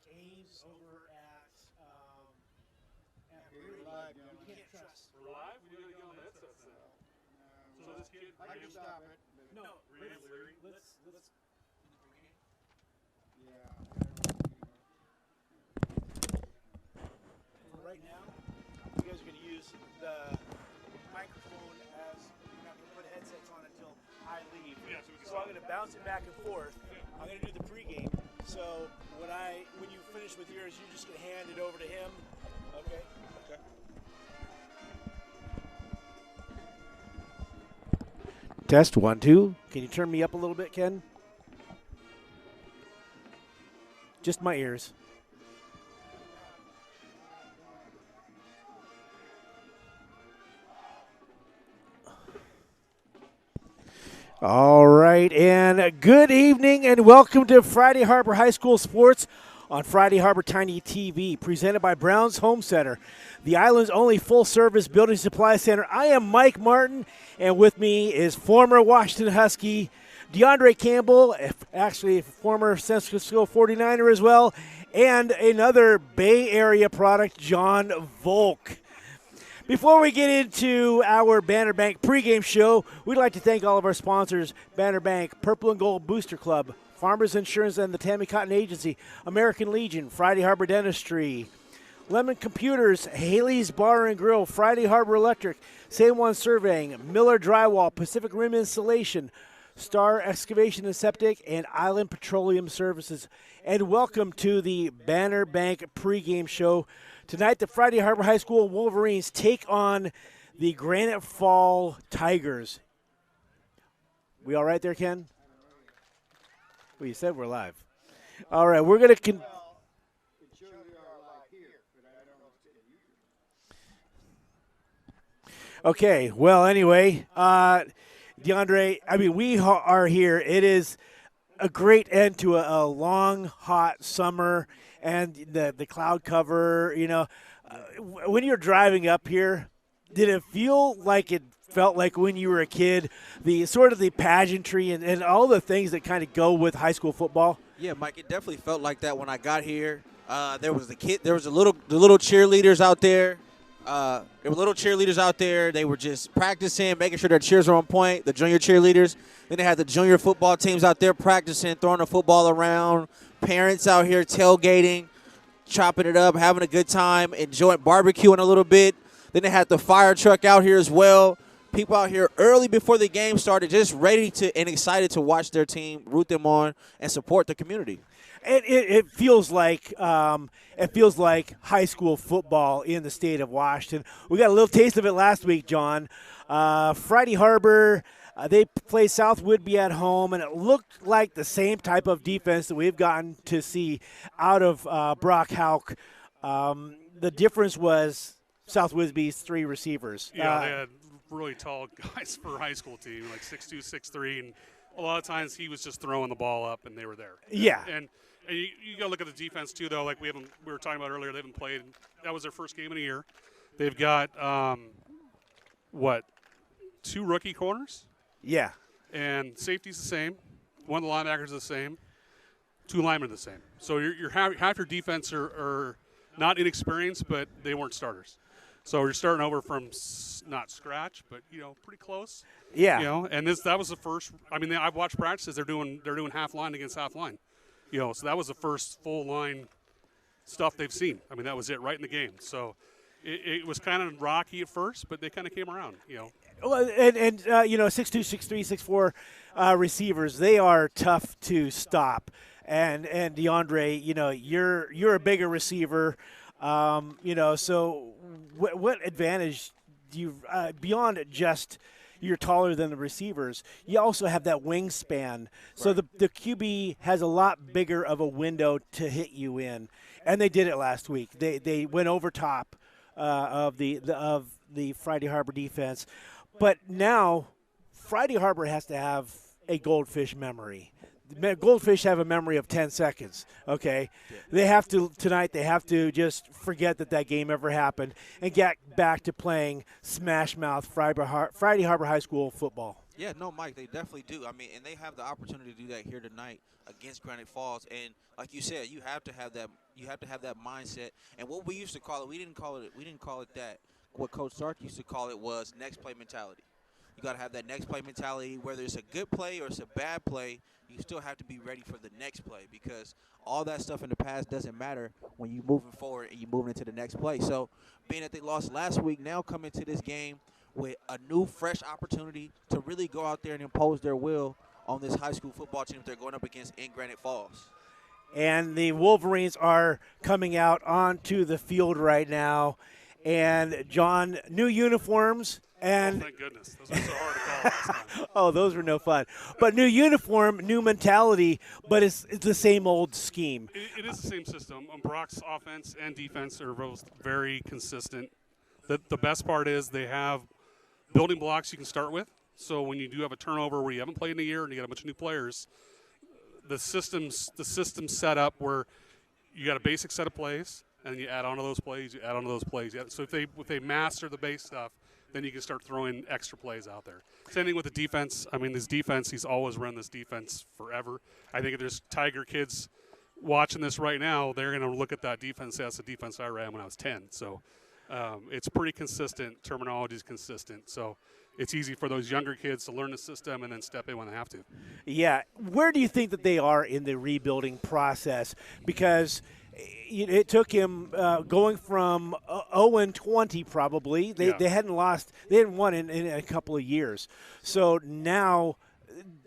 Ames over at We're live, you gentlemen. can't trust. We're live? We gotta get on the headsets then. So this kid, I can stop it. No, Larry. let's. Yeah. For right now, you guys are going to use the microphone as you're not going to put headsets on until I leave. Yeah, So I'm going to bounce it back and forth. I'm going to do the pregame. So when you finish with yours, you're just going to hand it over to him. Okay. Okay. Test 1, 2. Can you turn me up a little bit, Ken? Just my ears. All right, and good evening and welcome to Friday Harbor High School Sports on Friday Harbor Tiny TV, presented by Brown's Home Center, the island's only full-service building supply center. I am Mike Martin, and with me is former Washington Husky Deandre Campbell, actually a former San Francisco 49er as well, and another Bay Area product, John Volk. Before we get into our Banner Bank pregame show, we'd like to thank all of our sponsors: Banner Bank, Purple and Gold Booster Club, Farmers Insurance and the Tammy Cotton Agency, American Legion, Friday Harbor Dentistry, Lemon Computers, Haley's Bar and Grill, Friday Harbor Electric, San Juan Surveying, Miller Drywall, Pacific Rim Installation, Star Excavation and Septic, and Island Petroleum Services. And welcome to the Banner Bank pregame show. Tonight, the Friday Harbor High School Wolverines take on the Granite Fall Tigers. We all right there, Ken? Well, you said we're live. All right, we're going to It shows you are live here, but I don't know if it's Okay, well, anyway, DeAndre, I mean, we are here. It is a great end to a long, hot summer, and the cloud cover, you know. When you're driving up here, did it feel like it felt like when you were a kid, the sort of the pageantry and all the things that kind of go with high school football? Yeah, Mike, it definitely felt like that when I got here. There was the little cheerleaders out there. There were little cheerleaders out there. They were just practicing, making sure their cheers were on point, the junior cheerleaders. Then they had the junior football teams out there practicing, throwing the football around. Parents out here tailgating, chopping it up, having a good time, enjoying barbecuing a little bit. Then they had the fire truck out here as well. People out here early before the game started, just ready to and excited to watch their team, root them on, and support the community. It feels like high school football in the state of Washington. We got a little taste of it last week, John. Friday Harbor, they played South Whidbey at home, and it looked like the same type of defense that we've gotten to see out of Brock Houck. The difference was South Whidbey's 3 receivers. Yeah, they had really tall guys for a high school team, like 6'2", 6'3", and a lot of times he was just throwing the ball up, and they were there. Yeah. And you got to look at the defense, too, though. Like we were talking about earlier, they haven't played. That was their first game in a year. They've got, 2 rookie corners? Yeah. And safety's the same. One of the linebackers is the same. 2 linemen are the same. So you're half your defense are not inexperienced, but they weren't starters. So you're starting over from not scratch, but pretty close. Yeah. And that was the first. I mean, I've watched practices. They're doing half line against half line. So that was the first full line stuff they've seen. I mean, that was it right in the game. So it was kind of rocky at first, but they kind of came around. Well, and 6'2", 6'3", 6'4" receivers, they are tough to stop. And DeAndre, you're a bigger receiver. So what advantage do you beyond just you're taller than the receivers, you also have that wingspan. So the QB has a lot bigger of a window to hit you in, and they did it last week. They went over top of the Friday Harbor defense, but now Friday Harbor has to have a goldfish memory. Goldfish have a memory of 10 seconds, okay? They have to just forget that game ever happened and get back to playing smash mouth Friday Harbor High School football. Yeah, no, Mike, they definitely do. I mean, and they have the opportunity to do that here tonight against Granite Falls. And like you said, you have to have that. You have to have that mindset. And what we used to call it, we didn't call it. We didn't call it that. What Coach Sark used to call it was next play mentality. You got to have that next play mentality. Whether it's a good play or it's a bad play, you still have to be ready for the next play because all that stuff in the past doesn't matter when you're moving forward and you're moving into the next play. So, being that they lost last week, now coming to this game with a new, fresh opportunity to really go out there and impose their will on this high school football team that they're going up against in Granite Falls. And the Wolverines are coming out onto the field right now. And, John, new uniforms. And thank goodness. Those were so hard to call last time. oh, those were no fun. But new uniform, new mentality, but it's the same old scheme. It is the same system. Brock's offense and defense are both very consistent. The best part is they have building blocks you can start with. So when you do have a turnover where you haven't played in a year and you got a bunch of new players, the system's set up where you got a basic set of plays, and you add on to those plays, you add on to those plays. So if they master the base stuff, then you can start throwing extra plays out there. Same thing with the defense. I mean, this defense, he's always run this defense forever. I think if there's Tiger kids watching this right now, they're going to look at that defense and say, that's the defense I ran when I was 10. So it's pretty consistent. Terminology is consistent. So it's easy for those younger kids to learn the system and then step in when they have to. Yeah. Where do you think that they are in the rebuilding process? Because it took him going from 0-20 probably. They hadn't lost. They hadn't won in a couple of years. So now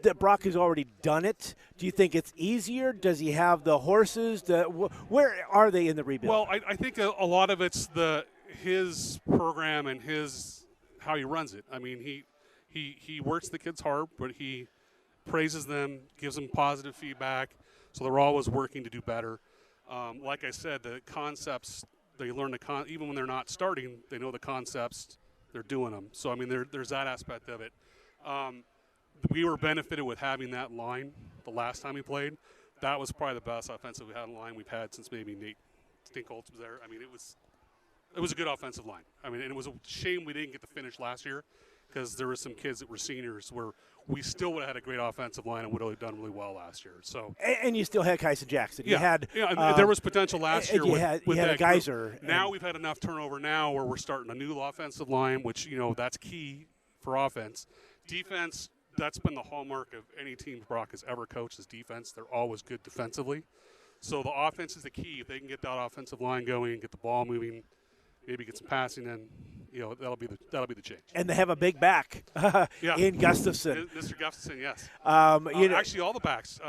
that Brock has already done it, do you think it's easier? Does he have the horses? Where are they in the rebuild? Well, I think a lot of it's his program and how he runs it. I mean, he works the kids hard, but he praises them, gives them positive feedback, so they're always working to do better. Like I said, the concepts, they learn even when they're not starting, they know the concepts, they're doing them. So, I mean, there's that aspect of it. We were benefited with having that line the last time we played. That was probably the best offensive line we've had since maybe Nate Stinkholtz was there. I mean, it was a good offensive line. I mean, and it was a shame we didn't get the finish last year because there were some kids that were seniors where we still would have had a great offensive line and would have done really well last year. So, and you still had Kyson Jackson. Yeah, and there was potential last year. You had a Geyser. Now we've had enough turnover now where we're starting a new offensive line, which that's key for offense. Defense, that's been the hallmark of any team Brock has ever coached is defense. They're always good defensively. So the offense is the key. If they can get that offensive line going, get the ball moving, maybe get some passing in, that'll be the change. And they have a big back in Gustafson. Mr. Gustafson, yes. Actually, all the backs.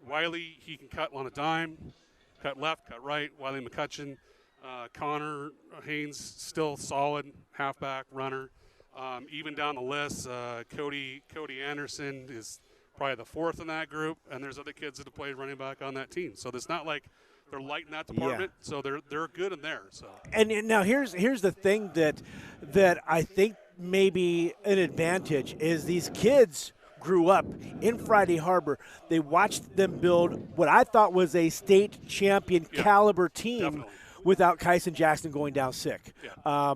Wiley, he can cut on a dime, cut left, cut right. Wiley McCutcheon, Connor Haynes, still solid halfback runner. Even down the list, Cody Anderson is probably the fourth in that group, and there's other kids that have played running back on that team. So it's not like they're light in that department. Yeah. So they're good in there. So and now here's the thing that I think may be an advantage is these kids grew up in Friday Harbor. They watched them build what I thought was a state champion caliber team definitely. Without Kyson Jackson going down sick. Yeah.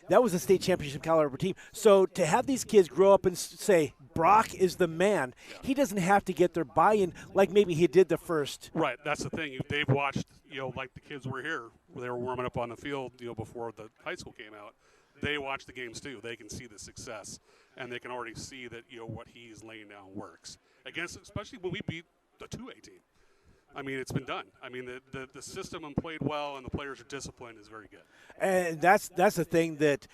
That was a state championship caliber team. So to have these kids grow up and say, Brock is the man, he doesn't have to get their buy-in like maybe he did the first. Right, that's the thing. They've watched, like the kids were here, where they were warming up on the field, before the high school came out. They watch the games too. They can see the success, and they can already see that, what he's laying down works. Especially when we beat the 2A team. I mean, it's been done. I mean, the system and played well, and the players are disciplined is very good. And that's the thing that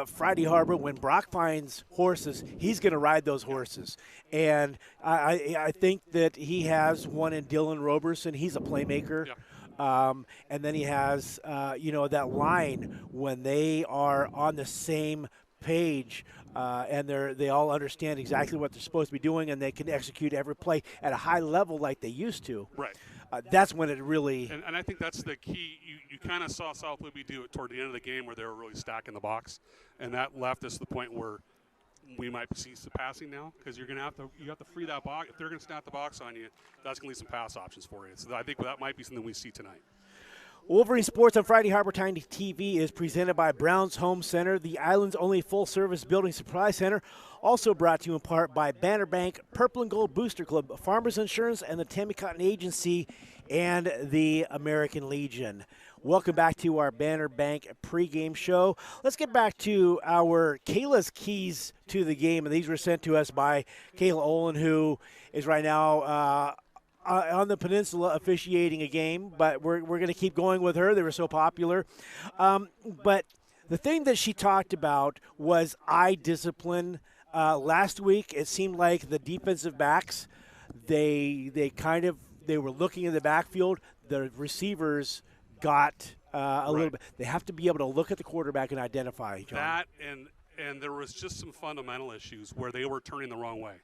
Friday Harbor, when Brock finds horses, he's going to ride those horses. And I think that he has one in Dylan Roberson. He's a playmaker. Yeah. And then he has, that line when they are on the same page and they all understand exactly what they're supposed to be doing, and they can execute every play at a high level like they used to. Right. That's when it really – and I think that's the key. You kind of saw South Libby do it toward the end of the game where they were really stacking the box, and that left us to the point where we might see some passing now because you have to free that box. If they're going to snap the box on you, that's going to leave some pass options for you. So I think that might be something we see tonight. Wolverine Sports on Friday Harbor Tiny TV is presented by Brown's Home Center, the island's only full-service building supply center. Also brought to you in part by Banner Bank, Purple and Gold Booster Club, Farmers Insurance, and the Tammy Cotton Agency, and the American Legion. Welcome back to our Banner Bank pregame show. Let's get back to our Kayla's keys to the game, and these were sent to us by Kayla Olin, who is right now on the peninsula officiating a game, but we're going to keep going with her. They were so popular. But the thing that she talked about was eye discipline. Last week, it seemed like the defensive backs, they were looking in the backfield. The receivers got a little bit. They have to be able to look at the quarterback and identify, John. That and there was just some fundamental issues where they were turning the wrong way,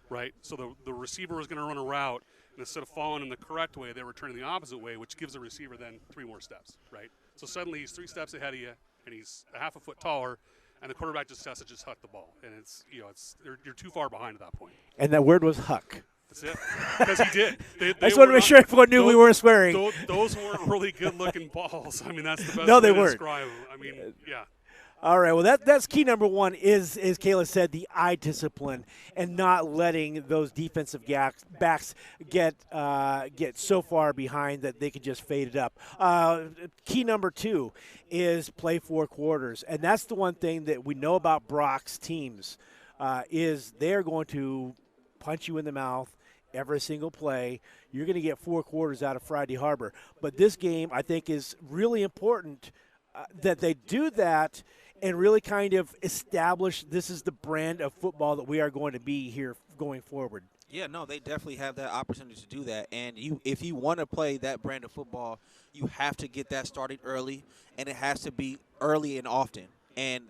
right? So the receiver was going to run a route, and instead of following in the correct way, they were turning the opposite way, which gives the receiver then 3 more steps, right? So suddenly he's 3 steps ahead of you, and he's a half a foot taller, and the quarterback just has to just huck the ball, and you're too far behind at that point. And that word was huck. That's it, because he did. I just want to make sure everyone knew we weren't swearing. Those weren't really good-looking balls. I mean, that's the best no, way they to weren't. describe them. I mean, yeah. All right, well, that's key number one is Kayla said, the eye discipline and not letting those defensive backs get so far behind that they can just fade it up. Key number 2 is play 4 quarters, and that's the one thing that we know about Brock's teams is they're going to punch you in the mouth every single play. You're going to get 4 quarters out of Friday Harbor. But this game, I think, is really important that they do that and really kind of establish this is the brand of football that we are going to be here going forward. Yeah, no, they definitely have that opportunity to do that. And if you want to play that brand of football, you have to get that started early, and it has to be early and often. And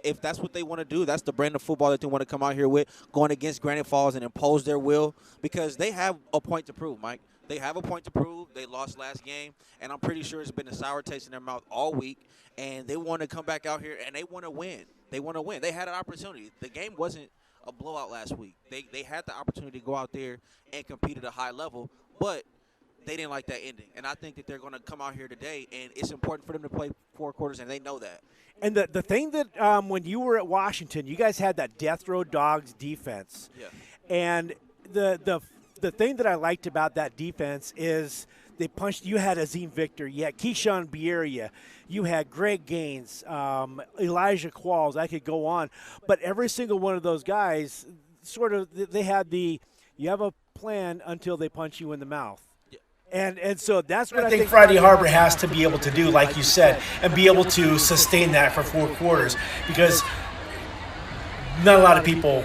if that's what they want to do, that's the brand of football that they want to come out here with, going against Granite Falls and impose their will, because they have a point to prove, Mike. They have a point to prove. They lost last game, and I'm pretty sure it's been a sour taste in their mouth all week, and they want to come back out here, and they want to win. They want to win. They had an opportunity. The game wasn't a blowout last week. They had the opportunity to go out there and compete at a high level, but they didn't like that ending. And I think that they're going to come out here today, and it's important for them to play 4 quarters, and they know that. And the thing that when you were at Washington, you guys had that Death Row Dogs defense. Yeah. And the thing that I liked about that defense is they punched. You had Azim Victor, you had Keyshawn Bieria, you had Greg Gaines, Elijah Qualls. I could go on, but every single one of those guys, sort of, they had you have a plan until they punch you in the mouth. And so that's what I think Friday Harbor has to be able to do, like you said, and be able to sustain that for 4 quarters, because not a lot of people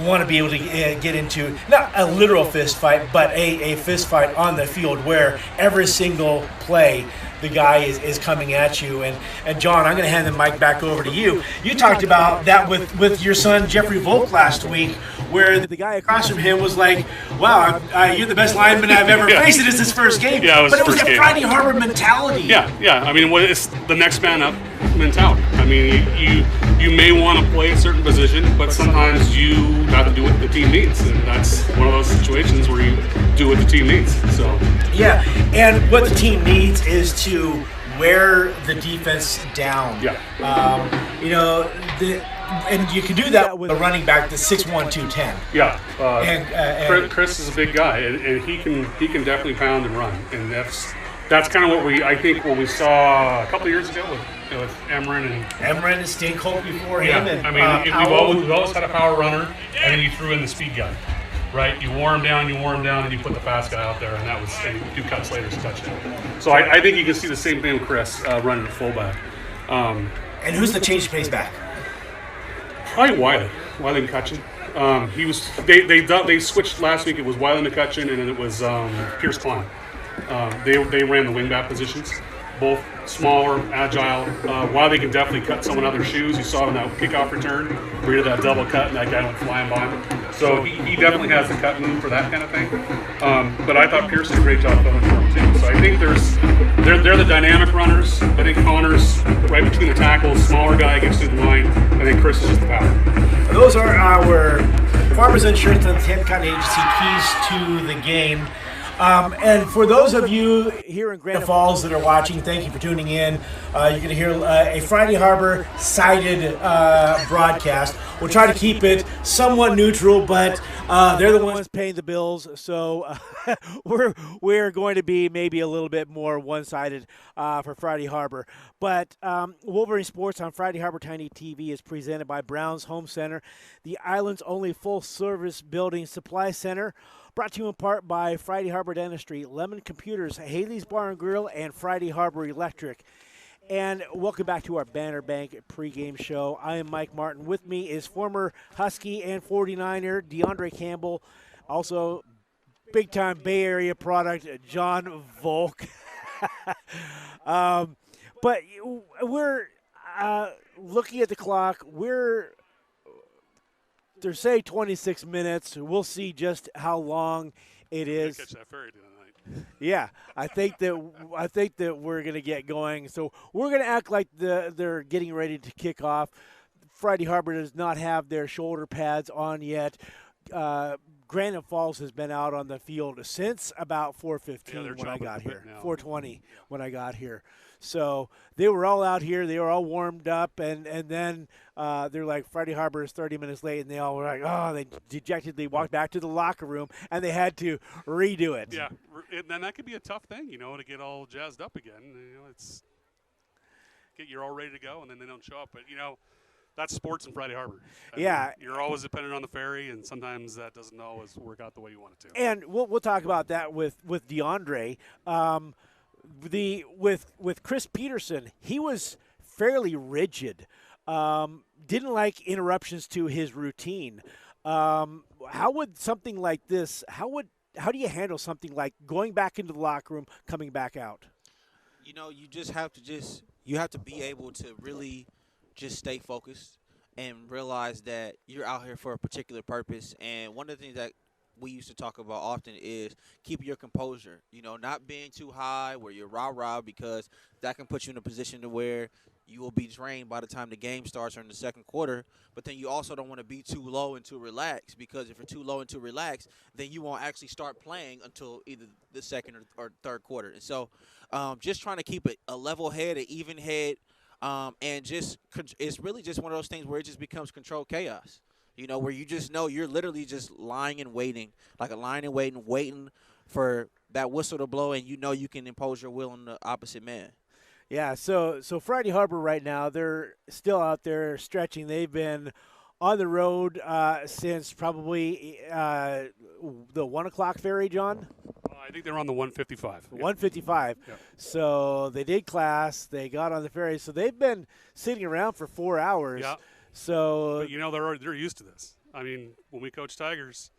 want to be able to get into not a literal fist fight, but a fist fight on the field where every single play the guy is coming at you. And John, I'm going to hand the mic back over to you. You talked about that with your son Jeffrey Volk last week, where the guy across from him was like, wow, you're the best lineman I've ever faced. It is his first game. Yeah, but it was a Friday Harbor mentality. Yeah. I mean, it's the next man up mentality. I mean, you may want to play a certain position, but sometimes you have to do what the team needs, and that's one of those situations where you do what the team needs. So yeah, and what the team needs is to wear the defense down. Yeah. And you can do that with a running back that's 6'1", 210. Yeah. And Chris is a big guy, and he can definitely pound and run, and that's kind of what we saw a couple of years ago with Emran and Stankolt before him. Yeah. And, I mean, we've always had a power runner, and then you threw in the speed guy, right? You wore him down, and you put the fast guy out there, and that was 2 cuts later to touchdown. So I think you can see the same thing with Chris running at fullback. And who's the change pace back? Probably Wiley McCutcheon. They switched last week. It was Wiley McCutcheon, and then it was Pierce Klein. They ran the wingback positions, both smaller, agile. Wiley can definitely cut someone out of their shoes. You saw it on that kickoff return where he did that double cut, and that guy went flying by him. So he definitely has the cut move for that kind of thing. But I thought Pierce did a great job filling for him too. So I think they're the dynamic runners. I think Connor's right between the tackles, smaller guy gets to the line. I think Chris is just the power. Those are our Farmers Insurance and the Tammy Cotton Agency keys to the game. And for those of you here in Granite Falls that are watching, thank you for tuning in. You're going to hear a Friday Harbor sided broadcast. We'll try to keep it somewhat neutral, but they're the ones paying the bills, so we're going to be maybe a little bit more one-sided for Friday Harbor. But Wolverine Sports on Friday Harbor Tiny TV is presented by Brown's Home Center, the island's only full-service building supply center. Brought to you in part by Friday Harbor Dentistry, Lemon Computers, Haley's Bar and Grill, and Friday Harbor Electric. And welcome back to our Banner Bank pregame show. I am Mike Martin. With me is former Husky and 49er Deandre Campbell, also big-time Bay Area product John Volk. But we're looking at the clock. They're saying 26 minutes. We'll see just how long it is. Catch that ferry tonight. Yeah, I think that we're gonna get going. So we're gonna act like they're getting ready to kick off. Friday Harbor does not have their shoulder pads on yet. Granite Falls has been out on the field since about 4:15 when I got here. 4:20 when I got here. So they were all out here. They were all warmed up, and then they're like, Friday Harbor is 30 minutes late, and they all were like, oh, they dejectedly walked back to the locker room, and they had to redo it. Yeah, and that could be a tough thing, to get all jazzed up again. You're all ready to go, and then they don't show up. But, that's sports in Friday Harbor. You're always dependent on the ferry, and sometimes that doesn't always work out the way you want it to. And we'll talk about that with Deandre. With Chris Peterson, he was fairly rigid. Didn't like interruptions to his routine. How would something like this? How do you handle something like going back into the locker room, coming back out? You just have to be able to really just stay focused and realize that you're out here for a particular purpose. And one of the things that we used to talk about often is keep your composure, not being too high where you're rah-rah, because that can put you in a position to where you will be drained by the time the game starts or in the second quarter. But then you also don't want to be too low and too relaxed, because if you're too low and too relaxed, then you won't actually start playing until either the second or third quarter. And so just trying to keep a level head, an even head, and it's really just one of those things where it just becomes controlled chaos. Where you just know you're literally just lying and waiting, like a lying and waiting for that whistle to blow, and you can impose your will on the opposite man. Yeah, so Friday Harbor right now, they're still out there stretching. They've been on the road since probably the 1 o'clock ferry, John? I think they were on the 155. 155. Yep. So they did class. They got on the ferry. So they've been sitting around for 4 hours. Yeah. So but they're used to this. I mean, when we coach Tigers,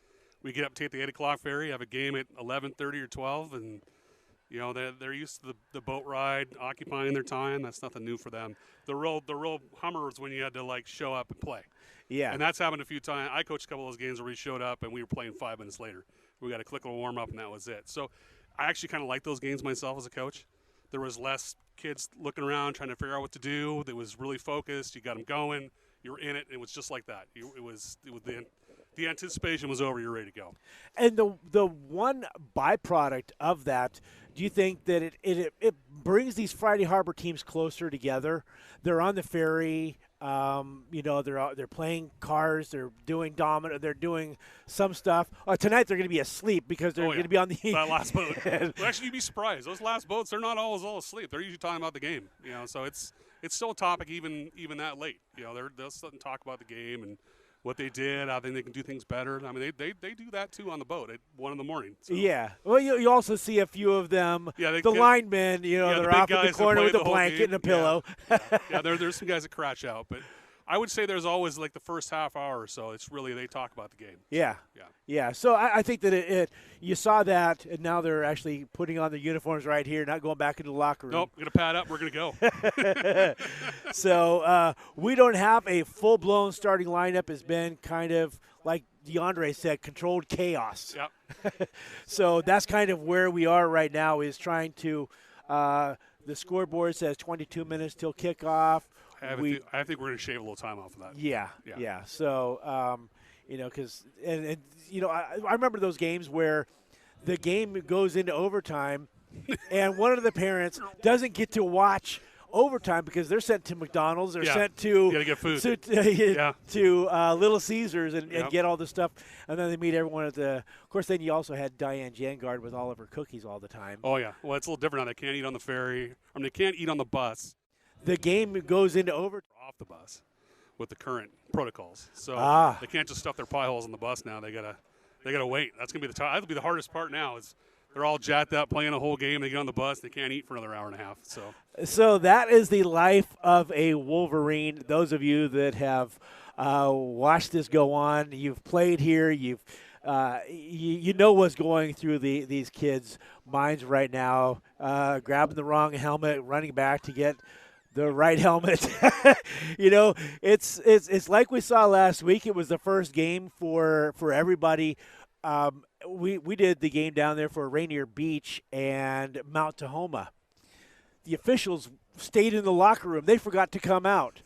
we get up, take the 8 o'clock ferry, have a game at 11:30 or 12, and they're used to the boat ride, occupying their time. That's nothing new for them. The real hummer was when you had to show up and play. Yeah, and that's happened a few times. I coached a couple of those games where we showed up and we were playing 5 minutes later. We got a quick little warm up and that was it. So I actually kind of like those games myself as a coach. There was less kids looking around trying to figure out what to do. It was really focused. You got them going. You were in it. It was just like that. It was the anticipation was over. You're ready to go. And the one byproduct of that, do you think that it brings these Friday Harbor teams closer together? They're on the ferry. They're playing cars. They're doing domino. They're doing some stuff. Tonight they're going to be asleep because they're going to be on the that last boat. Well, actually, you'd be surprised. Those last boats, they're not always all asleep. They're usually talking about the game. So it's still a topic even that late. They'll sit and talk about the game and what they did. I think they can do things better. I mean, they do that too on the boat at 1 in the morning. So. Yeah. Well, you also see a few of them. Yeah, the linemen. They're off in the corner with a blanket and a pillow. Yeah, there's some guys that crash out, but I would say there's always the first half hour or so. It's really they talk about the game. Yeah. So I think that you saw that, and now they're actually putting on the uniforms right here, not going back into the locker room. Nope, we're going to pad up. We're going to go. So we don't have a full-blown starting lineup. It's been kind of, like Deandre said, controlled chaos. Yep. So that's kind of where we are right now, is trying to the scoreboard says 22 minutes till kickoff. I think we're going to shave a little time off of that. Yeah. So, because I remember those games where the game goes into overtime, and one of the parents doesn't get to watch overtime because they're sent to McDonald's or sent to you gotta get food. to Little Caesars and Yep. get all the stuff, and then they meet everyone at the. Of course, then you also had Diane Jangard with all of her cookies all the time. Oh yeah, well it's a little different now. They can't eat on the ferry. I mean, they can't eat on the bus. The game goes into overtime. Off the bus with the current protocols, so they can't just stuff their pie holes on the bus now. They gotta wait. That's gonna be that'll be the hardest part now. Is they're all jacked up playing a whole game. They get on the bus. They can't eat for another hour and a half. So that is the life of a Wolverine. Those of you that have watched this go on, you've played here, you know what's going through these kids' minds right now. Grabbing the wrong helmet, running back to get the right helmet. It's like we saw last week. It was the first game for everybody. We did the game down there for Rainier Beach and Mount Tahoma. The officials stayed in the locker room. They forgot to come out.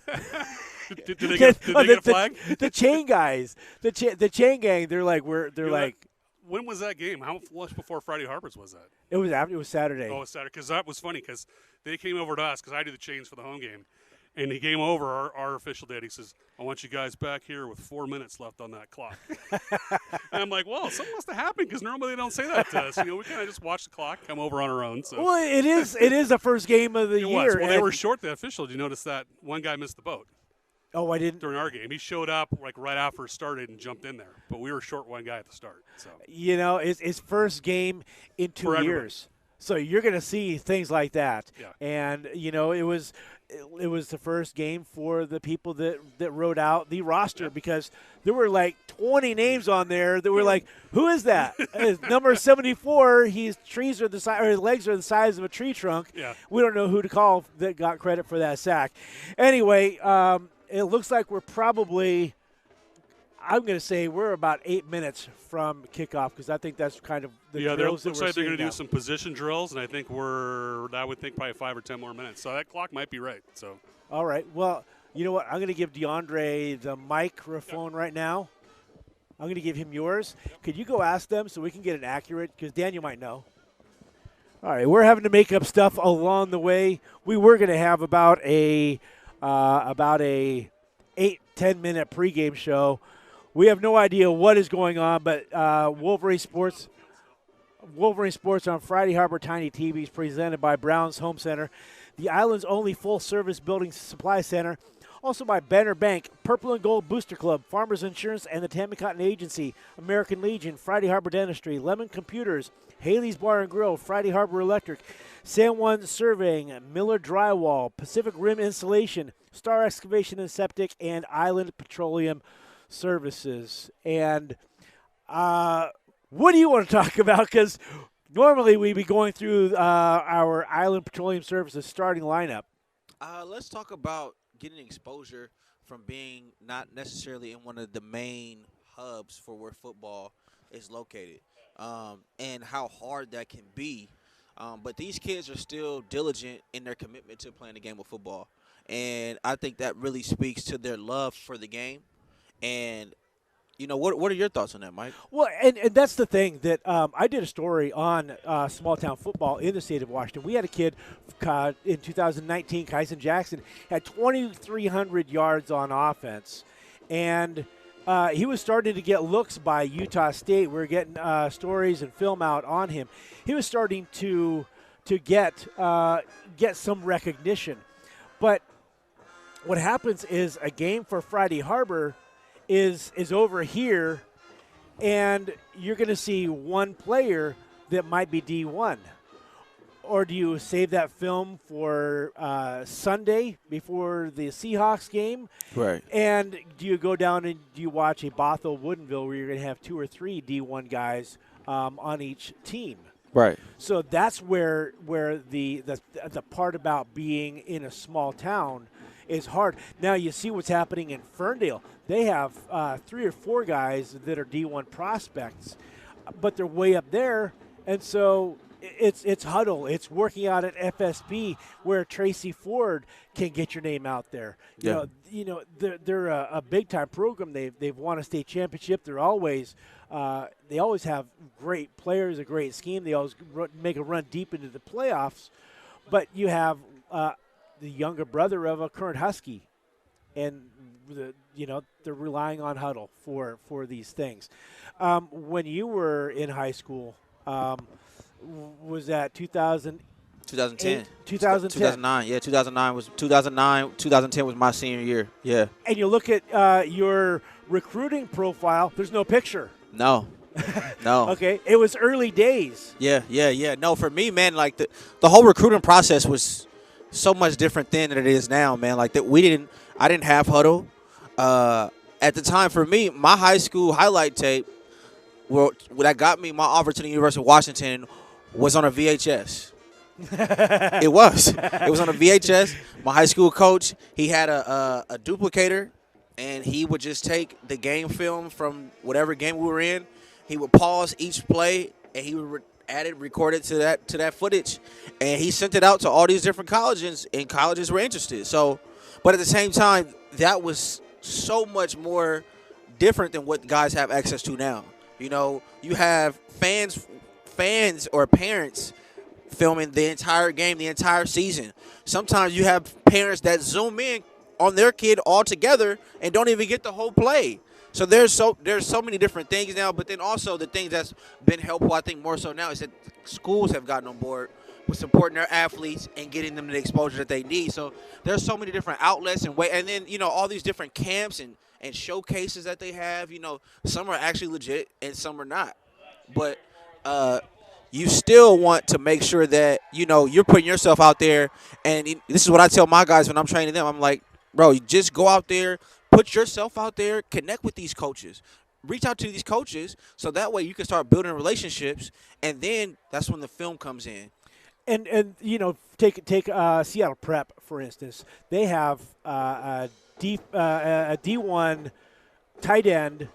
did they get a flag? The chain guys, the chain gang. They're like When was that game? How much before Friday Harper's was that? It was Saturday. Oh, it was Saturday. Because that was funny because they came over to us because I do the chains for the home game. And he came over, our official did. He says, I want you guys back here with 4 minutes left on that clock. And I'm like, well, something must have happened because normally they don't say that to us. We kind of just watch the clock, come over on our own. So. Well, it is the first game of the year. Well, they were short, the official. Did you notice that one guy missed the boat? Oh, I didn't. During our game. He showed up right after it started and jumped in there. But we were short one guy at the start. So it's his first game in 2 years. So you're going to see things like that. Yeah. And, it was the first game for the people that wrote out the roster because there were like 20 names on there that were like, who is that? Number 74, his legs are the size of a tree trunk. Yeah. We don't know who to call that got credit for that sack. Anyway, it looks like we're probably – I'm going to say we're about 8 minutes from kickoff because I think that's kind of the drills that we're seeing. Looks like they're going to now. do some position drills, and I think I would think probably 5 or 10 more minutes. So that clock might be right. So. All right. Well, you know what? I'm going to give Deandre the microphone right now. I'm going to give him yours. Could you go ask them so we can get it accurate? Because Daniel might know. All right. We're having to make up stuff along the way. We were going to have about a 8-10 minute pregame show. We have no idea what is going on, but Wolverine Sports on Friday Harbor Tiny TV is presented by Brown's Home Center, the island's only full-service building supply center. Also by Banner Bank, Purple and Gold Booster Club, Farmers Insurance, and the Tammy Cotton Agency, American Legion, Friday Harbor Dentistry, Lemon Computers, Haley's Bar and Grill, Friday Harbor Electric, San Juan Surveying, Miller Drywall, Pacific Rim Installation, Star Excavation and Septic, and Island Petroleum Services. And what do you want to talk about? Because normally we'd be going through our Island Petroleum Services starting lineup. Let's talk about getting exposure from being not necessarily in one of the main hubs for where football is located, and how hard that can be. But these kids are still diligent in their commitment to playing the game of football. And I think that really speaks to their love for the game. And, what are your thoughts on that, Mike? Well, and that's the thing that I did a story on small-town football in the state of Washington. We had a kid in 2019, Kyson Jackson, had 2,300 yards on offense. And he was starting to get looks by Utah State. We were getting stories and film out on him. He was starting to get some recognition. But what happens is a game for Friday Harbor is over here, and you're going to see one player that might be D1. Or do you save that film for Sunday before the Seahawks game? Right. And do you go down and do you watch a Bothell Woodinville where you're going to have 2 or 3 D1 guys on each team? Right. So that's where the part about being in a small town is hard. Now you see what's happening in Ferndale. They have 3 or 4 guys that are D1 prospects, but they're way up there, and so it's huddle. It's working out at FSP where Tracy Ford can get your name out there. Yeah. They're a big time program. They've won a state championship. They always have great players, a great scheme. They always make a run deep into the playoffs. But you have the younger brother of a current Husky, and they're relying on huddle for these things. When you were in high school, was that 2000? 2010. 2010. 2009. Yeah, 2010 was my senior year. Yeah. And you look at your recruiting profile, there's no picture. No. No. Okay. It was early days. Yeah. No, for me, man, like the whole recruiting process was so much different then than it is now, man. Like that I didn't have huddle. At the time, for me, my high school highlight tape, that got me my offer to the University of Washington, was on a VHS. It was on a VHS. My high school coach, he had a duplicator, and he would just take the game film from whatever game we were in. He would pause each play, and he would record it to that footage, and he sent it out to all these different colleges, and colleges were interested. So, but at the same time, that was so much more different than what guys have access to now. You have fans or parents filming the entire game, the entire season. Sometimes you have parents that zoom in on their kid all together and don't even get the whole play. So there's so many different things now, but then also the thing that's been helpful, I think more so now, is that schools have gotten on board with supporting their athletes and getting them the exposure that they need. So there's so many different outlets and then all these different camps and showcases that they have. Some are actually legit and some are not. But you still want to make sure that you're putting yourself out there. And this is what I tell my guys when I'm training them. I'm like, bro, you just go out there, put yourself out there, connect with these coaches, reach out to these coaches, so that way you can start building relationships, and then that's when the film comes in. And take Seattle Prep, for instance. They have a D1 tight end,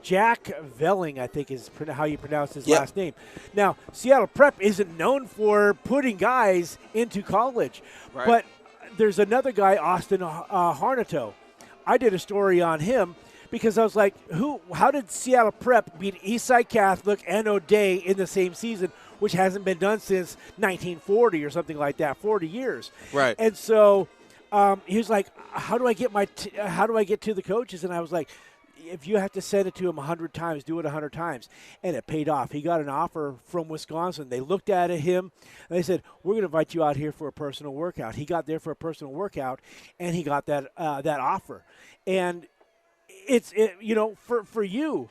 Jack Velling, I think is how you pronounce his last name. Now, Seattle Prep isn't known for putting guys into college, right. But there's another guy, Austin Harnito. I did a story on him because I was like, how did Seattle Prep beat Eastside Catholic and O'Day in the same season, which hasn't been done since 1940 or something like that, 40 years. Right. And so he was like, how do I get to the coaches? And I was like, if you have to send it to him 100 times, do it 100 times. And it paid off. He got an offer from Wisconsin. They looked at him, and they said, we're going to invite you out here for a personal workout. He got there for a personal workout, and he got that offer. And for you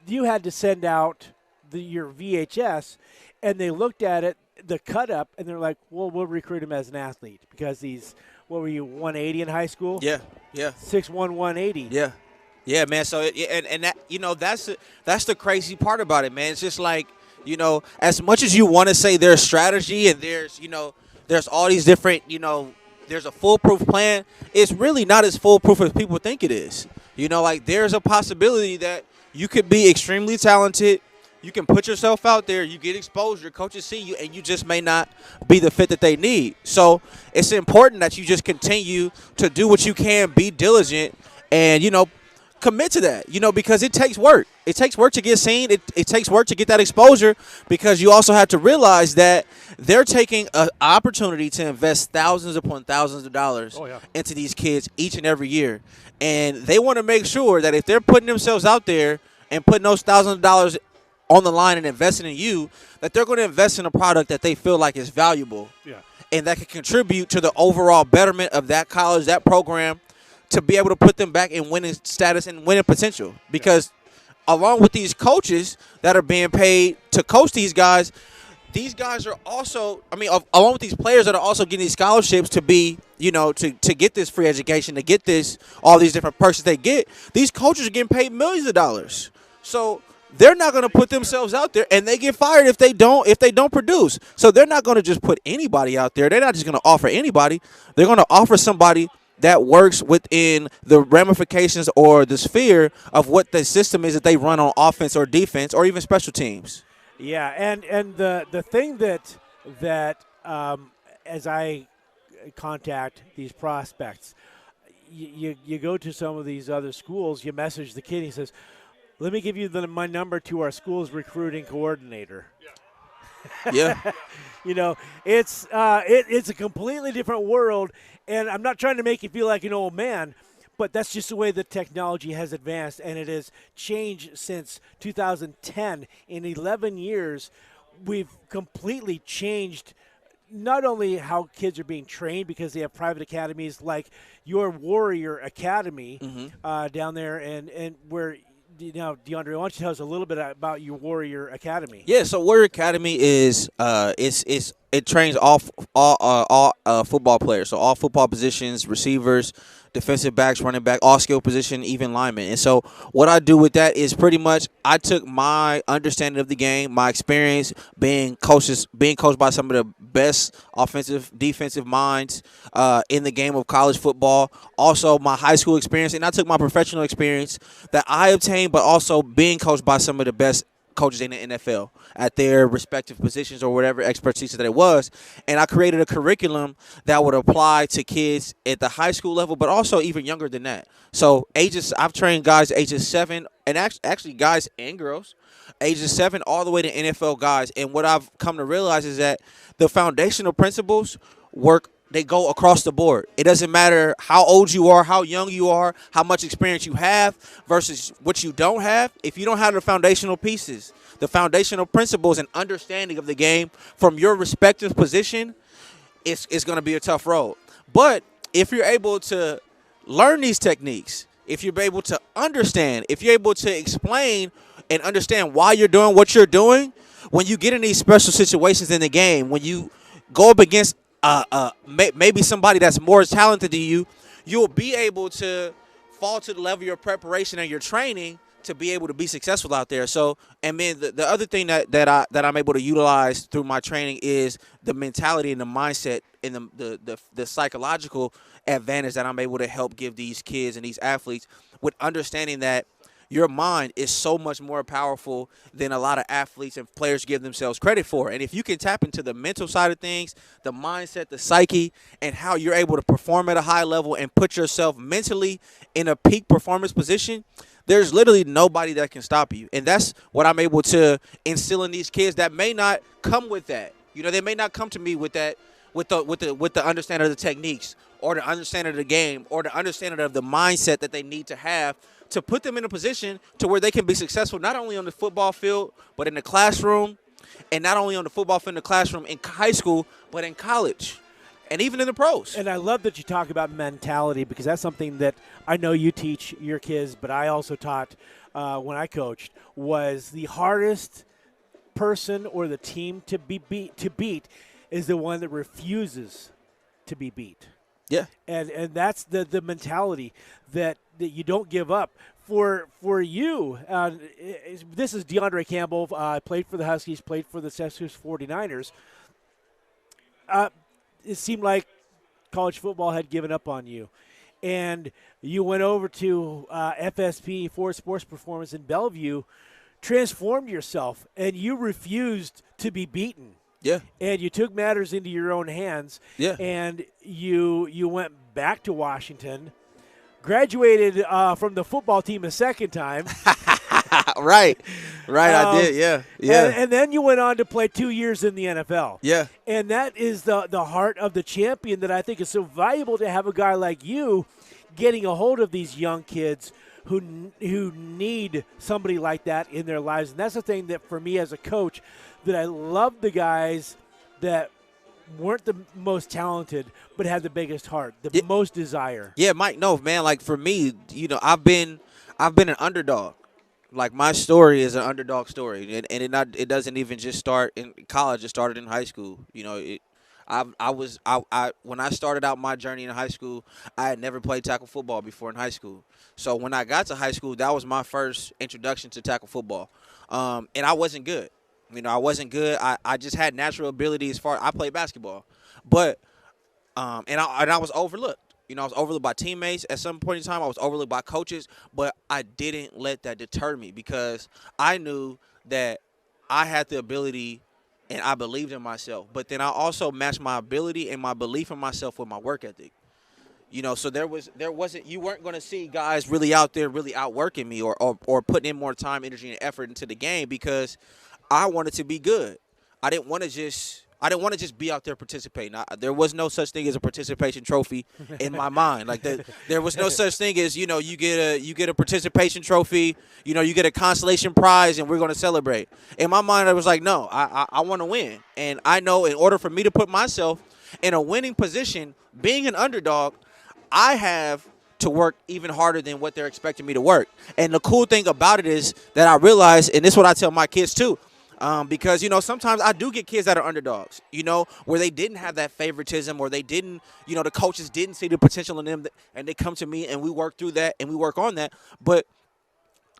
had to send out your VHS, and they looked at it, the cut up, and they're like, well, we'll recruit him as an athlete because he's, what were you, 180 in high school? Yeah. 6'1", 180. Yeah, man. So and that that's the crazy part about it, man. It's just like as much as you want to say there's strategy and there's all these different there's a foolproof plan. It's really not as foolproof as people think it is. Like there's a possibility that you could be extremely talented. You can put yourself out there, you get exposure, coaches see you, and you just may not be the fit that they need. So it's important that you just continue to do what you can, be diligent, and, commit to that, because it takes work. It takes work to get seen. It takes work to get that exposure, because you also have to realize that they're taking an opportunity to invest thousands upon thousands of dollars into these kids each and every year. And they want to make sure that if they're putting themselves out there and putting those thousands of dollars on the line and investing in you, that they're going to invest in a product that they feel like is valuable and that can contribute to the overall betterment of that college, that program, to be able to put them back in winning status and winning potential. Because along with these coaches that are being paid to coach these guys are also, along with these players that are also getting these scholarships to be, to get this free education, to get all these different perks they get, these coaches are getting paid millions of dollars. So they're not going to put themselves out there, and they get fired if they don't produce. So they're not going to just put anybody out there. They're not just going to offer anybody. They're going to offer somebody that works within the ramifications or the sphere of what the system is that they run on offense or defense or even special teams. Yeah, and the thing that as I contact these prospects, you go to some of these other schools, you message the kid, he says, "Let me give you my number to our school's recruiting coordinator." Yeah. You know, it's a completely different world, and I'm not trying to make you feel like an old man, but that's just the way the technology has advanced, and it has changed since 2010. In 11 years, we've completely changed not only how kids are being trained because they have private academies like your Warrior Academy down there, and where. Deandre, why don't you tell us a little bit about your Warrior Academy? Yeah, so Warrior Academy is it trains all football players, so all football positions, receivers, defensive backs, running back, all skill position, even linemen. And so what I do with that is pretty much I took my understanding of the game, my experience being coached by some of the best offensive, defensive minds in the game of college football. Also, my high school experience, and I took my professional experience that I obtained, but also being coached by some of the best coaches in the NFL at their respective positions or whatever expertise that it was. And I created a curriculum that would apply to kids at the high school level, but also even younger than that. So I've trained guys ages 7, and actually guys and girls, ages 7 all the way to NFL guys. And what I've come to realize is that the foundational principles work. They go across the board. It doesn't matter how old you are, how young you are, how much experience you have versus what you don't have. If you don't have the foundational pieces, the foundational principles and understanding of the game from your respective position, it's going to be a tough road. But if you're able to learn these techniques, if you're able to understand, if you're able to explain and understand why you're doing what you're doing, when you get in these special situations in the game, when you go up against maybe somebody that's more talented than you, you'll be able to fall to the level of your preparation and your training to be able to be successful out there. So, and then the other thing that I'm able to utilize through my training is the mentality and the mindset and the psychological advantage that I'm able to help give these kids and these athletes with understanding that your mind is so much more powerful than a lot of athletes and players give themselves credit for. And if you can tap into the mental side of things, the mindset, the psyche, and how you're able to perform at a high level and put yourself mentally in a peak performance position, there's literally nobody that can stop you. And that's what I'm able to instill in these kids that may not come with that. You know, they may not come to me with that, with the understanding of the techniques or the understanding of the game or the understanding of the mindset that they need to have to put them in a position to where they can be successful not only on the football field, but in the classroom, and not only on the football field in the classroom in high school, but in college and even in the pros. And I love that you talk about mentality because that's something that I know you teach your kids, but I also taught when I coached, was the hardest person or the team to beat is the one that refuses to be beat. Yeah. And that's the mentality that you don't give up. For you, this is Deandre Campbell, played for the Huskies, played for the Texas 49ers. It seemed like college football had given up on you. And you went over to FSP, Ford Sports Performance in Bellevue, transformed yourself, and you refused to be beaten. Yeah. And you took matters into your own hands. Yeah. And you went back to Washington, graduated from the football team a second time. Right. I did. Yeah. And then you went on to play 2 years in the NFL. Yeah. And that is the heart of the champion that I think is so valuable to have a guy like you getting a hold of these young kids who need somebody like that in their lives. And that's the thing that for me as a coach, that I love the guys that weren't the most talented but had the biggest heart, the most desire. Yeah, Mike, no, man, like for me, you know, I've been an underdog. Like my story is an underdog story, and it doesn't even just start in college. It started in high school. You know, when I started out my journey in high school, I had never played tackle football before in high school. So when I got to high school, that was my first introduction to tackle football, and I wasn't good. You know, I wasn't good. I just had natural ability as far. I played basketball, but and I was overlooked. You know, I was overlooked by teammates at some point in time. I was overlooked by coaches, but I didn't let that deter me because I knew that I had the ability and I believed in myself. But then I also matched my ability and my belief in myself with my work ethic. So there wasn't you weren't going to see guys really out there really outworking me or putting in more time, energy, and effort into the game because I wanted to be good. I didn't want to just be out there participating. There was no such thing as a participation trophy in my mind. Like there was no such thing as you get a participation trophy. You get a consolation prize, and we're going to celebrate. In my mind, I was like, no, I want to win, and I know in order for me to put myself in a winning position, being an underdog, I have to work even harder than what they're expecting me to work. And the cool thing about it is that I realize, and this is what I tell my kids too, because, sometimes I do get kids that are underdogs, where they didn't have that favoritism or they didn't, the coaches didn't see the potential in them and they come to me and we work through that and we work on that. But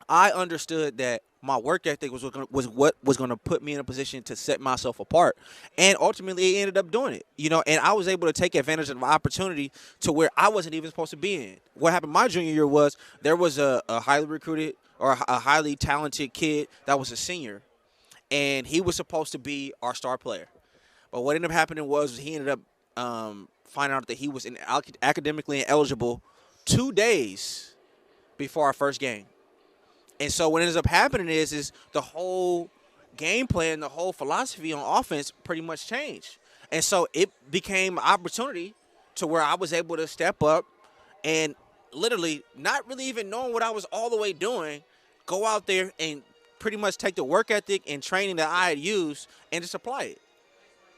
I understood that my work ethic was what was going to put me in a position to set myself apart. And ultimately, it ended up doing it, and I was able to take advantage of my opportunity to where I wasn't even supposed to be in. What happened my junior year was there was a highly recruited or a highly talented kid that was a senior, and he was supposed to be our star player. But what ended up happening was he ended up finding out that he was academically ineligible 2 days before our first game. And so what ends up happening is the whole game plan, the whole philosophy on offense pretty much changed. And so it became an opportunity to where I was able to step up and literally not really even knowing what I was all the way doing, go out there and pretty much take the work ethic and training that I had used and just apply it.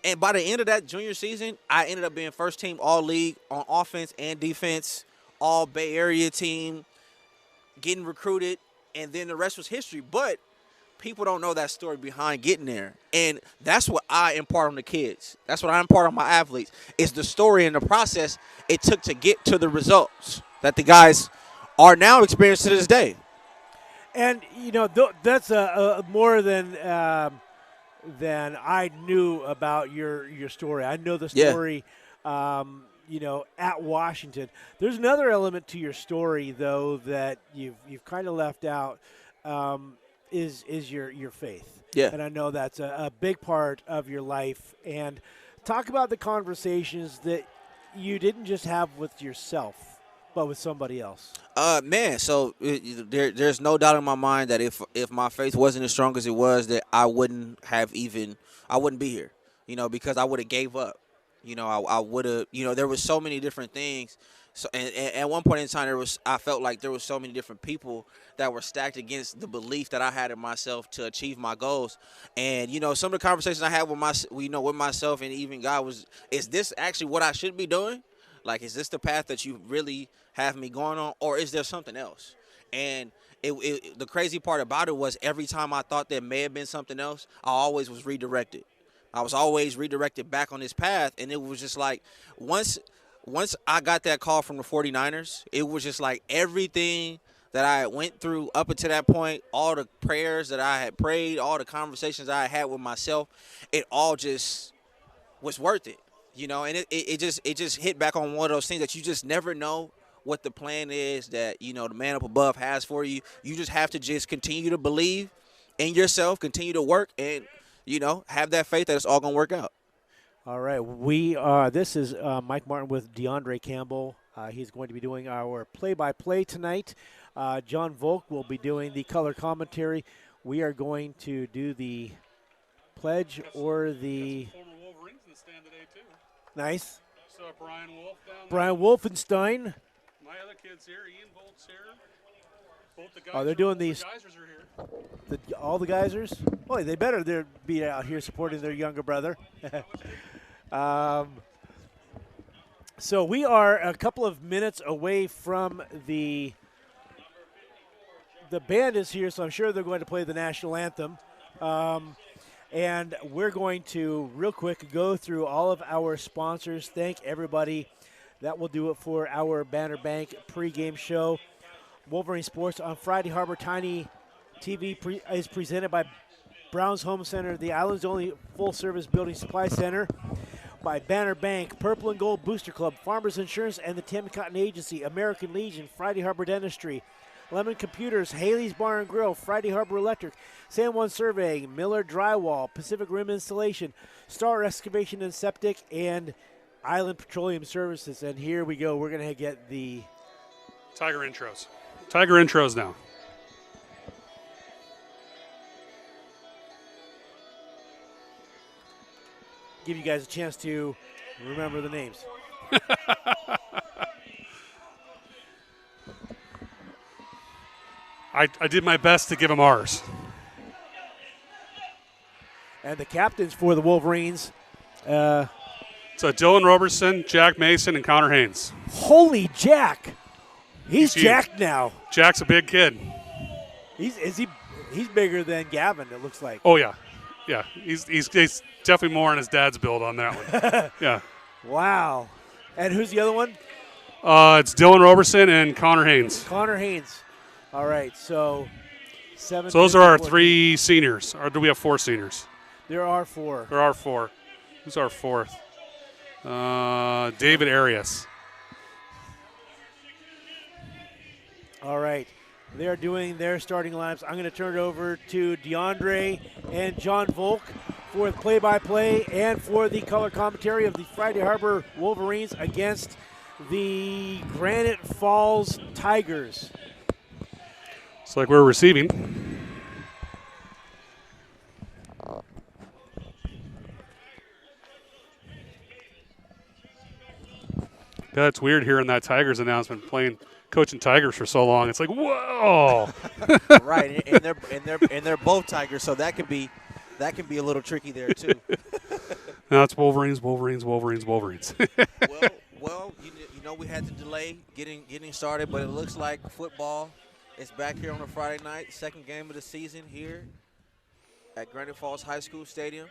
And by the end of that junior season, I ended up being first team all-league on offense and defense, all Bay Area team, getting recruited. And then the rest was history. But people don't know that story behind getting there. And that's what I impart on the kids. That's what I impart on my athletes. It's the story and the process it took to get to the results that the guys are now experiencing to this day. And, that's more than I knew about your story. I know the story, at Washington. There's another element to your story, though, that you've kind of left out, is your faith. Yeah. And I know that's a big part of your life. And talk about the conversations that you didn't just have with yourself, but with somebody else. So there's no doubt in my mind that if my faith wasn't as strong as it was, that I wouldn't be here, because I would have gave up. I would have, there was so many different things. So, and at one point in time, I felt like there was so many different people that were stacked against the belief that I had in myself to achieve my goals. And, some of the conversations I had with myself and even God is this actually what I should be doing? Like, is this the path that you really have me going on, or is there something else? And the crazy part about it was every time I thought there may have been something else, I always was redirected. I was always redirected back on this path, and it was just like once I got that call from the 49ers, it was just like everything that I went through up until that point, all the prayers that I had prayed, all the conversations I had with myself, it all just was worth it, and it just hit back on one of those things that you just never know what the plan is that, the man up above has for you. You just have to just continue to believe in yourself, continue to work, and have that faith that it's all going to work out. All right. This is Mike Martin with Deandre Campbell. He's going to be doing our play-by-play tonight. John Volk will be doing the color commentary. We are going to do the pledge or the... Former Wolverines in the stand today, too. Nice. So Brian Wolf down there. Brian Wolfenstein. My other kid's here. Ian Bolt's here. Both the guys Oh, they're doing these... The geysers are here. All the geysers? Boy, they better be out here supporting their younger brother. So we are a couple of minutes away from the band is here, so I'm sure they're going to play the national anthem. And we're going to, real quick, go through all of our sponsors. Thank everybody. That will do it for our Banner Bank pregame show. Wolverine Sports on Friday Harbor Tiny TV is presented by Browns Home Center, the island's only full-service building supply center, by Banner Bank, Purple and Gold Booster Club, Farmers Insurance, and the Tim Cotton Agency, American Legion, Friday Harbor Dentistry, Lemon Computers, Haley's Bar and Grill, Friday Harbor Electric, San Juan Surveying, Miller Drywall, Pacific Rim Installation, Star Excavation and Septic, and Island Petroleum Services. And here we go. We're going to get the Tiger intros. Tiger intros now. give you guys a chance to remember the names. I did my best to give them ours. And the captains for the Wolverines. So Dylan Roberson, Jack Mason, and Connor Haynes. Holy Jack! He's huge. jacked now. Jack's a big kid. He's bigger than Gavin, it looks like. Oh, yeah. Yeah, he's definitely more on his dad's build on that one. Yeah. Wow. And who's the other one? It's Dylan Roberson and Connor Haynes. Connor Haynes. All right, so 7. So those are our 3 seniors. Or do we have 4 seniors? There are 4. There are 4. Who's our 4th? David Arias. All right. They are doing their starting lineups. I'm going to turn it over to Deandre and John Volk for the play-by-play and for the color commentary of the Friday Harbor Wolverines against the Granite Falls Tigers. It's like we're receiving. Yeah, it's weird hearing that Tigers announcement coaching Tigers for so long. It's like, whoa. Right, and they're both Tigers, so that can be a little tricky there too. No, it's Wolverines. well, you know we had to delay getting started, but it looks like football is back here on a Friday night, second game of the season here at Granite Falls High School Stadium.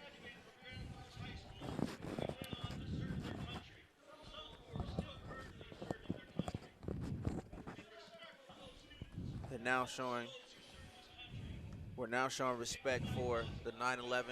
We're now showing respect for the 9/11.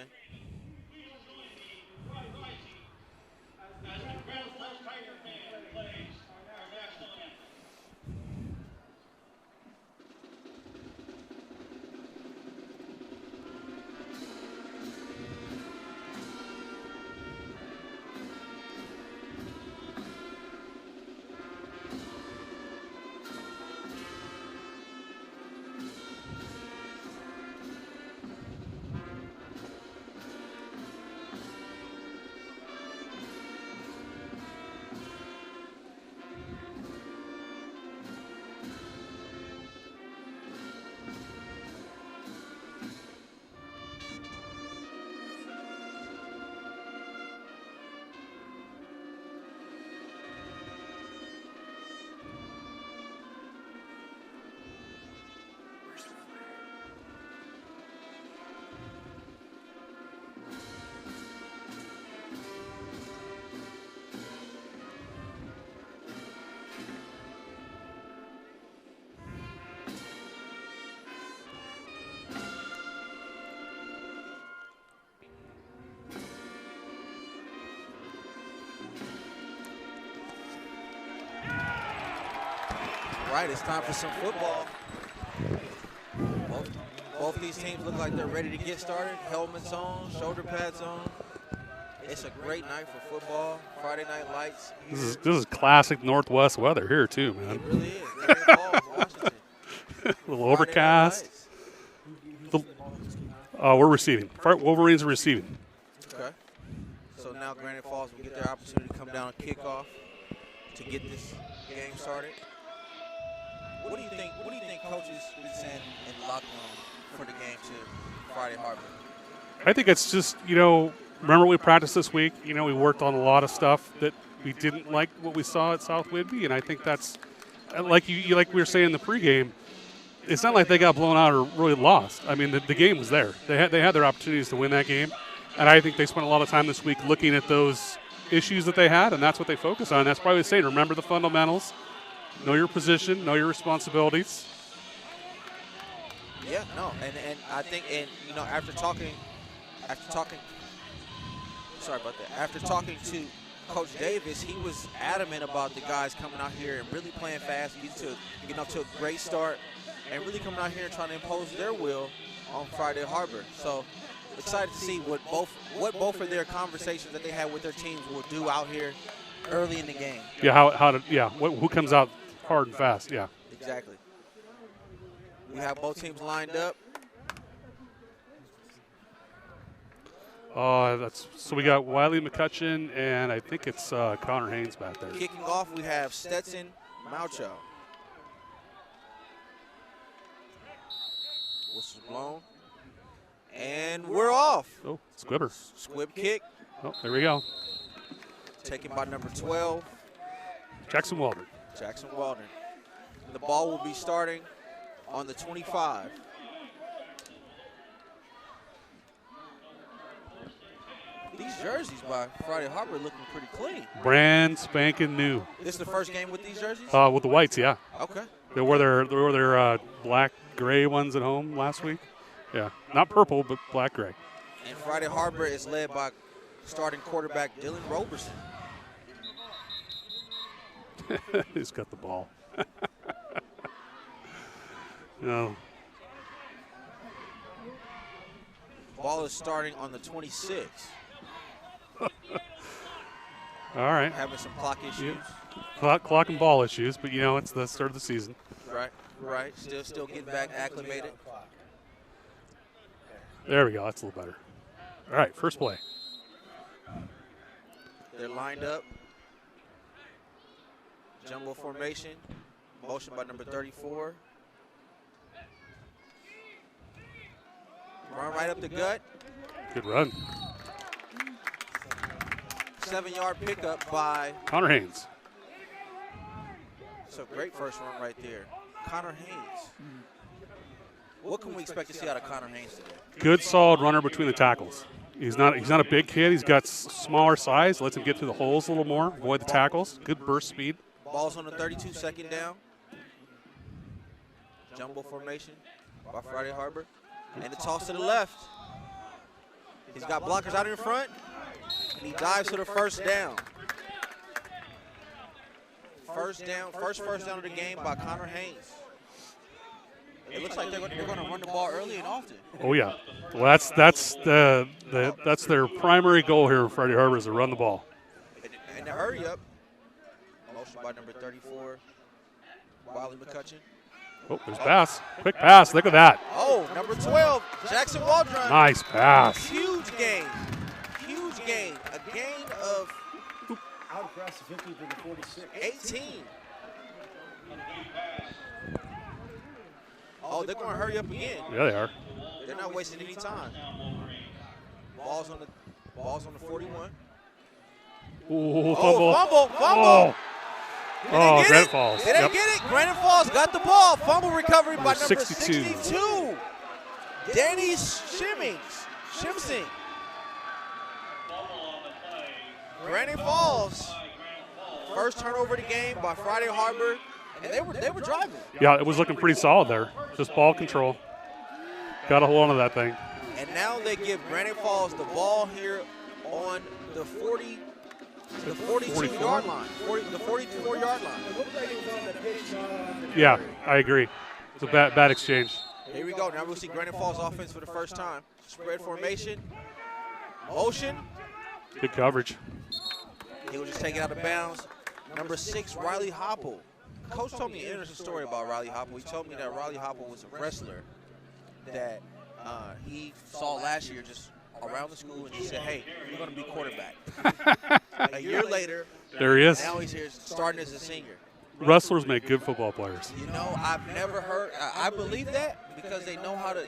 Right, it's time for some football. Both these teams look like they're ready to get started. Helmets on, shoulder pads on. It's a great night for football. Friday night lights. This is classic Northwest weather here too, man. It really is. Granite Falls, Washington. A little overcast. We're receiving. Wolverines are receiving. Okay. So now Granite Falls will get their opportunity to come down and kick off to get this game started. What do you think coaches been saying in the locker room for the game to Friday Harbor? I think it's just, remember we practiced this week. We worked on a lot of stuff that we didn't like what we saw at South Whidbey, and I think that's like we were saying in the pregame. It's not like they got blown out or really lost. I mean, the game was there. They had their opportunities to win that game, and I think they spent a lot of time this week looking at those issues that they had, and that's what they focus on. That's probably saying, remember the fundamentals, know your position, know your responsibilities. Yeah, no, and I think, after talking to Coach Davis, he was adamant about the guys coming out here and really playing fast, getting off to a great start. and really coming out here and trying to impose their will on Friday Harbor. So excited to see what both of their conversations that they had with their teams will do out here early in the game. Yeah, who comes out hard and fast? Yeah. Exactly. We have both teams lined up. So we got Wiley McCutcheon, and I think it's Connor Haynes back there. Kicking off, we have Stetson Maucho. Whistle's blown. And we're off. Oh, Squibber. Squib kick, Oh, there we go. taken by number 12, Jackson Waldron. Jackson Waldron. The ball will be starting on the 25. These jerseys by Friday Harbor looking pretty clean. Brand spanking new. This is the first game with these jerseys? With the whites, yeah. Okay. They wore their black gray ones at home last week. Yeah, not purple, but black gray. And Friday Harbor is led by starting quarterback Dylan Roberson. He's got the ball. No. Ball is starting on the 26. All right. Having some clock issues. Clock and ball issues, but it's the start of the season. Right. Still getting back acclimated. There we go. That's a little better. All right, first play. They're lined up. Jumbo formation. Motion by number 34. Run right up the gut. Good run. 7-yard pickup by. Connor Haynes. So great first run right there. Connor Haynes. What can we expect to see out of Connor Haynes today? Good, solid runner between the tackles. He's not a big kid. He's got smaller size. Lets him get through the holes a little more, avoid the tackles. Good burst speed. Ball's on the 32, second down. Jumbo formation by Friday Harbor. And the toss to the left. He's got blockers out in front. And he dives to the first down. First down of the game by Connor Haynes. It looks like they're going to run the ball early and often. Oh yeah, well that's their primary goal here in Friday Harbor is to run the ball. And to hurry up. Motion by number 34, Wiley McCutcheon. Oh, there's a pass. Quick pass. Look at that. Oh, number 12, Jackson Waldron. Nice pass. Huge gain. A gain of Out across the 50 to the 46. 18. Oh, they're going to hurry up again. Yeah, they are. They're not wasting any time. Ball's on the 41. Ooh, fumble. Fumble. Oh, Granite Falls. They didn't get it. Granite Falls got the ball. Fumble recovery by number 62. 62. Danny Shimsing. Granite Falls. First turnover of the game by Friday Harbor. And they were driving. Yeah, it was looking pretty solid there. Just ball control. Got a hold on to that thing. And now they give Granite Falls the ball here on the 42-yard line. The 44-yard line. Yeah, I agree. It's a bad exchange. Here we go. Now we'll see Granite Falls offense for the first time. Spread formation. Motion. Good coverage. He will just take it out of bounds. Number 6, Riley Hopple. Coach told me an interesting story about Riley Hopple. He told me that Riley Hopple was a wrestler that he saw last year just around the school and he said, hey, you're going to be quarterback. A year later, There he is. now he's here starting as a senior. Wrestlers make good football players. You know, I've never heard. I believe that because they know about the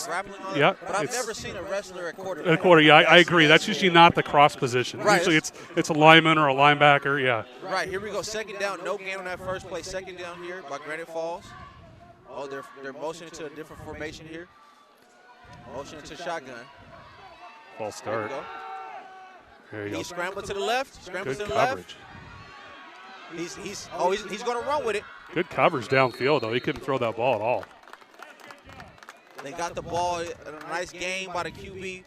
grappling. Yeah, but I've never seen a wrestler at At a quarterback. quarter, yeah, I agree. That's usually not the cross position. Right. Usually it's a lineman or a linebacker, yeah. Right, here we go. Second down. No gain on that first play. Second down here by Granite Falls. Oh, they're motioning to a different formation here. Motioning to shotgun. False There we start. go. There you He go. scrambled to the left. Scrambles Good to the coverage. left. He's going to run with it. Good coverage downfield, though. He couldn't throw that ball at all. They got the ball. A nice game by the QB,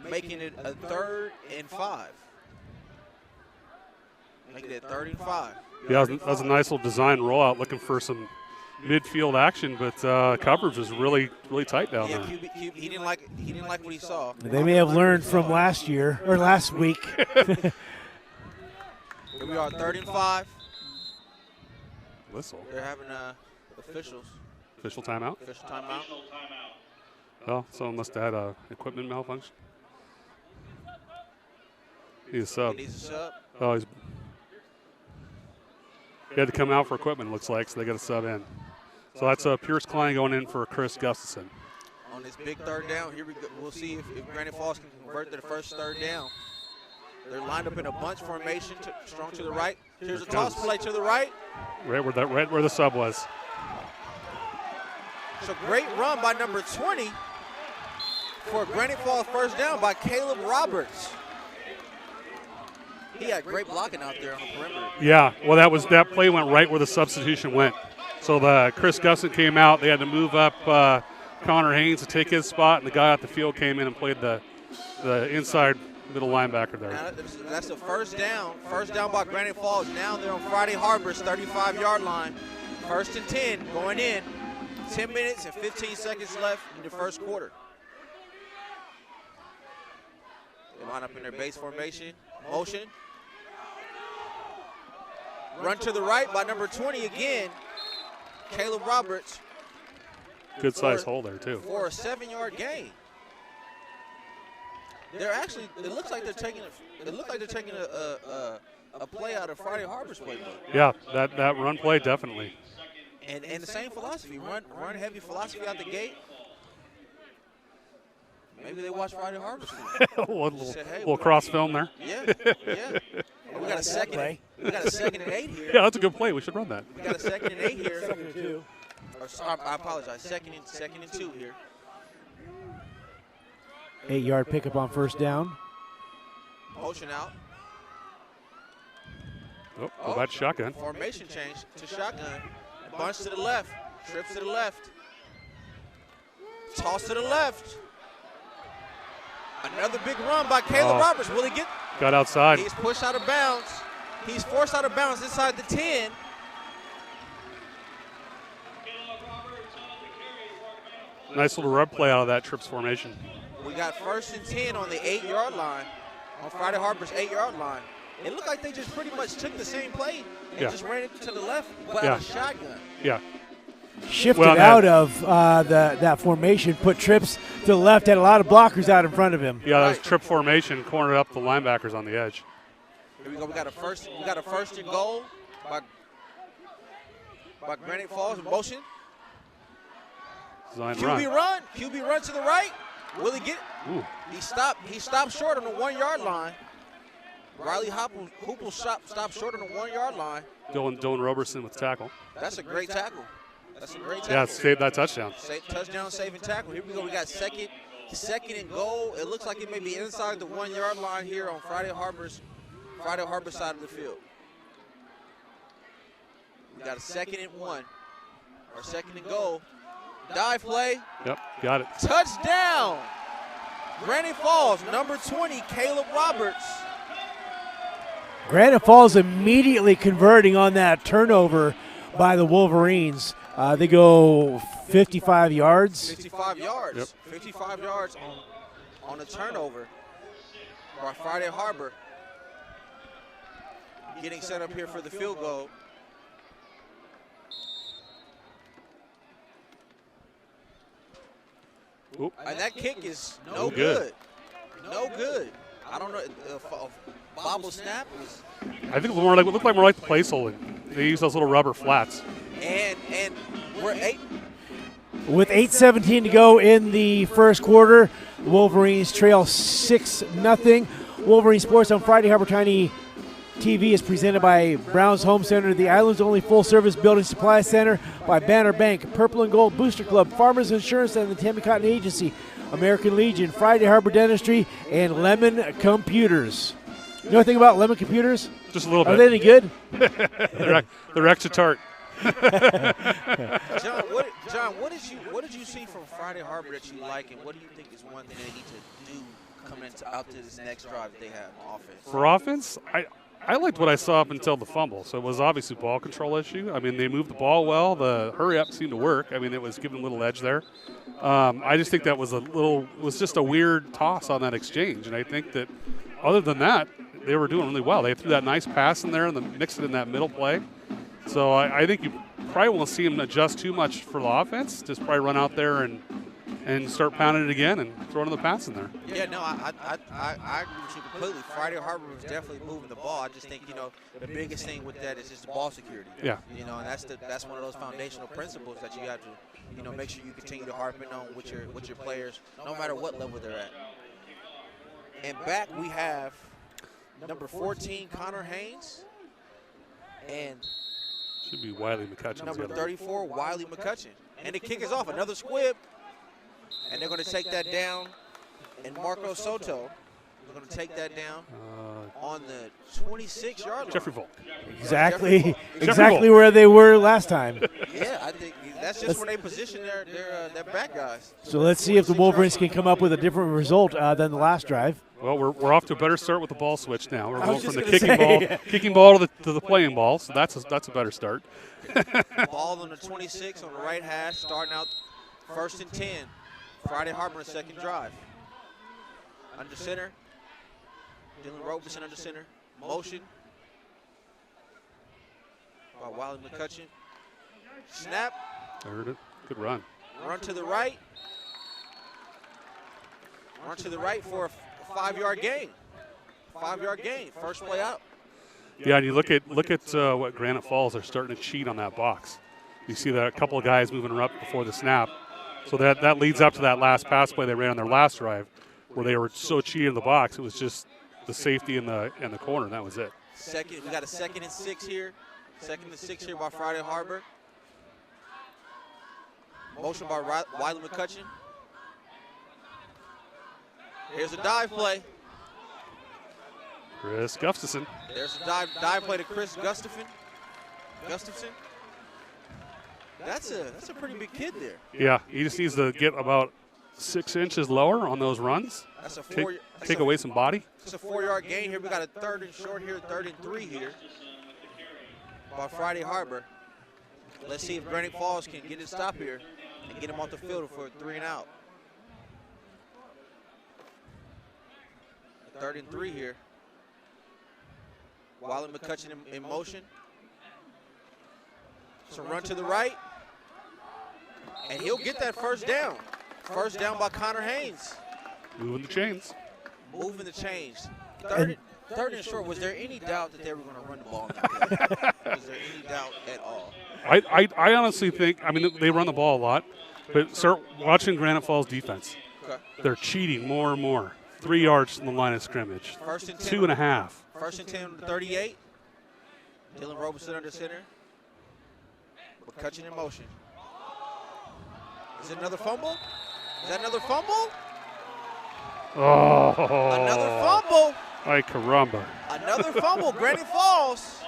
making it a 3rd and 5. Making it 3rd and 5. Yeah, that was a nice little design rollout, looking for some midfield action, but coverage was really tight down Yeah, there. QB, he didn't like what he saw. They may have learned from last year or last week. Here we are, 3rd and 5. Whistle. They're having official Timeout. timeout. Well, someone must have had a equipment malfunction. He's a sub. He needs a sub. Oh, he had to come out for equipment, looks like, so they got a sub in. So that's Pierce Klein going in for Chris Gustafson. On this big 3rd down, here we go. We'll see if Granite Falls can convert to the first 3rd down. They're lined up in a bunch formation, strong to the right. Here's a toss play to the right. Right where the sub was. It's a great run by number 20 for a Granite Falls first down by Caleb Roberts. He had great blocking out there on the perimeter. Yeah, well, that play went right where the substitution went. So the Chris Gusson came out. They had to move up Connor Haynes to take his spot, and the guy out the field came in and played the inside middle linebacker there. Now that's the first down. First down by Granite Falls. Now they're on Friday Harbor's 35-yard line. 1st and 10 going in. 10 minutes and 15 seconds left in the first quarter. They line up in their base formation. Motion. Run to the right by number 20 again. Caleb Roberts. Good size hole there too. For a 7-yard gain. They're actually. It looks like they're taking a play out of Friday Harbor's playbook. Yeah, that run play definitely. And the same philosophy, run heavy philosophy out the gate. Maybe they watch Friday Harbor's film. little cross film there. Yeah. We got a second. We got a 2nd and 8 here. Yeah, that's a good play. We should run that. We got a 2nd and 8 here. 2nd and 2. I apologize. Second and 2 here. 8-yard pickup on first down. Motion out. Oh, that's shotgun. Formation change to shotgun. Bunch to the left. Trips to the left. Toss to the left. Another big run by Caleb Roberts. Will he get? Got outside. He's pushed out of bounds. He's forced out of bounds inside the 10. Nice little rub play out of that trips formation. We got 1st and 10 on the 8-yard line. On Friday Harbor's 8-yard line. It looked like they just pretty much took the same play and just ran it to the left, but out of shotgun. Yeah. Shifted out of that formation, put trips to the left, had a lot of blockers out in front of him. Yeah, that was trip formation, cornered up the linebackers on the edge. Here we go. We got a first and goal by Granite Falls in motion. QB run to the right. Will he get? Ooh. He stopped short on the 1-yard line. Riley Hoople stopped short on the 1-yard line. Dylan Roberson with tackle. That's a great tackle. Yeah, saved that touchdown. Touchdown saving tackle. Here we go. We got second and goal. It looks like it may be inside the 1-yard line here on Friday Harbor side of the field. We got a 2nd and 1 or 2nd and goal. Dive play. Yep, got it. Touchdown. Granite Falls, number 20, Caleb Roberts. Granite Falls immediately converting on that turnover by the Wolverines. They go 55 yards. 55 yards. Yep. 55 yards on a turnover by Friday Harbor. Getting set up here for the field goal. Oop. And that kick is no good. No good. I don't know. A bobble snap is. I think it looked like more like the place holding. They use those little rubber flats. And we're 8. With 8:17 to go in the first quarter, the Wolverines trail 6-0. Wolverine Sports on Friday Harbor Tiny TV is presented by Brown's Home Center, the island's only full-service building supply center, by Banner Bank, Purple and Gold Booster Club, Farmers Insurance, and the Tammy Cotton Agency, American Legion, Friday Harbor Dentistry, and Lemon Computers. You know anything about Lemon Computers? Just a little bit. Are they any good? They're extra tart. John, what did you see from Friday Harbor that you like, and what do you think is one thing they need to do coming out to this next drive that they have on offense? For offense, I liked what I saw up until the fumble. So it was obviously a ball control issue. I mean, they moved the ball well. The hurry up seemed to work. I mean, it was giving a little edge there. I just think that was just a weird toss on that exchange. And I think that other than that, they were doing really well. They threw that nice pass in there and then mixed it in that middle play. So I think you probably won't see them adjust too much for the offense. Just probably run out there and start pounding it again and throwing the pass in there. Yeah, no, I agree with you completely. Friday Harbor was definitely moving the ball. I just think, the biggest thing with that is just ball security. Yeah. And that's one of those foundational principles that you have to, make sure you continue to harp in on with your players, no matter what level they're at. And back we have number 14, Connor Haynes, and should be Wiley McCutcheon. number 34, Wiley McCutcheon. And the kick is off, another squib. And they're going to take that down. And Marco Soto is going to take that down on the 26-yard line. Jeffrey Volk. Exactly where they were last time. Yeah, I think that's just where they position their back guys. So let's see if the Wolverines can come up with a different result than the last drive. Well, we're off to a better start with the ball switch now. We're going was from the just gonna kicking ball to the playing ball, so that's a better start. Ball on the 26 on the right hash, starting out 1st and 10. Friday Harbor, second drive. Under center. Dylan Robeson under center. Motion. By Wiley McCutcheon. Snap. I heard it. Good run. Run to the right. Run to the right for a 5-yard gain. 5-yard gain. First play out. Yeah, and you look at what Granite Falls are starting to cheat on that box. You see that a couple of guys moving up before the snap. So that leads up to that last pass play they ran on their last drive, where they were so cheated in the box. It was just the safety in the corner, and that was it. We got a 2nd and 6 here. 2nd and 6 here by Friday Harbor. Motion by Wiley McCutcheon. Here's a dive play. Chris Gustafson. There's a dive play to Chris Gustafson. That's a pretty big kid there. Yeah, he just needs to get about 6 inches lower on those runs. That's a take away some body. It's a 4-yard gain here. We got a 3rd and short here, 3rd and 3 here by Friday Harbor. Let's see if Granite Falls can get a stop here and get him off the field for a 3 and out. 3rd and 3 here. Wiley McCutcheon in motion. So run to the right. And he'll get that first down. First down by Connor Haynes. Moving the chains. Moving the chains. Third and short, was there any doubt that they were going to run the ball in that game? Was there any doubt at all? I honestly think, they run the ball a lot, but start watching Granite Falls defense. Okay. They're cheating more and more. 3 yards from the line of scrimmage. 1st and 10. 2.5. 1st and 10 on the 38. Dylan Robeson under center. McCutcheon in motion. Is it another fumble? Is that another fumble? Oh. Another fumble. Ay, caramba. Another fumble. Granite Falls.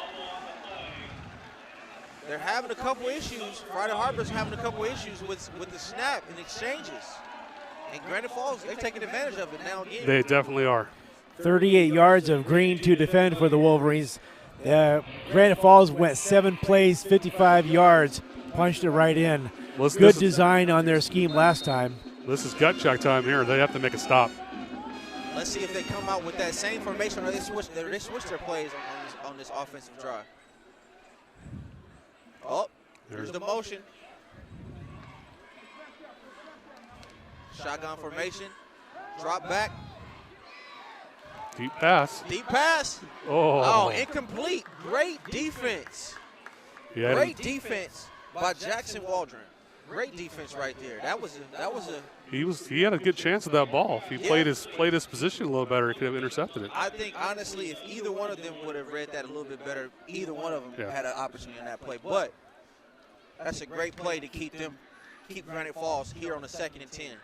They're having a couple issues. Friday Harbor's having a couple issues with the snap and exchanges. And Granite Falls, they're taking advantage of it now again. They definitely are. 38 yards of green to defend for the Wolverines. Granite Falls went 7 plays, 55 yards, punched it right in. Good design on their scheme last time. This is gut check time here. They have to make a stop. Let's see if they come out with that same formation or they switch their plays on this offensive drive. Oh, here's the motion. Shotgun formation. Drop back. Deep pass. Deep pass. Oh, Incomplete. Great defense. Yeah, Great defense by Jackson Waldron. Great defense right there. That was a. He had a good chance of that ball. If he played his position a little better, he could have intercepted it. I think honestly, if either one of them would have read that a little bit better, either one of them had an opportunity in that play. But that's a great play to keep Granite Falls here on the 2nd and 10.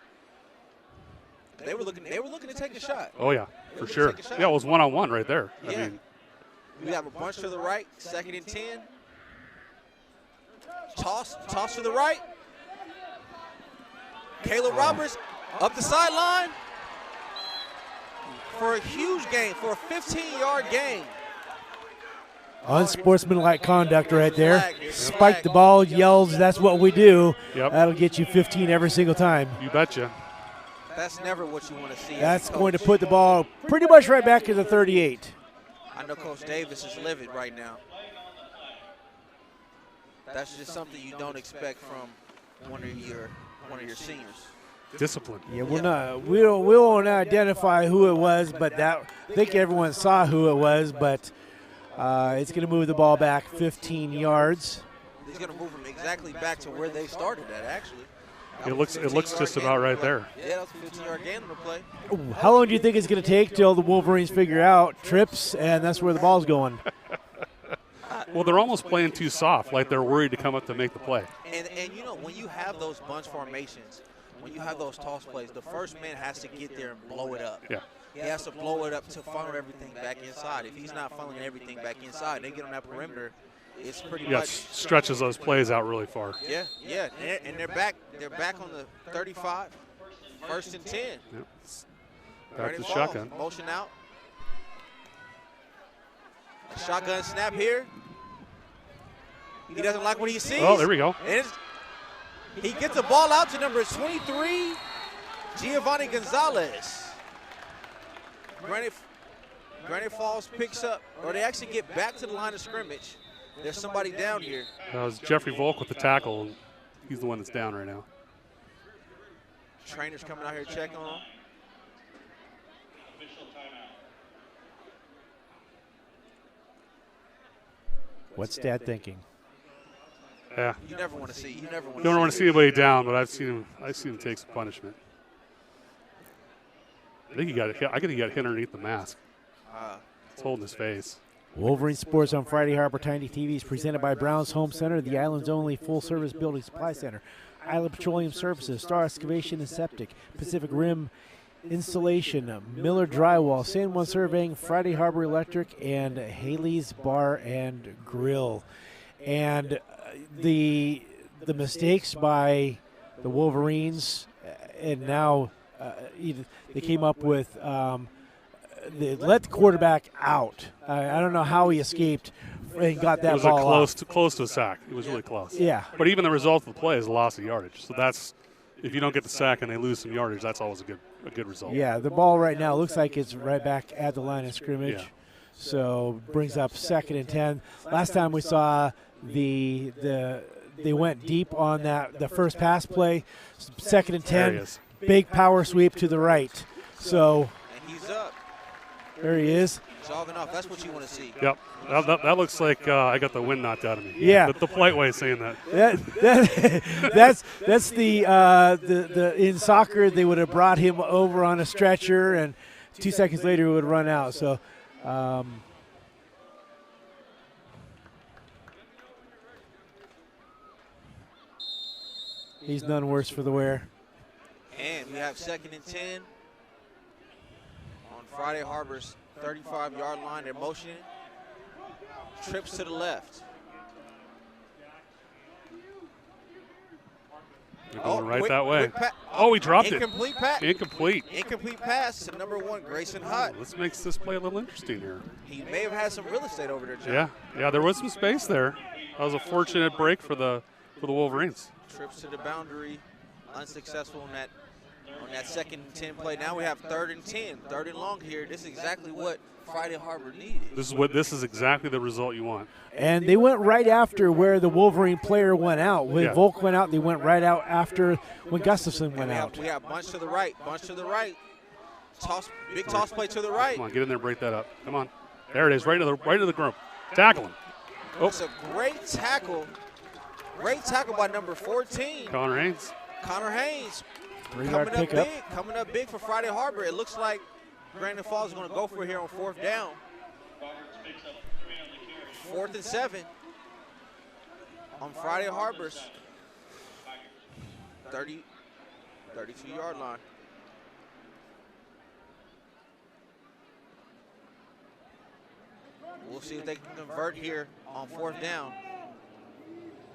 They were looking to take a shot. Oh yeah, for sure. Yeah, it was 1-on-1 right there. Yeah. We have a bunch to the right, 2nd and 10. Toss to the right. Caleb Roberts up the sideline for a huge gain, for a 15-yard gain. Unsportsmanlike conduct right there. Flag. Here's the Spike flag. the ball, yells, that's what we do. Yep. That'll get you 15 every single time. You betcha. That's never what you want to see. as a That's going to coach. put the ball pretty much right back to the 38. I know Coach Davis is livid right now. That's just something you don't expect from one of your seniors. Discipline. Yeah, we won't identify who it was, but I think everyone saw who it was, but it's going to move the ball back 15 yards. He's going to move them exactly back to where they started at, actually. That It was a looks 15-yard just gain about on the right play. there. Yeah, that's a 15-yard gain on the play. How long do you think it's going to take till the Wolverines figure out trips, and that's where the ball's going? Well, they're almost playing too soft, like they're worried to come up to make the play. And you know, when you have those bunch formations, when you have those toss plays, the first man has to get there and blow it up. Yeah. He has to blow it up to funnel everything back inside. If he's not funneling everything back inside, they get on that perimeter, it's pretty Yeah, it much. stretches those plays out really far. Yeah, and they're back. They're back on the 35, 1st and 10. Yep. Back Brandon to the Falls, shotgun. motion out. A shotgun snap here. He doesn't like what he sees. Oh, there we go. And he gets the ball out to number 23, Giovanni Gonzalez. Granite Falls picks up, or they actually get back to the line of scrimmage. There's somebody down here. That was Jeffrey Volk with the tackle. He's the one that's down right now. Trainers coming out here checking on him. What's Dad thinking? Yeah. You never want to see. You never want to. Don't want to see anybody down, but I've seen him take some punishment. I think he got hit. I think he got hit underneath the mask. It's holding his face. Wolverine Sports on Friday Harbor Tiny TV is presented by Brown's Home Center, the island's only full-service building supply center. Island Petroleum Services, Star Excavation and Septic, Pacific Rim Installation, Miller Drywall, San Juan Surveying, Friday Harbor Electric, and Haley's Bar and Grill. And the mistakes by the Wolverines, and now they came up with they let the quarterback out. I don't know how he escaped and got that It was ball out. close to a sack. It was really close. Yeah. But even the result of the play is a loss of yardage. So that's, if you don't get the sack and they lose some yardage, that's always a good result. Yeah, the ball right now looks like it's right back at the line of scrimmage. Yeah. So brings up 2nd and 10. Last time we saw they went deep on the first pass play. 2nd and There he 10. is. Big power sweep to the right. So And he's up. there he is. Jogging off. That's what you want to see. Yep. That looks like I got the wind knocked out of me. Yeah. The polite way of saying that. That's the in soccer they would have brought him over on a stretcher, and 2 seconds later he would run out. So he's none worse for the wear. And we have 2nd and 10 on Friday Harbor's 35-yard line. They're motioning. Trips to the left. They're going right quick- that way. quick Oh, he dropped it. Incomplete pass. Incomplete. Incomplete pass to number 1, Grayson Hutt. This makes this play a little interesting here. He may have had some real estate over there, John. Yeah, there was some space there. That was a fortunate break for the Wolverines. Trips to the boundary, unsuccessful on that 2nd and 10 play. Now we have 3rd and 10, 3rd and long here. This is exactly what Friday Harbor needed. This is exactly the result you want. And they went right after where the Wolverine player went out. When Volk went out, they went right out after when Gustafson went out. We have bunch to the right, Toss, big toss play to the right. Come on, get in there, break that up. Come on, there it is, right to the group. Tackle him. Oh, It's a great tackle. Great tackle by number 14, Connor Haynes. Connor Haynes. 3-yard pickup. Coming up big for Friday Harbor. It looks like Brandon Falls is going to go for it here on 4th down. 4th and 7 on Friday Harbor's 32-yard line. We'll see if they can convert here on 4th down.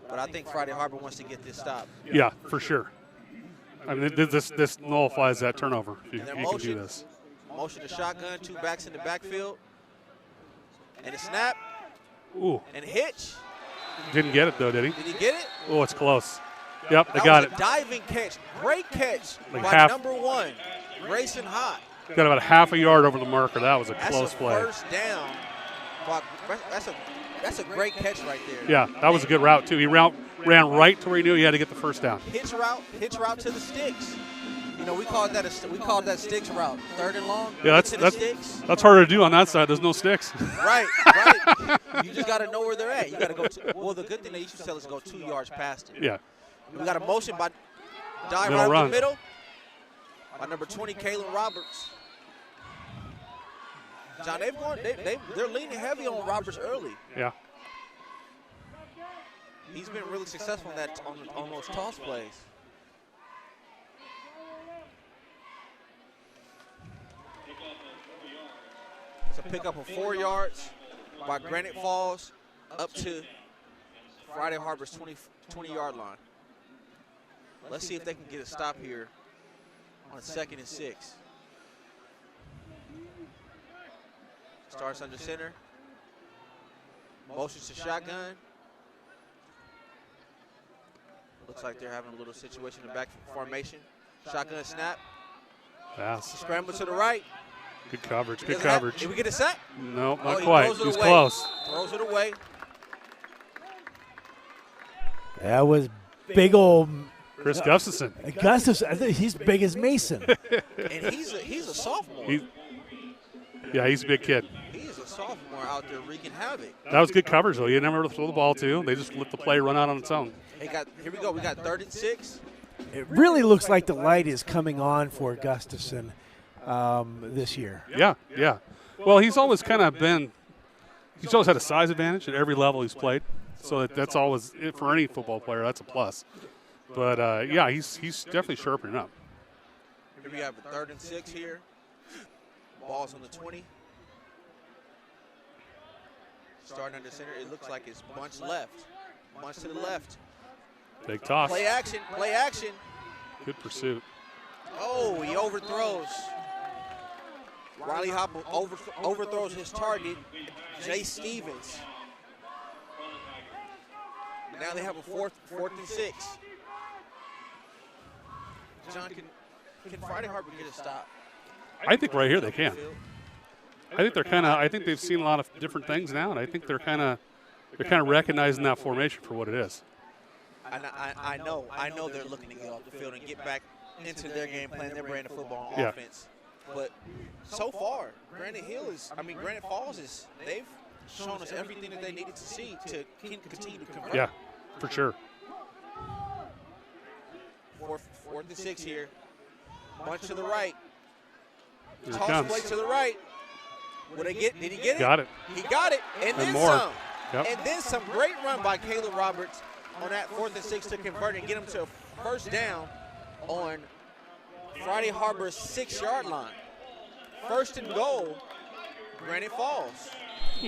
But I think Friday Harbor wants to get this stop. Yeah, for sure. I mean, this nullifies that turnover. You And they're can do this. Motion to shotgun, 2 backs in the backfield. And a snap. Ooh, And Hitch. didn't get it though, did he? Did he get it? Oh, it's close. Yep, they That got was it. a diving catch. Great catch Like by half- number 1, Grayson Hott. Got about half a yard over the marker. That was a That's close a play. first down. That's a great catch right there. Yeah, that was a good route too. He ran right to where he knew he had to get the first down. Hitch route to the sticks. You know, we called that sticks route. 3rd and long. Yeah, to the sticks. that's harder to do on that side. There's no sticks. Right. You just got to know where they're at. You got to go. Well, the good thing they used to tell us go 2 yards past it. Yeah. We got a motion by dive Middle right run. up the middle by number 20, Kalen Roberts. John, they're leaning heavy on Roberts early. Yeah. He's been really successful on those toss plays. It's a pickup of 4 yards by Granite Falls up to Friday Harbor's 20-yard line. Let's see if they can get a stop here on 2nd and 6. Starts under center. Motions to shotgun. Looks like they're having a little situation in the back formation. Shotgun snap. Pass. Scramble to the right. Good coverage. Good Doesn't have- coverage. Did we get a sack? No, not Oh, he quite. throws it He was away. close. Throws it away. That was big old Chris Gustafson. Augustus. I think he's big as Mason. And he's a sophomore. He's a big kid. He's a sophomore out there wreaking havoc. That was good coverage, though. You never throw the ball to. They just let the play run out on its own. Here we go. We got 3rd and 6. It really looks like the light is coming on for Gustafson this year. Yeah. Well, he's always kind of been – he's always had a size advantage at every level he's played. So that's always – for any football player, that's a plus. But, he's definitely sharpening up. Here we have a 3rd and 6 here. Ball's on the 20. Starting under center. It looks like it's bunch left. Bunch to the left. Big toss. Play action. Play action. Good pursuit. Oh, he overthrows. Riley Hopper overthrows his target, Jay Stevens. Now they have a fourth and 6. John, can Friday Harbor get a stop? I think right here they can. I think they've seen a lot of different things now, and I think they're kind of recognizing that formation for what it is. I know they're looking to get off the field and get back into their game plan, their brand of football on Yeah. offense. But so far, Granite Falls they've shown us everything that they needed to see to continue to convert. Yeah, for sure. Fourth and 6 here. Bunch to the right. Here it Toss comes. play to the right. Did he get it? Got it. He got it. And then more. some. Yep. And then some great run by Caleb Roberts on that 4th and 6 to convert and get him to a first down on Friday Harbor's 6-yard line. 1st and goal, Granite Falls.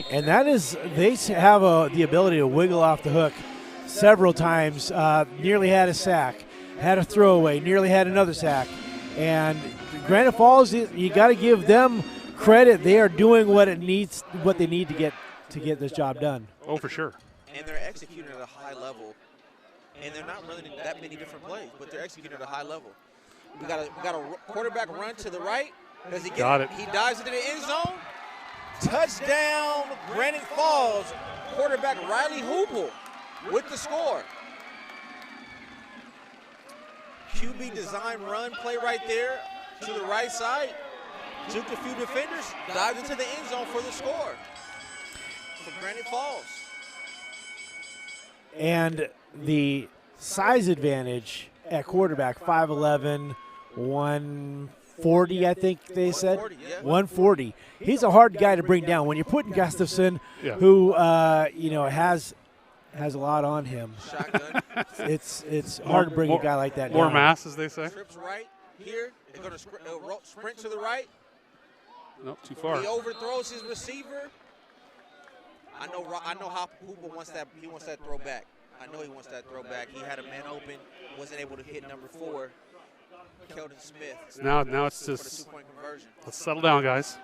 And that is, they have the ability to wiggle off the hook several times. Nearly had a sack, had a throwaway, nearly had another sack. And Granite Falls, you got to give them credit. They are doing what they need to get this job done. Oh, for sure. And they're executing at a high level. And they're not running that many different plays, but they're executing at a high level. We got a quarterback run to the right. Does he get Got it. He dives into the end zone. Touchdown, Granite Falls. Quarterback Riley Hoople with the score. QB design run play right there to the right side. Juked a few defenders, dived into the end zone for the score for Granite Falls. And the size advantage at quarterback, 5'11", 140, I think they said. 140, yeah. 140. He's a hard guy to bring down. When you're putting Gustafson, Yeah. who has a lot on him, Shotgun. it's hard to bring a guy like that More down. mass, as they say. Trips right here. They're going to sprint to the right. Nope, too far. He overthrows his receiver. I know how Hooper wants that. He wants that throw back. I know he wants that throw back. He had a man open, wasn't able to hit number 4, Keldon Smith. Now it's for the just 2-point conversion. let's settle down, guys.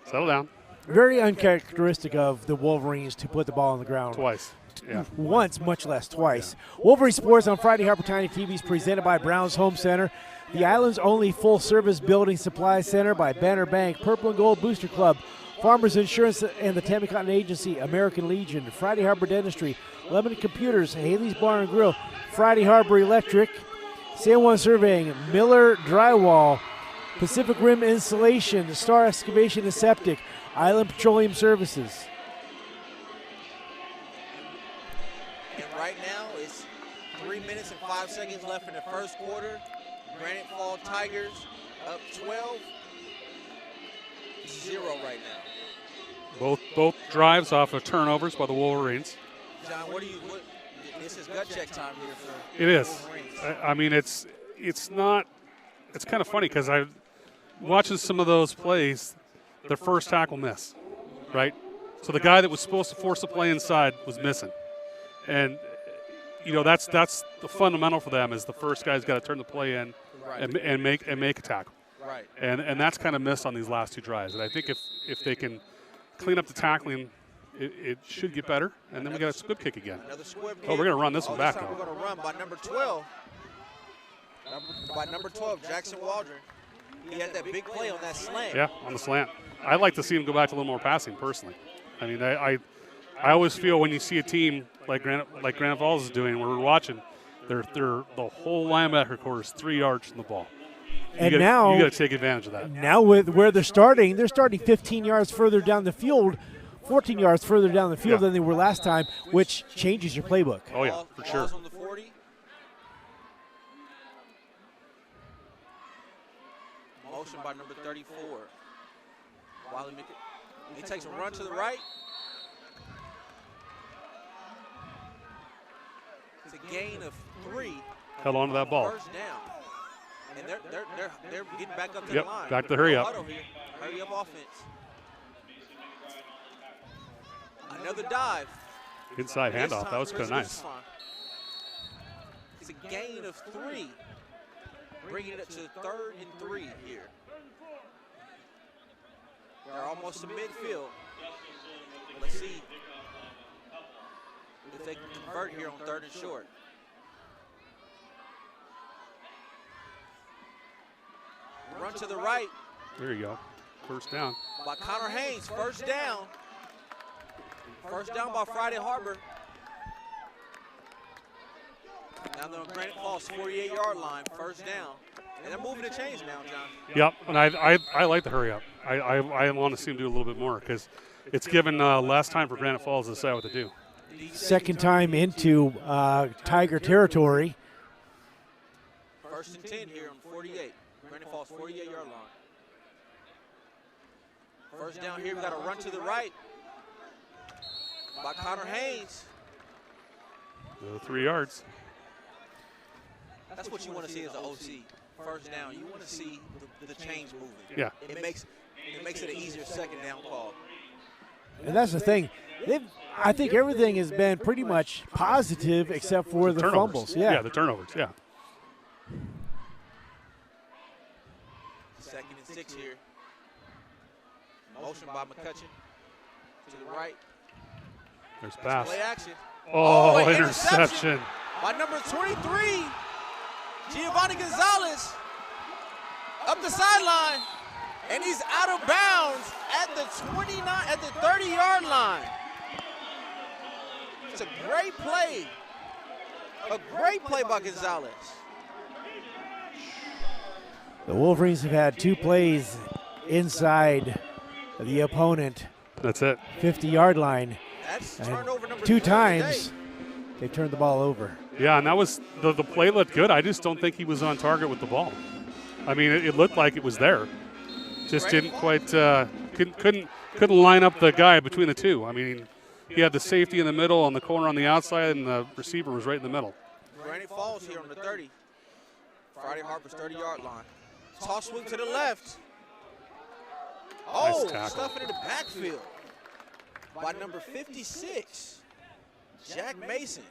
Settle down. very uncharacteristic of the Wolverines to put the ball on the ground. Twice. Yeah. Once, much less twice. Wolverine Sports on Friday Harper Tiny TV is presented by Browns Home Center, the island's only full-service building supply center by Banner Bank, Purple and Gold Booster Club, Farmers Insurance and the Tammy Cotton Agency, American Legion, Friday Harbor Dentistry, Lebanon Computers, Haley's Bar and Grill, Friday Harbor Electric, San Juan Surveying, Miller Drywall, Pacific Rim Insulation, Star Excavation and Septic, Island Petroleum Services. And right now, it's 3 minutes and 5 seconds left in the first quarter. Granite Fall Tigers up 12-0 right now. Both drives off of turnovers by the Wolverines. John, this is gut check time here for It is. Wolverines. I mean, it's kind of funny because I watching some of those plays, their first tackle miss, right? So the guy that was supposed to force the play inside was missing, and that's the fundamental for them is the first guy's got to turn the play in and make a tackle. Right. And that's kind of missed on these last two drives. And I think if they can clean up the tackling, it should get better. And then we got a squib kick again. Another squib kick. Oh, we're going to run this one back, This time though. we're going to run by number 12. By number 12, Jackson Waldron. He had that big play on that slant. Yeah, on the slant. I'd like to see him go back to a little more passing, personally. I mean, I always feel when you see a team like Granite Falls is doing, where we're watching, they're the whole linebacker core is 3 yards from the ball. You got to take advantage of that. Now with where they're starting 15 yards further down the field, 14 yards further down the field than they were last time, which changes your playbook. Oh, yeah, for sure. Ball's on the 40. Motion by number 34. Wiley he takes a run to the right. It's a gain of 3. Held on to that ball. First down. And they're getting back up to Yep, the line. back to hurry up. Huddle here. Hurry up offense. Another dive. Inside This handoff. time That was for kind of nice. Resolution. It's a gain of 3. Bringing it up to 3rd and 3 here. They're almost to midfield. Let's see if they can convert here on 3rd and short. Run to the right There you go. First down. by Connor Haynes. First down. First down by Friday Harbor. Now they're on Granite Falls 48-yard line. First down. And they're moving the chains now, John. Yep, and I like the hurry up. I want to see him do a little bit more because it's given less time for Granite Falls to decide what to do. Second time into Tiger territory. First and 10 here on 48. Granite Falls 48-yard line. First down here, we got a run to the right by Connor Haynes. 3 yards. That's what you want to see as an OC. First down, you want to see the chains moving. Yeah. It makes it an easier second down call. And that's the thing. I think everything has been pretty much positive except for the Turnovers. fumbles. Yeah, the turnovers. Yeah. Second and 6 here. Motion by McCutcheon to the right. There's pass. Play action. Oh, an interception. By number 23, Giovanni Gonzalez up the sideline, and he's out of bounds at the 30-yard line. It's a great play. A great play by Gonzalez. the Wolverines have had 2 plays inside the opponent That's it. 50-yard line. That's And turnover number 2 3 times today. they turned the ball over. Yeah, and that was the play looked good. I just don't think he was on target with the ball. I mean, it looked like it was there. Just didn't quite couldn't line up the guy between the two. I mean, he had the safety in the middle and the corner on the outside, and the receiver was right in the middle. Granite Falls here on the 30. Friday Harper's 30-yard line. Toss sweep to the left. Oh, tackle. stuffing in the backfield by number 56, Jack Mason.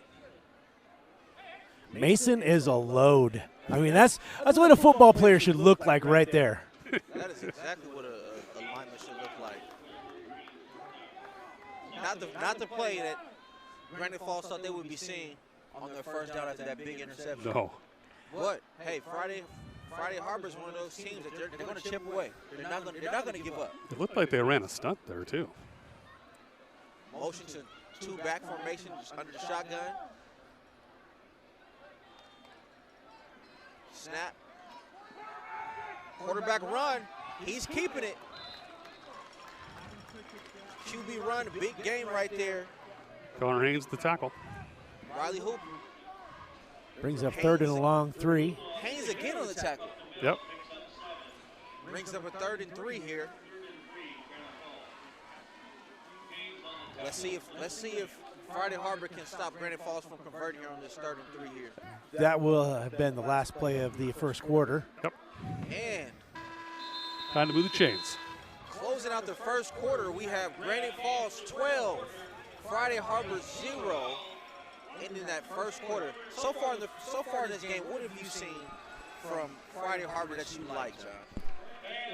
Mason is a load. I mean, that's what a football player should look like right there. That is exactly what a lineman should look like. not the play that Granite Falls thought they would be seeing on their first down after that big interception. No. But hey, Friday Harbor's one of those teams that they're going to chip away. They're not going to give up. It looked like they ran a stunt there, too. Motion to two back formation just under the shotgun. Snap. Quarterback run. He's keeping it. QB run, big game right there. Connor Haynes, the tackle. Riley Hooper. Brings up third and a long 3. Haynes again on the tackle. Yep. Brings up a 3rd and 3 here. Let's see if Friday Harbor can stop Granite Falls from converting here on this 3rd and 3 here. That will have been the last play of the first quarter. Yep. And Time to move the chains. closing out the first quarter, we have Granite Falls 12, Friday Harbor 0. Ending that first quarter. So far in this game, what have you seen from Friday Harbor that you like, John?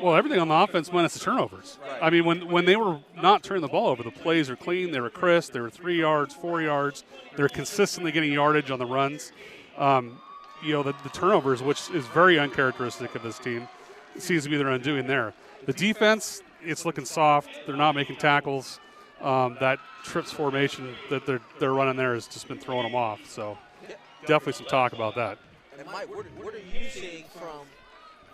Well, everything on the offense minus the turnovers. Right. I mean, when they were not turning the ball over, the plays are clean. They were crisp. They were 3 yards, 4 yards. They're consistently getting yardage on the runs. The turnovers, which is very uncharacteristic of this team, seems to be their undoing there. The defense, it's looking soft. They're not making tackles. That trips formation that they're running there has just been throwing them off. So definitely some talk about that. And Mike, what are you seeing from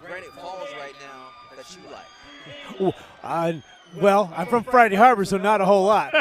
Granite Falls right now that you like? Well, I'm from Friday Harbor, so not a whole lot.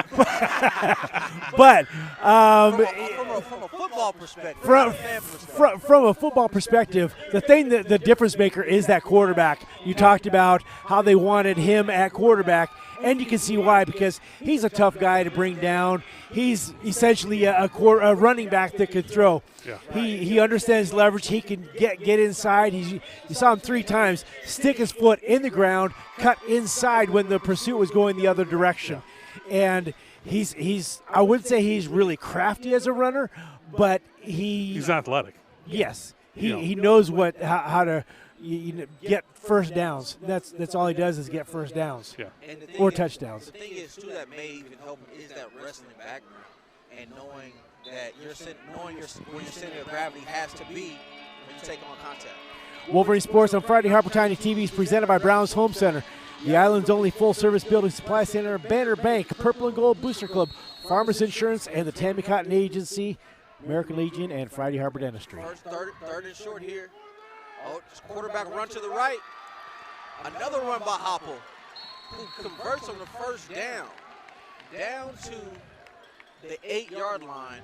But From a football perspective, not a fan perspective. from a football perspective, the difference maker is that quarterback. You talked about how they wanted him at quarterback, and you can see why, because he's a tough guy to bring down. He's essentially a running back that could throw. Yeah. He understands leverage. He can get inside. You saw him 3 times stick his foot in the ground, cut inside when the pursuit was going the other direction. And he's I wouldn't say he's really crafty as a runner, but He's athletic. Yes, he knows how to get first downs. That's all he does is get first downs. Yeah. And the thing Or is- touchdowns. The thing is, too, that may even help is that wrestling background and knowing that where your center of gravity has to be when you take on contact. Wolverine Sports on Friday Harper Tiny TV is presented by Brown's Home Center, the island's only full-service building supply center, Banner Bank, Purple and Gold Booster Club, Farmers Insurance, and the Tammy Cotton Agency, American Legion, and Friday Harbor Dentistry. First, third and short here. Oh, just quarterback run to the right. Another run by Hopple, who converts on the first down to the 8-yard line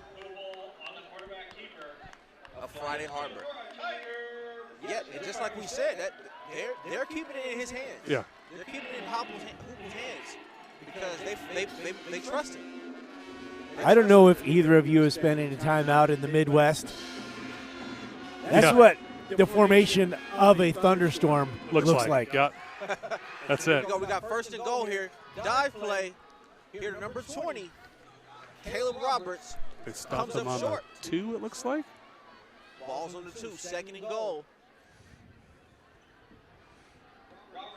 of Friday Harbor. Yeah, and just like we said, that they're keeping it in his hands. Yeah. They're keeping it in Hopple's hands because they trust him. I don't know if either of you have spent any time out in the Midwest. That's Yeah. what the formation of a thunderstorm looks like. Yeah. That's it. We got first and goal here. Dive play. Here to number 20, Caleb Roberts. They stopped Comes them up on short. the 2, it looks like. Ball's on the 2, second and goal.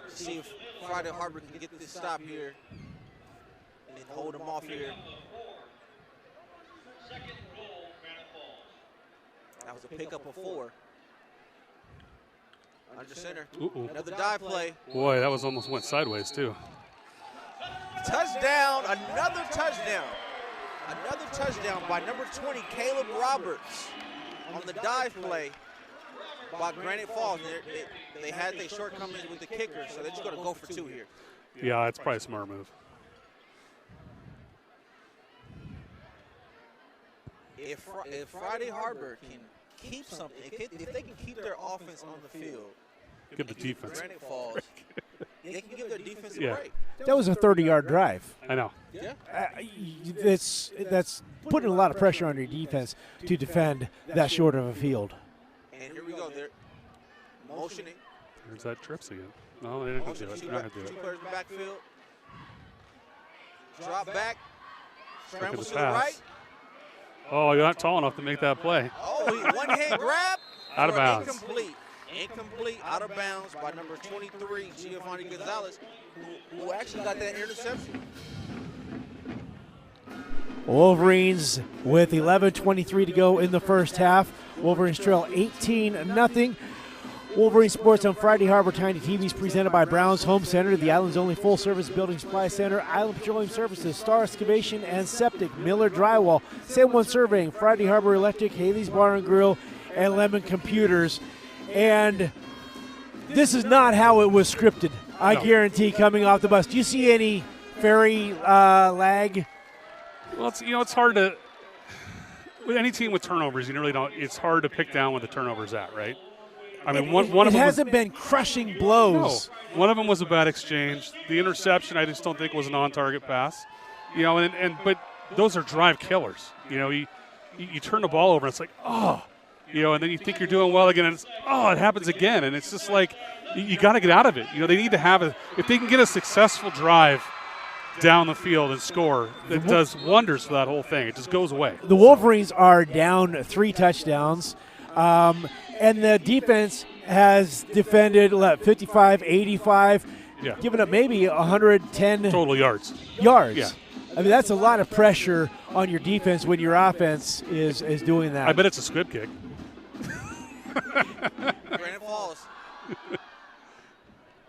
See if Friday Harbor can get this stop here and hold them off here. That was a pickup of 4. Under center. Ooh. Another dive play. Boy, that was almost went sideways, too. Touchdown, another touchdown. Another touchdown by number 20, Caleb Roberts, on the dive play by Granite Falls. They had their shortcomings with the kicker, so they're just going to go for 2 here. Yeah, it's probably a smart move. If Friday Harbor can keep something, if they can keep their offense on the field, Give the defense. Granite Falls, they can give their defense a Yeah. break. That was a 30-yard drive. I know. Yeah. That's putting a lot of pressure on your defense to defend that short of a field. And here we go. They're motioning. There's that trips again. No, they didn't do Motion, it. two They're not going to do it. players in the backfield. Drop back. Look at Scramble the to the right. pass. Oh, you're not tall enough to make that play. Oh, one-hand grab. Out of for bounds. Incomplete, out of bounds by number 23, Giovanni Gonzalez, who actually got that interception. Wolverines with 11:23 to go in the first half. Wolverines trail 18-0. Wolverine Sports on Friday Harbor Tiny TV is presented by Brown's Home Center, the island's only full-service building supply center, Island Petroleum Services, Star Excavation and Septic, Miller Drywall, San Juan Surveying, Friday Harbor Electric, Haley's Bar and Grill, and Lemon Computers. And this is not how it was scripted, I guarantee, coming off the bus. Do you see any ferry lag? Well, it's hard to – with any team with turnovers, you really don't – it's hard to pick down where the turnover's at, right? I mean, one of them hasn't been crushing blows. No, one of them was a bad exchange. The interception, I just don't think was an on-target pass. But those are drive killers. You turn the ball over, and it's like, and then you think you're doing well again, and it's, it happens again, and it's just like you got to get out of it. They need to have if they can get a successful drive down the field and score, it does wonders for that whole thing. It just goes away. The Wolverines are down 3 touchdowns. And the defense has defended 55, 85, giving up maybe 110 total yards. Yeah. I mean, that's a lot of pressure on your defense when your offense is doing that. I bet it's a squib kick. Granite Falls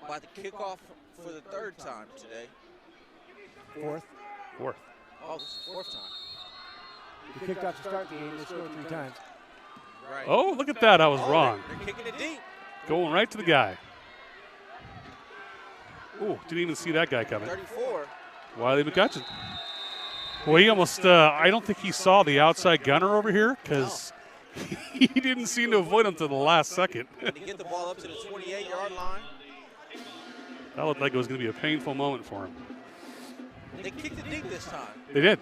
about to kick off for the 3rd time today. Fourth. Oh, this is the 4th time. They kicked off to start the game. They scored 3 times. Right. Oh, look at that. I was wrong. They're kicking it deep. Going right to the guy. Ooh, didn't even see that guy coming. 34. Wiley McCutcheon. Well, he almost, I don't think he saw the outside gunner over here because he didn't seem to avoid him to the last second. To get the ball up to the 28-yard line. That looked like it was going to be a painful moment for him. They kicked it deep this time. They did.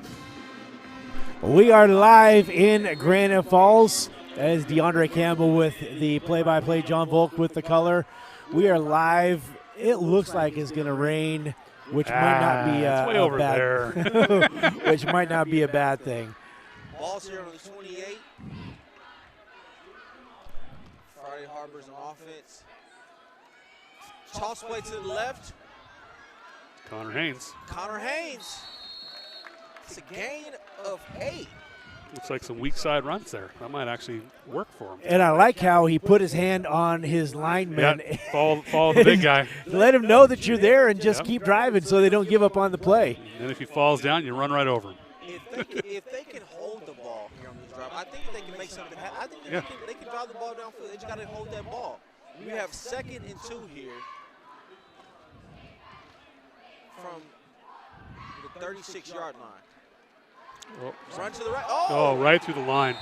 We are live in Granite Falls. That is Deandre Campbell with the play-by-play, John Volk with the color. We are live. It looks like it's going to rain, which might not be it's way over bad, there. which might not be a bad thing. Ball's here on the 28. Friday Harbor's on offense. Toss play to the left. Connor Haynes. It's a gain of 8. Looks like some weak side runs there. That might actually work for him. And I like how he put his hand on his lineman. Yeah, follow the big guy. Let him know that you're there and just keep driving so they don't give up on the play. And if he falls down, you run right over him. If they can hold the ball here on this drive, I think they can make something happen. I think they can drive the ball downfield. They just got to hold that ball. We have 2nd and 2 here from the 36-yard line. Run to the right. Oh, right through the line.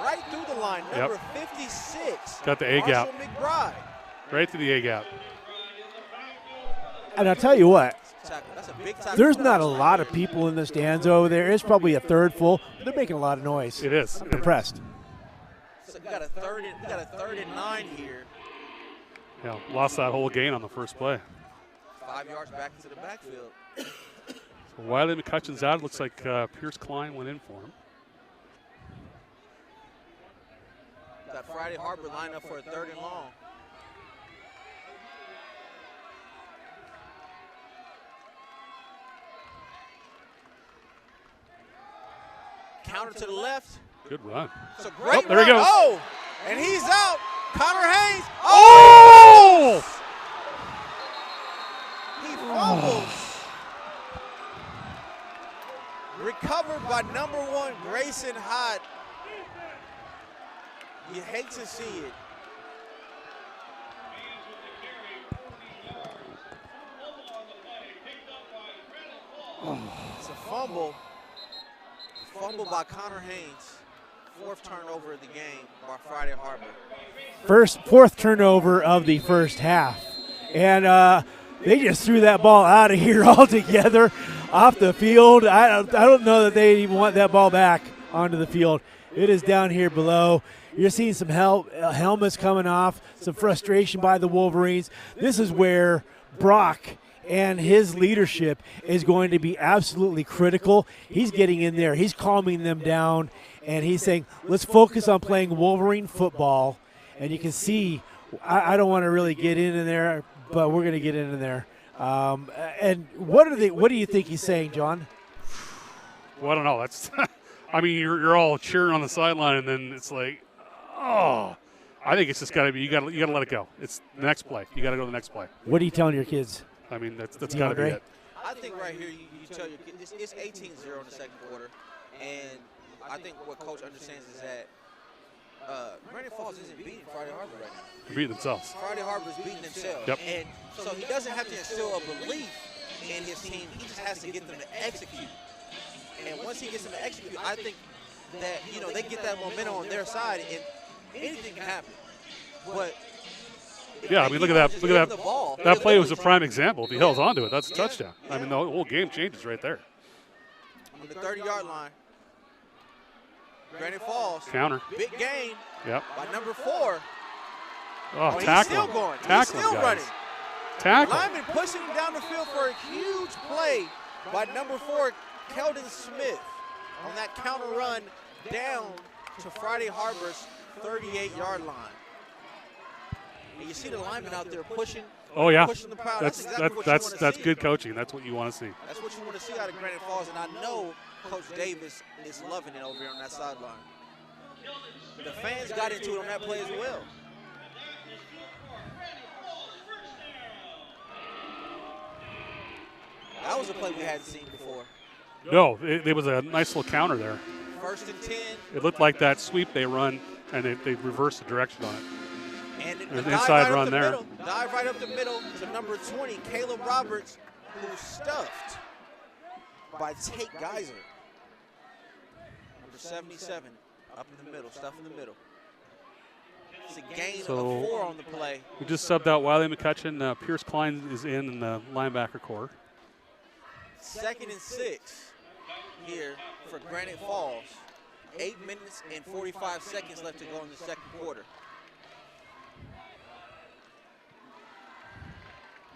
Right through the line. Number 56. Got the A gap. Marshall McBride. Right through the A gap. And I'll tell you what, That's a big tackle. there's not a lot of people in the stands over there. It's probably a third full. But they're making a lot of noise. It is. I'm impressed. So we got a 3rd and 9 here. Yeah, lost that whole gain on the first play. 5 yards back into the backfield. So Wiley McCutcheon's out. Looks like Pierce Klein went in for him. Got Friday Harbor lined up for a 3rd and long. Counter to the left. Good run. It's a great there he run. goes. Oh, and he's out. Connor Haynes. Oh! He fumbles. Recovered by number 1, Grayson Hott. You hate to see it. It's a fumble. Fumble by Connor Haynes. 4th turnover of the game by Friday Harbor. 4th turnover of the first half. And they just threw that ball out of here altogether off the field. I don't know that they even want that ball back onto the field. It is down here below. You're seeing some helmets coming off, some frustration by the Wolverines. This is where Brock and his leadership is going to be absolutely critical. He's getting in there. He's calming them down, and he's saying, let's focus on playing Wolverine football. And you can see, I don't want to really get into there, but we're going to get into there. And what do you think he's saying, John? Well, I don't know. That's, I mean, you're all cheering on the sideline, and then it's like, oh, I think it's just got to be. You got to let it go. It's the next play. You got to go to the next play. What are you telling your kids? I mean, that's got to be it. I think right here you tell your kids it's 18-0 in the second quarter, and I think what Coach understands is that Granite Falls isn't beating Friday Harbor right now. They're beating themselves. Friday Harbor is beating themselves. Yep. And so he doesn't have to instill a belief in his team. He just has to get them to execute. And once he gets them to execute, I think that, they get that momentum on their side, and anything can happen. But yeah, I mean, look at that. Look at that. That play was a prime example. If he holds on to it, that's a touchdown. Yeah. I mean, the whole game changes right there. On the 30-yard line, Granite Falls. Counter. Big gain. Yep. By number 4. Oh, He's tackle still him. going. Tackle He's still him, running. guys. Tackle. Lyman pushing him down the field for a huge play by number 4, Keldon Smith, on that counter run down to Friday Harbor's 38-yard line. And you see the lineman out there pushing. Oh yeah, pushing the crowd. that's exactly what you wanna that's see. good coaching. That's what you want to see. That's what you want to see out of Granite Falls, and I know Coach Davis is loving it over here on that sideline. The fans got into it on that play as well. That was a play we hadn't seen before. No, it was a nice little counter there. 1st and 10. It looked like that sweep they run, and they reversed the direction on it. And There's the an inside dive right run up the there. middle, dive right up the middle to number 20, Caleb Roberts, who's stuffed by Tate Geyser. Number 77, up in the middle, stuff in the middle. It's a gain of 4 on the play. We just subbed out Wiley McCutcheon. Pierce Klein is in the linebacker core. 2nd and 6 here for Granite Falls. 8 minutes and 45 seconds left to go in the second quarter.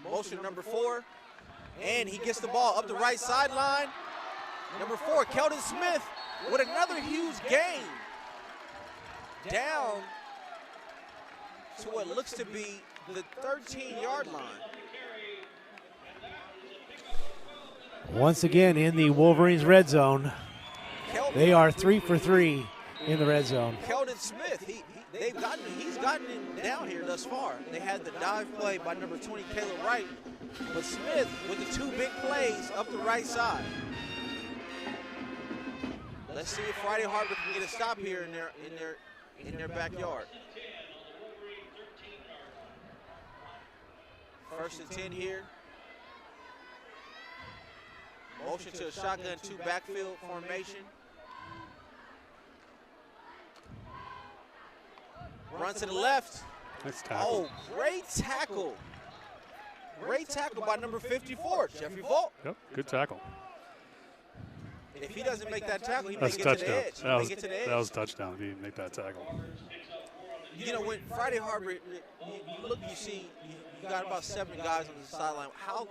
Motion number 4, and he gets the ball up the right sideline. Number 4, Keldon Smith with another huge gain. Down to what looks to be the 13-yard line. Once again in the Wolverines red zone. They are 3 for 3 in the red zone. Keldon Smith, he's gotten it down here thus far. They had the dive play by number 20, Caleb Wright, but Smith with the 2 big plays up the right side. Let's see if Friday Harbor can get a stop here in their backyard. 1st and 10 here. Motion to a shotgun 2 backfield formation. Run to the left. Nice tackle. Oh, great tackle. Great tackle by number 54, Jeffrey Volt. Yep, good tackle. If he doesn't make that tackle, he may That's get a to the touchdown. edge. He may get to the edge. That was a touchdown if he didn't make that tackle. When Friday Harbor, you look, you see, you got about 7 guys on the sideline. How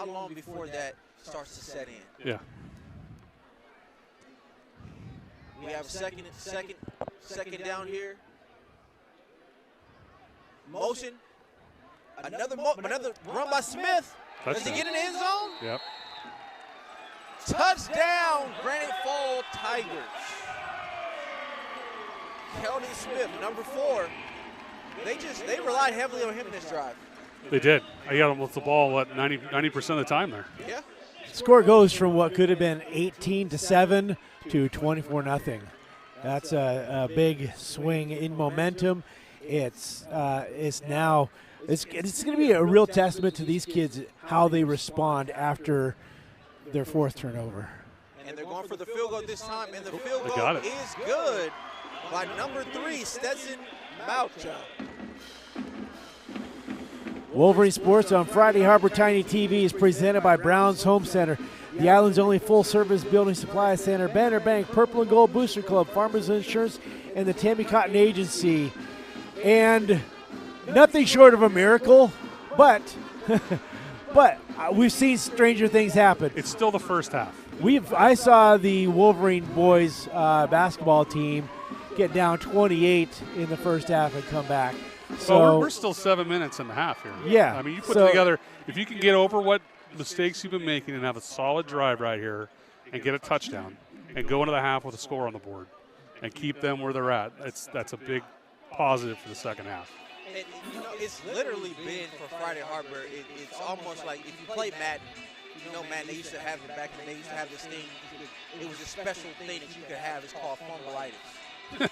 long before that starts to set in? Yeah. We have second down here. Motion. Another run by Smith. Does he get in the end zone? Yep. Touchdown, Granite Falls Tigers. Keldon Smith, number 4. They relied heavily on him this drive. They did. I got him with the ball, 90% of the time there. Yeah. Score goes from what could have been 18-7 to 24-0. That's a big swing in momentum. It's going to be a real testament to these kids how they respond after their 4th turnover. And they're going for the field goal this time, and the field They goal got it. is good by number 3, Stetson Maucha. Wolverine Sports on Friday Harbor Tiny TV is presented by Brown's Home Center, the island's only full-service building supply center, Banner Bank, Purple and Gold Booster Club, Farmers Insurance, and the Tammy Cotton Agency. And nothing short of a miracle, but we've seen stranger things happen. It's still the first half. I saw the Wolverine boys basketball team get down 28 in the first half and come back. So Well, we're still 7 minutes and a half here. Yeah, I mean, you put so- together, if you can get over what mistakes you've been making and have a solid drive right here, and get a touchdown and go into the half with a score on the board and keep them where they're at, that's a big positive for the second half. And, it's literally been for Friday Harbor. It's almost like if you play Madden, Madden, they used to have it back in the day. They used to have this thing. It was a special thing that you could have. It's called fumbleitis.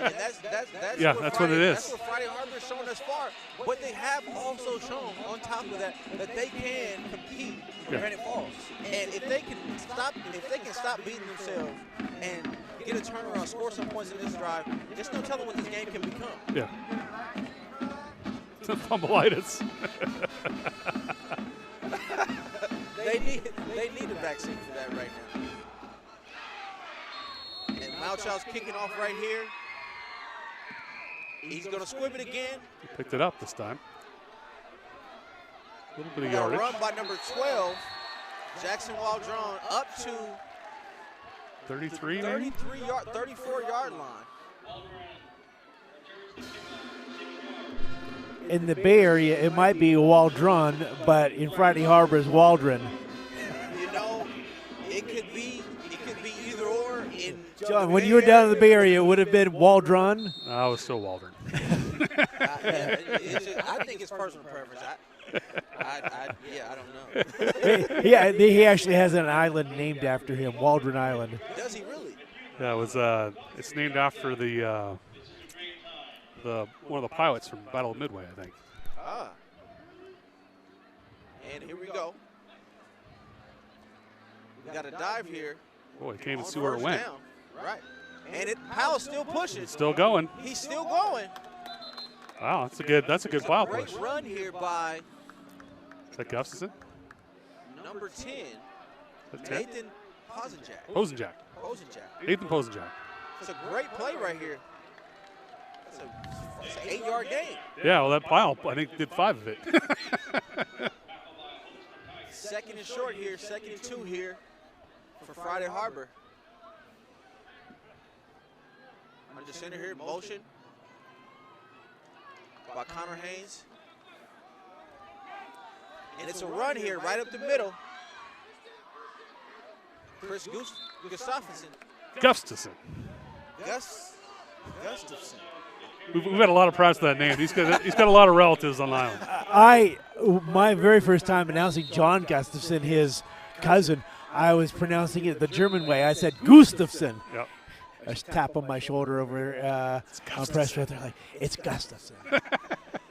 And that's what it is. That's what Friday Harbor has shown us far. But they have also shown, on top of that they can compete for Granite Falls. And if they can stop beating themselves and get a turnaround, score some points in this drive, there's no telling what this game can become. Yeah. Fumbleitis. They need a vaccine for that right now. And Malchow's kicking off right here. He's going to squib it again. He picked it up this time. A little bit of Got a yardage. run by number 12, Jackson Waldron, up to 33, maybe? 34-yard line. In the Bay Area, it might be Waldron, but in Friday Harbor is Waldron. It could be either or. John, when you were down in the Bay Area, it would have been Waldron. I was still Waldron. I think it's personal preference. I don't know. He actually has an island named after him, Waldron Island. Does he really? Yeah, it was. It's named after the one of the pilots from Battle of Midway, I think. Ah. And here we go. We got a dive here. Boy, he can't even see where it went. Down. Right. And Powell's still pushing. It's still going. He's still going. Wow, that's a good plow push. Great run here by Is that Gustafson? number 10, Is that 10? Nathan Posenjak. Posenjak. Nathan Posenjak. It's a great play right here. It's an 8-yard gain. Yeah, well, that plow, I think, did 5 of it. Second and short here, 2nd and 2 here for Friday Harbor. Under center here, motion by Connor Haynes. And it's a run here right up the middle. Chris Gustafson. Gustafson. Gustafson. We've had a lot of props to that name. He's got a lot of relatives on the island. My very first time announcing John Gustafson, his cousin, I was pronouncing it the German way. I said Gustafson. Yep. I just tap on my shoulder over on press right there, like, it's Gustafson.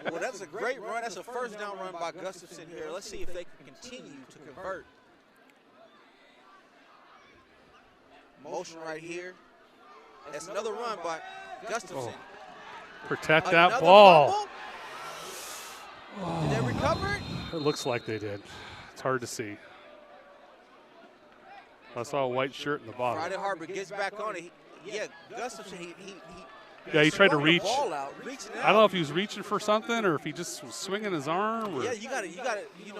Well, that's a great run. That's a first down run by Gustafson here. Let's see if they can continue to convert. Motion right here. That's another run by Gustafson. Protect that Another ball. fumble. Did they recover it? It looks like they did. It's hard to see. I saw a white shirt in the bottom. Friday Harbor gets back on it. Gustafson, he tried to swung the reach. ball out, reaching I don't know if he was reaching for something or if he just was swinging his arm. Or. Yeah, you got to.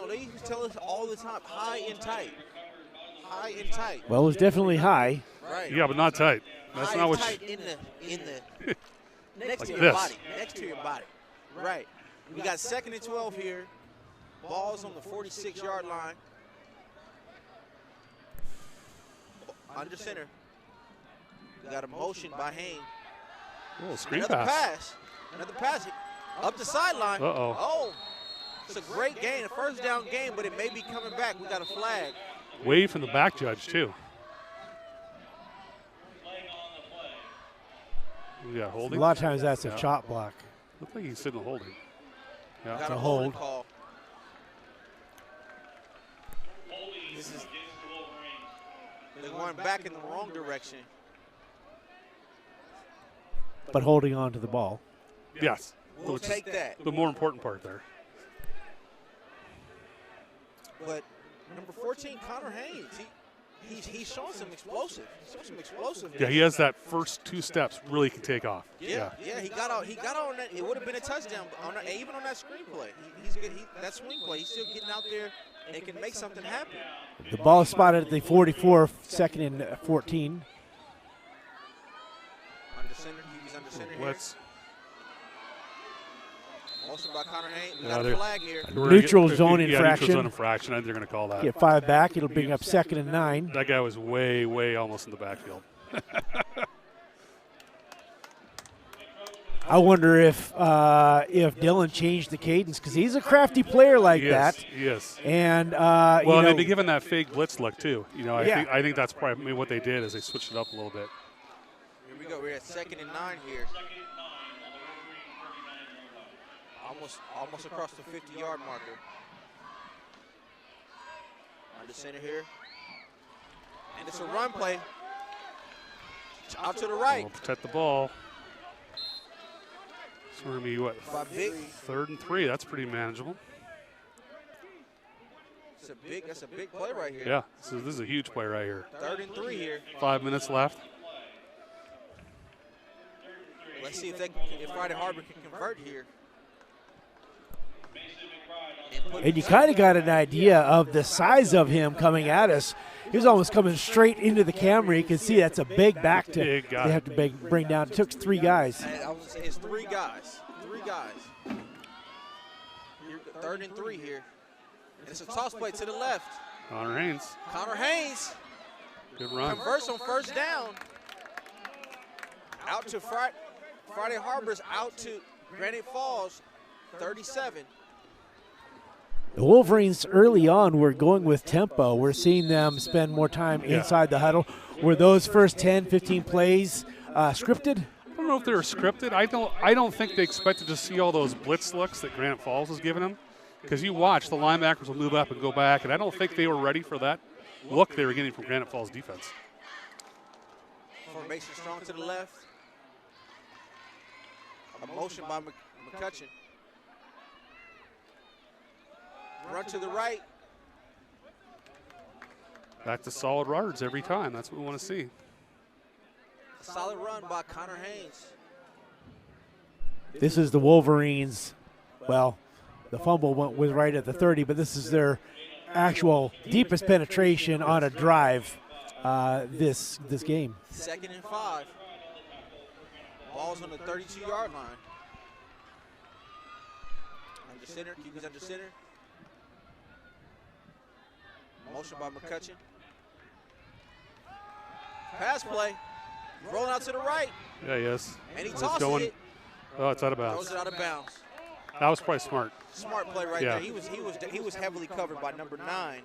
They used to tell us all the time, high and tight. High and tight. Well, it was definitely high. Right. Yeah, but not tight. That's high not and what. tight in the next Like to your this. body. Next to your body. Right. We got 2nd and 12 here. Ball's on the 46-yard line. Under center. We got a motion by Hayne. Oh, screen Another pass. Another pass. Up the sideline. Uh-oh. Oh. It's a great gain, a first down game, but it may be coming back. We got a flag. Wave from the back judge, too. Yeah, holding. A lot of times that's a Yeah. chop block. Looks like he's sitting holding. Yeah. Got a a holding hold. call. They're going back in the wrong direction. But holding on to the ball. Yes. We'll Which is take that. the more important part there. But number 14, Connor Haynes, he's showing some explosive. Yeah, he has that first 2 steps really can take off. Yeah, he got on that. It would have been a touchdown on that, even on that screen play. He's good. That swing play, he's still getting out there and can make something happen. The ball is spotted at the 44, 2nd and 14. Under center, he's under center here. Let's Motion by Connor Haynes. We Yeah, got a they're- flag here. Neutral zone Yeah, infraction. neutral zone infraction. I think they're going to call that. Get 5 back. It'll bring up 2nd and 9. That guy was way, way almost in the backfield. I wonder if Dylan changed the cadence because he's a crafty player like that. Yes. And Well, you know, they'd be given that fake blitz look too. You know, Yeah. I think that's probably what they did is they switched it up a little bit. Here we go. We're at 2nd and 9 here. Almost across the 50-yard marker. Under center here. And it's a run play. Out to the right. We'll protect the ball. So we're going to be, what, By Big. 3rd and 3. That's pretty manageable. That's a big play right here. Yeah, this is a huge play right here. 3rd and 3 here. 5 minutes left. Let's see if Friday Harbor can convert here. and you kind of got an idea of the size of him coming at us. He was almost coming straight into the camera. You can see that's a big back to Big guy. they have to bring down. It took 3 guys. And I was gonna say it's 3 guys. 3 guys. Here, 3rd and 3 here. And it's a toss play to the left. Connor Haynes. Connor Haynes Good run. converts on 1st down. Out to Friday Harbor's out to Granite Falls, 37. The Wolverines early on were going with tempo. We're seeing them spend more time inside the huddle. Were those first 10, 15 plays scripted? I don't know if they were scripted. I don't think they expected to see all those blitz looks that Granite Falls was giving them. Because you watch, the linebackers will move up and go back, and I don't think they were ready for that look they were getting from Granite Falls defense. Formation strong to the left. A motion by McCutcheon. Run to the right. Back to solid yards every time. That's what we want to see. A solid run by Connor Haynes. This is the Wolverines. Well, the fumble was right at the 30, but this is their actual deepest penetration on a drive this game. 2nd and 5. Ball's on the 32-yard line. Under center. QB's under center. Motion by McCutcheon. Pass play. Rolling out to the right. Yeah, yes. And he It's tosses going. it. Oh, it's out of Throws bounds. it out of bounds. That was probably smart. Smart play right Yeah. there. He was heavily covered by number 9,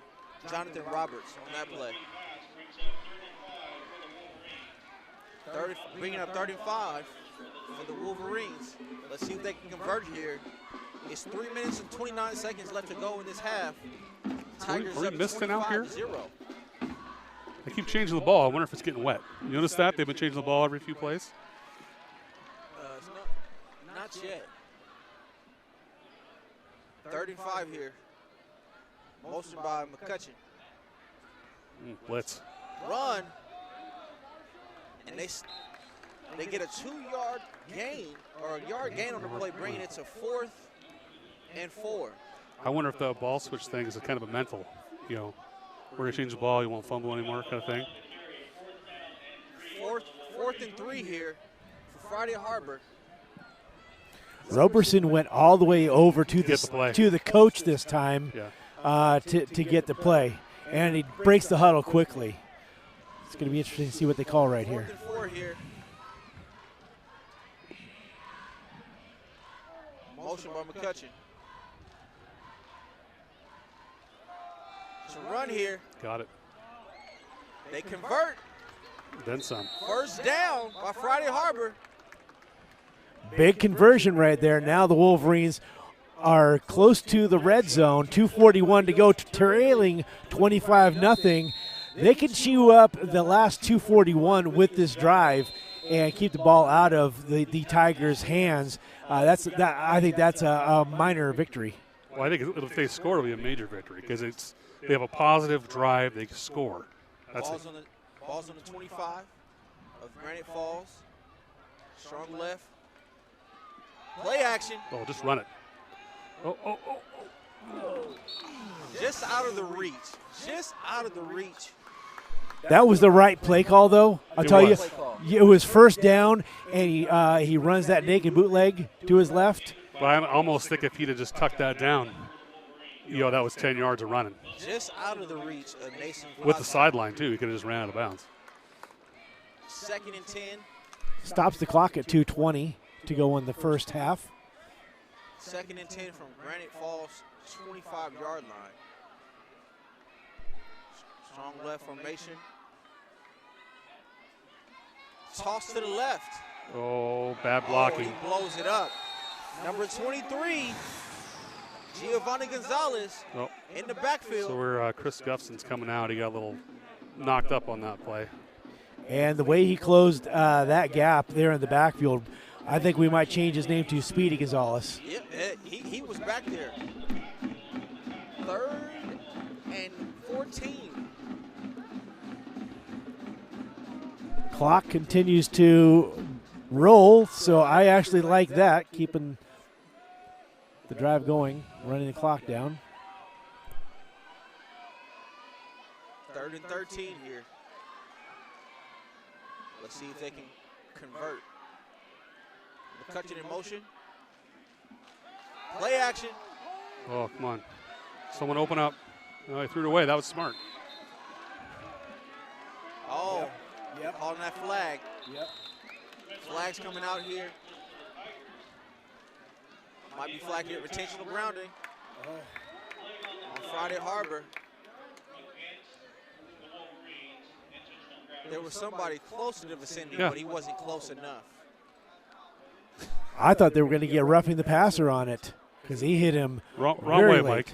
Jonathan Roberts, on that play. Bringing up 35 for the Wolverines. Let's see if they can convert here. It's 3 minutes and 29 seconds left to go in this half. Tigers Are we up missing out here? 25-0. They keep changing the ball. I wonder if it's getting wet. You notice that? They've been changing the ball every few plays. It's not yet. 3rd and 5 here. Motion by McCutcheon. Blitz. Run. And they get a 2-yard gain, or a yard gain on the play, bringing it to 4th and 4. I wonder if the ball switch thing is a kind of a mental, you know, we're going to change the ball, you won't fumble anymore kind of thing. 4th and 3 here for Friday Harbor. Roberson went all the way over to Get the play. the coach this time to get the play, and he breaks the huddle quickly. It's going to be interesting to see what they call right 4th here. and 4 here. Motion by McCutcheon. It's a run here. Got it. They convert. Then some. 1st down by Friday Harbor. Big conversion right there. Now the Wolverines are close to the red zone. 2:41 to go, trailing 25-0. They can chew up the last 2:41 with this drive and keep the ball out of the Tigers' hands. I think that's a minor victory. Well, I think if they score, it'll be a major victory because they have a positive drive. They score. Ball's on the 25 of Granite Falls. Strong left. Play action. Oh, just run it. Oh. Just out of the reach. Just out of the reach. That was the right play call, though. I'll tell was. you, it was 1st down, and he runs that naked bootleg to his left. But I almost think if he'd have just tucked that down, that was 10 yards of running. Just out of the reach of Nason. With the sideline, too. He could have just ran out of bounds. 2nd and 10. Stops the clock at 2:20 to go in the first half. 2nd and 10 from Granite Falls, 25-yard line. Strong left formation. Toss to the left. Oh, bad blocking. He blows it up. Number 23, Giovanni Gonzalez in the backfield. So we're Chris Guffson's coming out. He got a little knocked up on that play. And the way he closed that gap there in the backfield, I think we might change his name to Speedy Gonzalez. Yep, he was back there. 3rd and 14. Clock continues to roll, so I actually like that, keeping the drive going, running the clock down. 3rd and 13 here. Let's see if they can convert. McCutcheon in motion. Play action. Oh, come on. Someone open up. Oh, he threw it away. That was smart. Oh, Yep. calling that flag. Yep. Flags coming out here. Might be flag here, retentional grounding. On Friday Harbor. There was somebody close to the vicinity, but he wasn't close enough. I thought they were going to get roughing the passer on it because he hit him Wrong very way, late.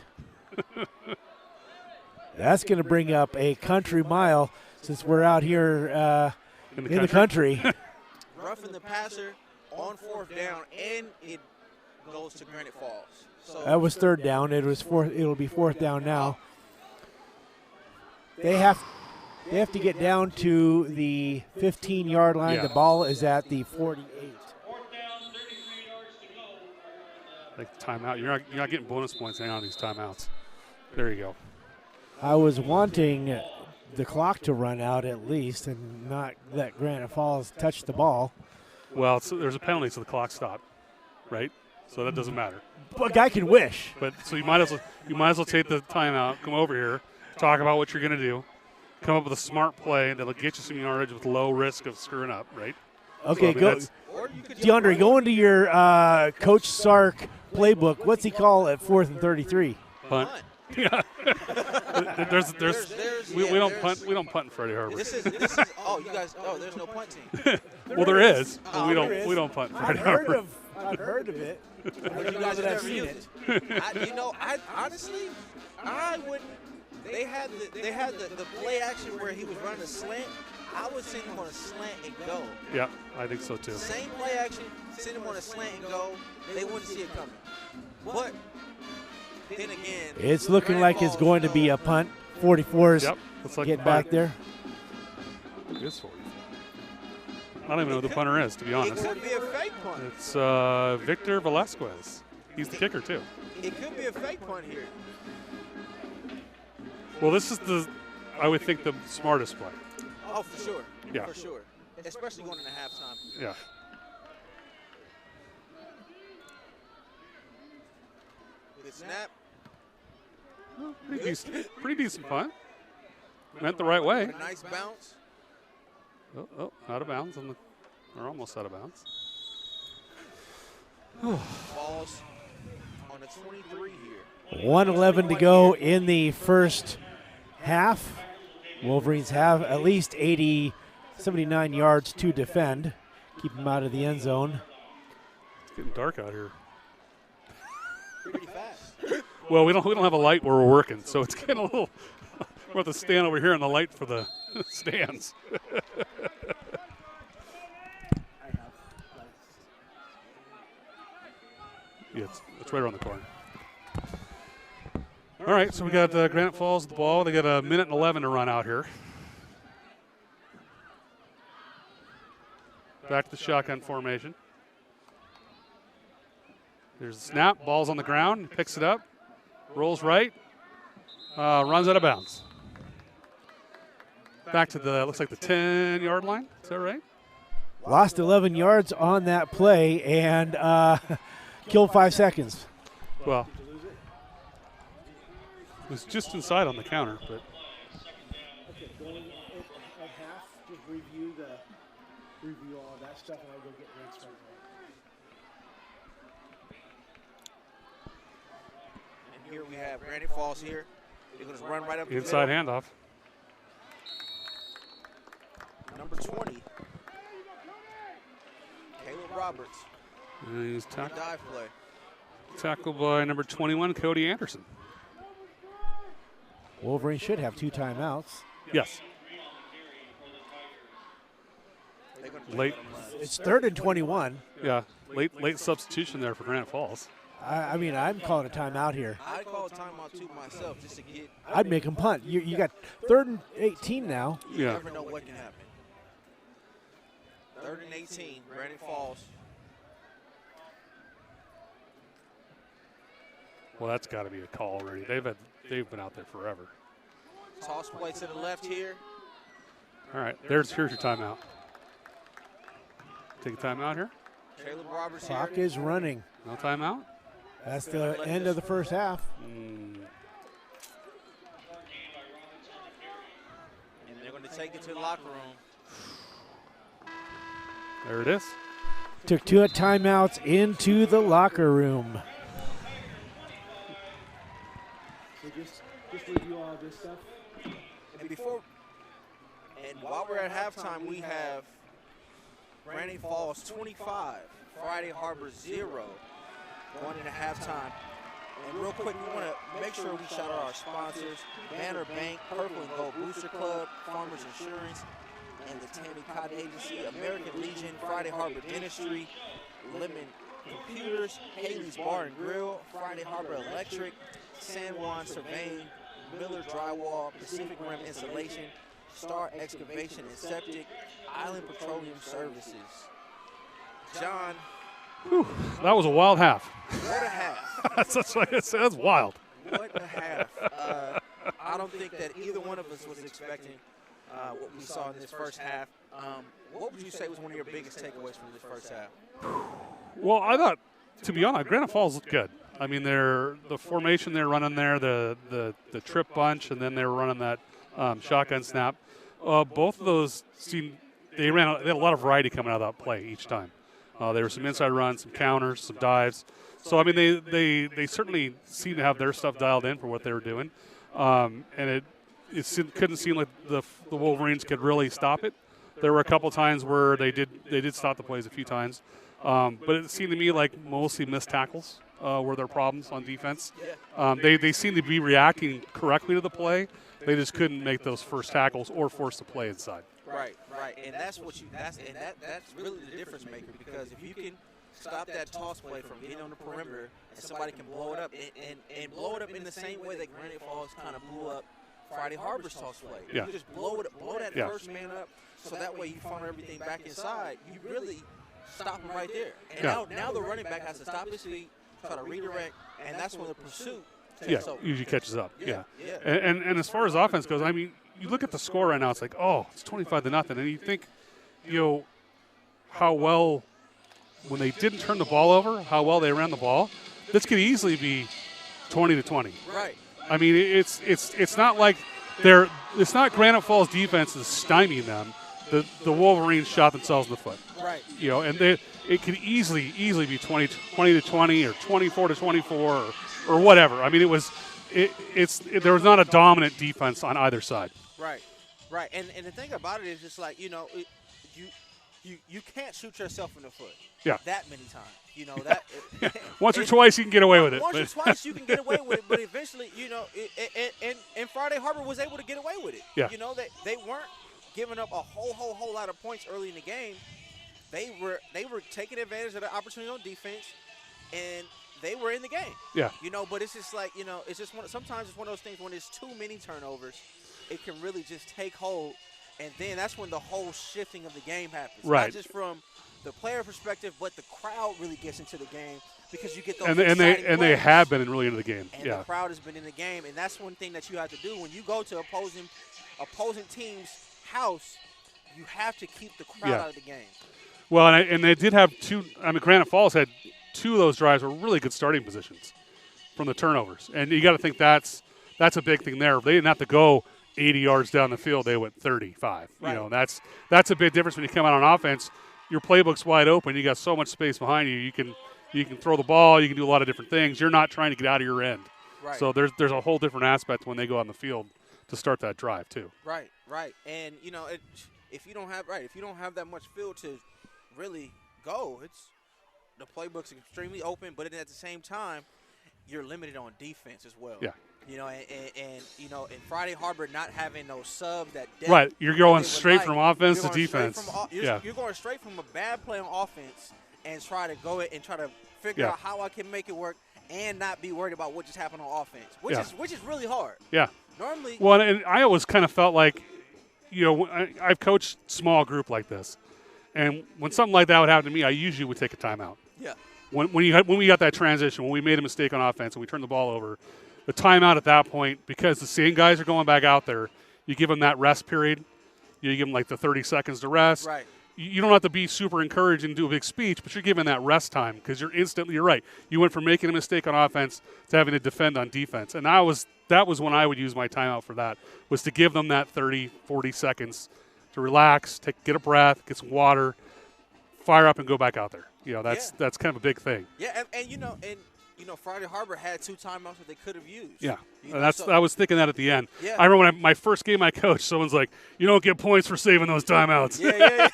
Mike. That's going to bring up a country mile since we're out here in the country. Roughing the passer on 4th down, and it goes to Granite Falls. So That was 3rd down. It'll be 4th down now. They have to get down to the 15-yard line. Yeah. The ball is at the 48. Like timeout. You're not getting bonus points hanging on these timeouts. There you go. I was wanting the clock to run out at least and not let Granite Falls touch the ball. Well, there's a penalty, so the clock stopped, right? So that doesn't matter. But a guy can wish. But so you might as well take the timeout, come over here, talk about what you're going to do, come up with a smart play that'll get you some yardage with low risk of screwing up, right? Okay, So, go, or you could DeAndre. Go into your Coach Sark playbook. What's he call at 4th and 33? Punt. Yeah. We don't punt in Freddie Harbor. This is oh, you guys, there's no punt team. Well, there is, but there is. we don't punt in I've Freddie heard Harbor. I've heard of it. But you guys have never used it. I honestly, I wouldn't. They had the play action where he was running a slant. I would send him on a slant and go. Yeah, I think so too. Same play action, send him on a slant and go. They wouldn't see it coming. But then again, It's looking like it's going to be a punt. 44's Yep, looks like get a back punt. there. It is 44. I don't even know who the punter is, to be it honest. could be a fake punt. It's Victor Velasquez. He's the kicker too. It could be a fake punt here. Well, this is I would think, the smartest play. Oh, for sure. Yeah. For sure. Especially going into halftime. Yeah. Good snap. Pretty decent punt. Went the right way. A nice bounce. Oh, out of bounds. Or almost out of bounds. Balls on the 23 here. 1:11 to go in the first half. Wolverines have at least 79 yards to defend. Keep them out of the end zone. It's getting dark out here. Pretty fast. Well, we don't have a light where we're working, so it's getting a little. We're going to stand over here in the light for the stands. Yeah, it's right around the corner. All right, so we got Granite Falls at the ball. They got a minute and 11 to run out here. Back to the shotgun formation. There's the snap. Ball's on the ground. Picks it up. Rolls right. Runs out of bounds. Back to looks like the 10-yard line. Is that right? Lost 11 yards on that play, and Kill 5 seconds. Well, it was just inside on the counter, but Okay, going at half, just review all that stuff, and I'll go get red strike. And here we have Brandon Falls here. They're going to run right up the inside middle. handoff. Number 20. Caleb Roberts. And he's Dive play. tackled by number 21, Cody Anderson. Wolverine should have 2 timeouts. Yes. Late. It's 3rd and 21. Yeah, late substitution there for Granite Falls. I mean, I'm calling a timeout here. I'd call a timeout too myself just to get. I'd make him punt. You got 3rd and 18 now. You Yeah. never know what can happen. 3rd and 18, Granite Falls. Well, that's got to be a call already. They've been out there forever. Toss play to the left here. All right, here's your timeout. Take a timeout here. Caleb Roberts Clock here. is running. No timeout. That's the end of the first half. And they're going to take it to the locker room. There it is. Took 2 timeouts into the locker room. So just review all this stuff. And while we're at halftime, we have Granite Falls 25, Friday Harbor 0, going into halftime. And real quick, we want to make sure we shout out our sponsors: Banner Bank, Purple and Gold Booster Club, Farmers Insurance, and the Tammy Cotton Agency, American Legion, Friday Harbor Dentistry, Lemon Computers, Haley's Bar and Grill, Friday Harbor Electric, San Juan Surveying, Miller Drywall, Pacific Rim Insulation, Star Excavation and Septic, Island Petroleum Services. John, That was a wild half. what a half. That's what I said. That's wild. What a half. I don't think that either one of us was expecting what we saw in this first half. What would you say was one of your biggest takeaways from this first half? Well, I thought, to be honest, Granite Falls looked good. I mean, the formation they're running there, the trip bunch, and then they were running that shotgun snap. Both of those they had a lot of variety coming out of that play each time. There were some inside runs, some counters, some dives. So I mean, they certainly seem to have their stuff dialed in for what they were doing, and it couldn't seem like the Wolverines could really stop it. There were a couple times where they did stop the plays a few times, but it seemed to me like mostly missed tackles were their problems on defense. They seemed to be reacting correctly to the play. They just couldn't make those first tackles or force the play inside. Right, and that's really the difference maker, because if you can stop that toss play from getting on the perimeter and somebody can blow it up and blow it up in the same way that Granite Falls kind of blew up Friday Harbor's toss play. Yeah. You just blow that first man up, so that way you funnel everything back inside. You really stop him right there. And now the running back has to stop his feet, try to redirect, and that's when the pursuit takes over. Usually catches up. Yeah. And as far as offense goes, I mean, you look at the score right now, it's like, oh, it's 25-0, and you think, how well, when they didn't turn the ball over, how well they ran the ball. This could easily be 20-20. Right. I mean, it's not like it's not Granite Falls defense is stymieing them. The Wolverines shot themselves in the foot. Right. And it could easily be 20-20 or 24-24 or whatever. I mean, there was not a dominant defense on either side. Right. And the thing about it is just like, you can't shoot yourself in the foot. Yeah. That many times. That Once or twice you can get away with it. Once or twice you can get away with it, but eventually, and Friday Harbor was able to get away with it. Yeah. They weren't giving up a whole lot of points early in the game. They were taking advantage of the opportunity on defense, and they were in the game. Yeah. But it's just like, it's just sometimes it's one of those things when there's too many turnovers, it can really just take hold, and then that's when the whole shifting of the game happens. Right. Not just from the player perspective, but the crowd really gets into the game, because you get those and exciting they plays. have been really into the game. And the crowd has been in the game, and that's one thing that you have to do when you go to opposing team's house. You have to keep the crowd out of the game. Well, and they did have two. I mean, Granite Falls had 2 of those drives were really good starting positions from the turnovers. And you got to think that's a big thing there. They didn't have to go 80 yards down the field. They went 35. Right. You know, that's a big difference when you come out on offense. Your playbook's wide open. You got so much space behind you. You can throw the ball. You can do a lot of different things. You're not trying to get out of your end. Right. So there's a whole different aspect when they go on the field to start that drive too. Right. And if you don't have that much field to really go, the playbook's extremely open, but at the same time, you're limited on defense as well. Yeah. And Friday Harbor not having those subs that depth Right, you're going straight from offense to you're defense. You're going straight from a bad play on offense and try to go and try to figure out how I can make it work and not be worried about what just happened on offense, which is really hard. Yeah. Normally, well, and I always kind of felt like, I've coached small group like this, and when something like that would happen to me, I usually would take a timeout. Yeah. When we got that transition, when we made a mistake on offense and we turned the ball over, the timeout at that point, because the same guys are going back out there, you give them that rest period. You give them like the 30 seconds to rest. Right. You don't have to be super encouraging and do a big speech, but you're giving that rest time because you're right. You went from making a mistake on offense to having to defend on defense. And that was when I would use my timeout for that, was to give them that 30, 40 seconds to relax, get a breath, get some water, fire up and go back out there. That's kind of a big thing. Yeah, and Friday Harbor had 2 timeouts that they could have used. Yeah, I was thinking that at the end. Yeah. I remember when my first game I coached, someone's like, "You don't get points for saving those timeouts." Yeah.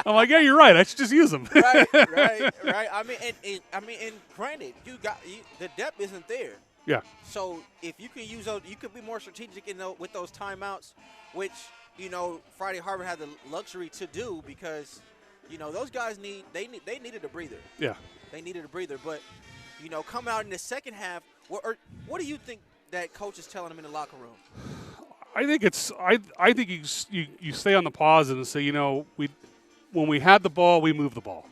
I'm like, "Yeah, you're right. I should just use them." Right. I mean, and granted, the depth isn't there. Yeah. So if you can use those, you could be more strategic with those timeouts, which Friday Harbor had the luxury to do because those guys needed a breather. Yeah. They needed a breather, but come out in the second half. What do you think that coach is telling them in the locker room? I think I think you stay on the positive and say, when we had the ball, we moved the ball.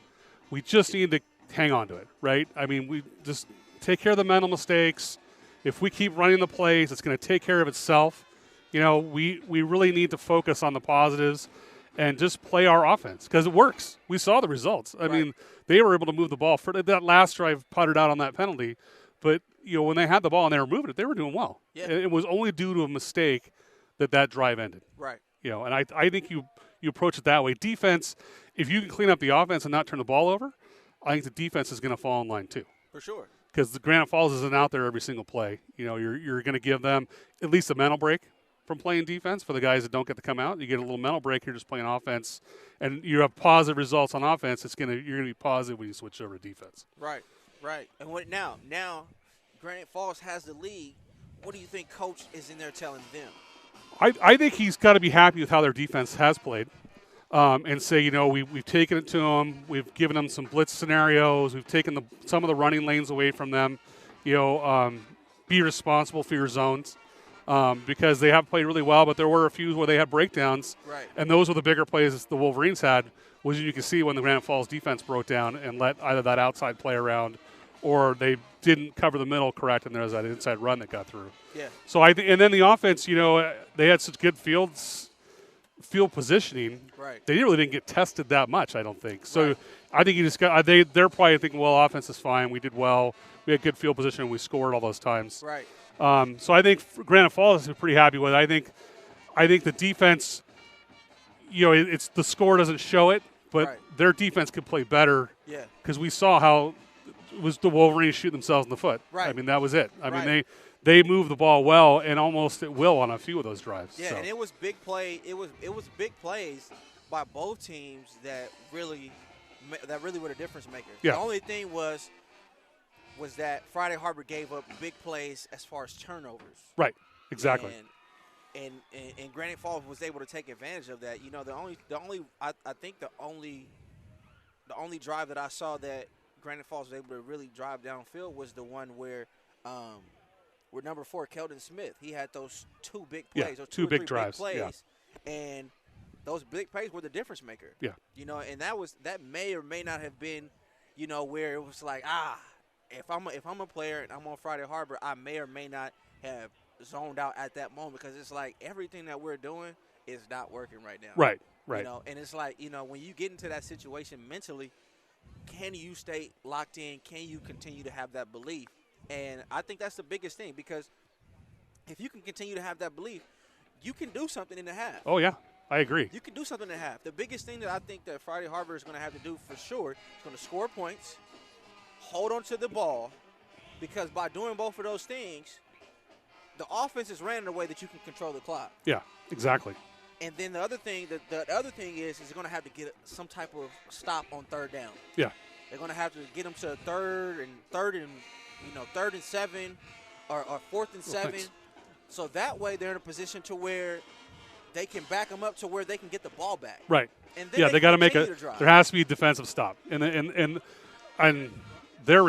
We just need to hang on to it, right? I mean, we just take care of the mental mistakes. If we keep running the plays, it's going to take care of itself. We really need to focus on the positives and just play our offense because it works. We saw the results. I mean, they were able to move the ball. For that last drive, putted out on that penalty. But, when they had the ball and they were moving it, they were doing well. Yeah. It was only due to a mistake that drive ended. Right. And I think you approach it that way. Defense, if you can clean up the offense and not turn the ball over, I think the defense is going to fall in line too. For sure. Because the Granite Falls isn't out there every single play. You're going to give them at least a mental break from playing defense for the guys that don't get to come out. You get a little mental break. You're just playing offense, and you have positive results on offense. You're going to be positive when you switch over to defense. Right. And what now? Now, Granite Falls has the lead. What do you think Coach is in there telling them? I think he's got to be happy with how their defense has played, and say, we've taken it to them. We've given them some blitz scenarios. We've taken some of the running lanes away from them. Be responsible for your zones. Because they have played really well, but there were a few where they had breakdowns, right. And those were the bigger plays the Wolverines had, which you can see when the Granite Falls defense broke down and let either that outside play around or they didn't cover the middle correct, and there was that inside run that got through. Yeah. So and then the offense, they had such good field positioning. Right. They really didn't get tested that much, I don't think. So right. I think you just got they're probably thinking, well, offense is fine. We did well. We had good field position. And we scored all those times. Right. So I think Granite Falls is pretty happy with it. I think the defense, it's the score doesn't show it, but right. Their defense could play better. Yeah. Because we saw how it was the Wolverines shooting themselves in the foot. Right. I mean, that was it. I right. mean, they moved the ball well and almost at will on a few of those drives. Yeah, so. and it was big play. It was big plays by both teams that really were the difference maker. Yeah. The only thing was that Friday Harbor gave up big plays as far as turnovers. Right. Exactly. And Granite Falls was able to take advantage of that. I think the only drive that I saw that Granite Falls was able to really drive downfield was the one where number 4, Keldon Smith, he had those 2 big plays. Yeah, those 2 big 3 drives. Big plays. Yeah. And those big plays were the difference maker. Yeah. And that may or may not have been, where it was like, if I'm a player and I'm on Friday Harbor, I may or may not have zoned out at that moment because it's like everything that we're doing is not working right now. Right. And it's like, when you get into that situation mentally, can you stay locked in? Can you continue to have that belief? And I think that's the biggest thing, because if you can continue to have that belief, you can do something in the half. Oh, yeah, I agree. You can do something in the half. The biggest thing that I think that Friday Harbor is going to have to do for sure is going to score points, hold on to the ball, because by doing both of those things, the offense is ran in a way that you can control the clock. Yeah, exactly. And then the other thing is they're going to have to get some type of stop on third down. Yeah. They're going to have to get them to third and 7 or 4th and 7. Right. So that way they're in a position to where they can back them up to where they can get the ball back. Right. And then yeah, they got to make continue to drive. there has to be a defensive stop. And they're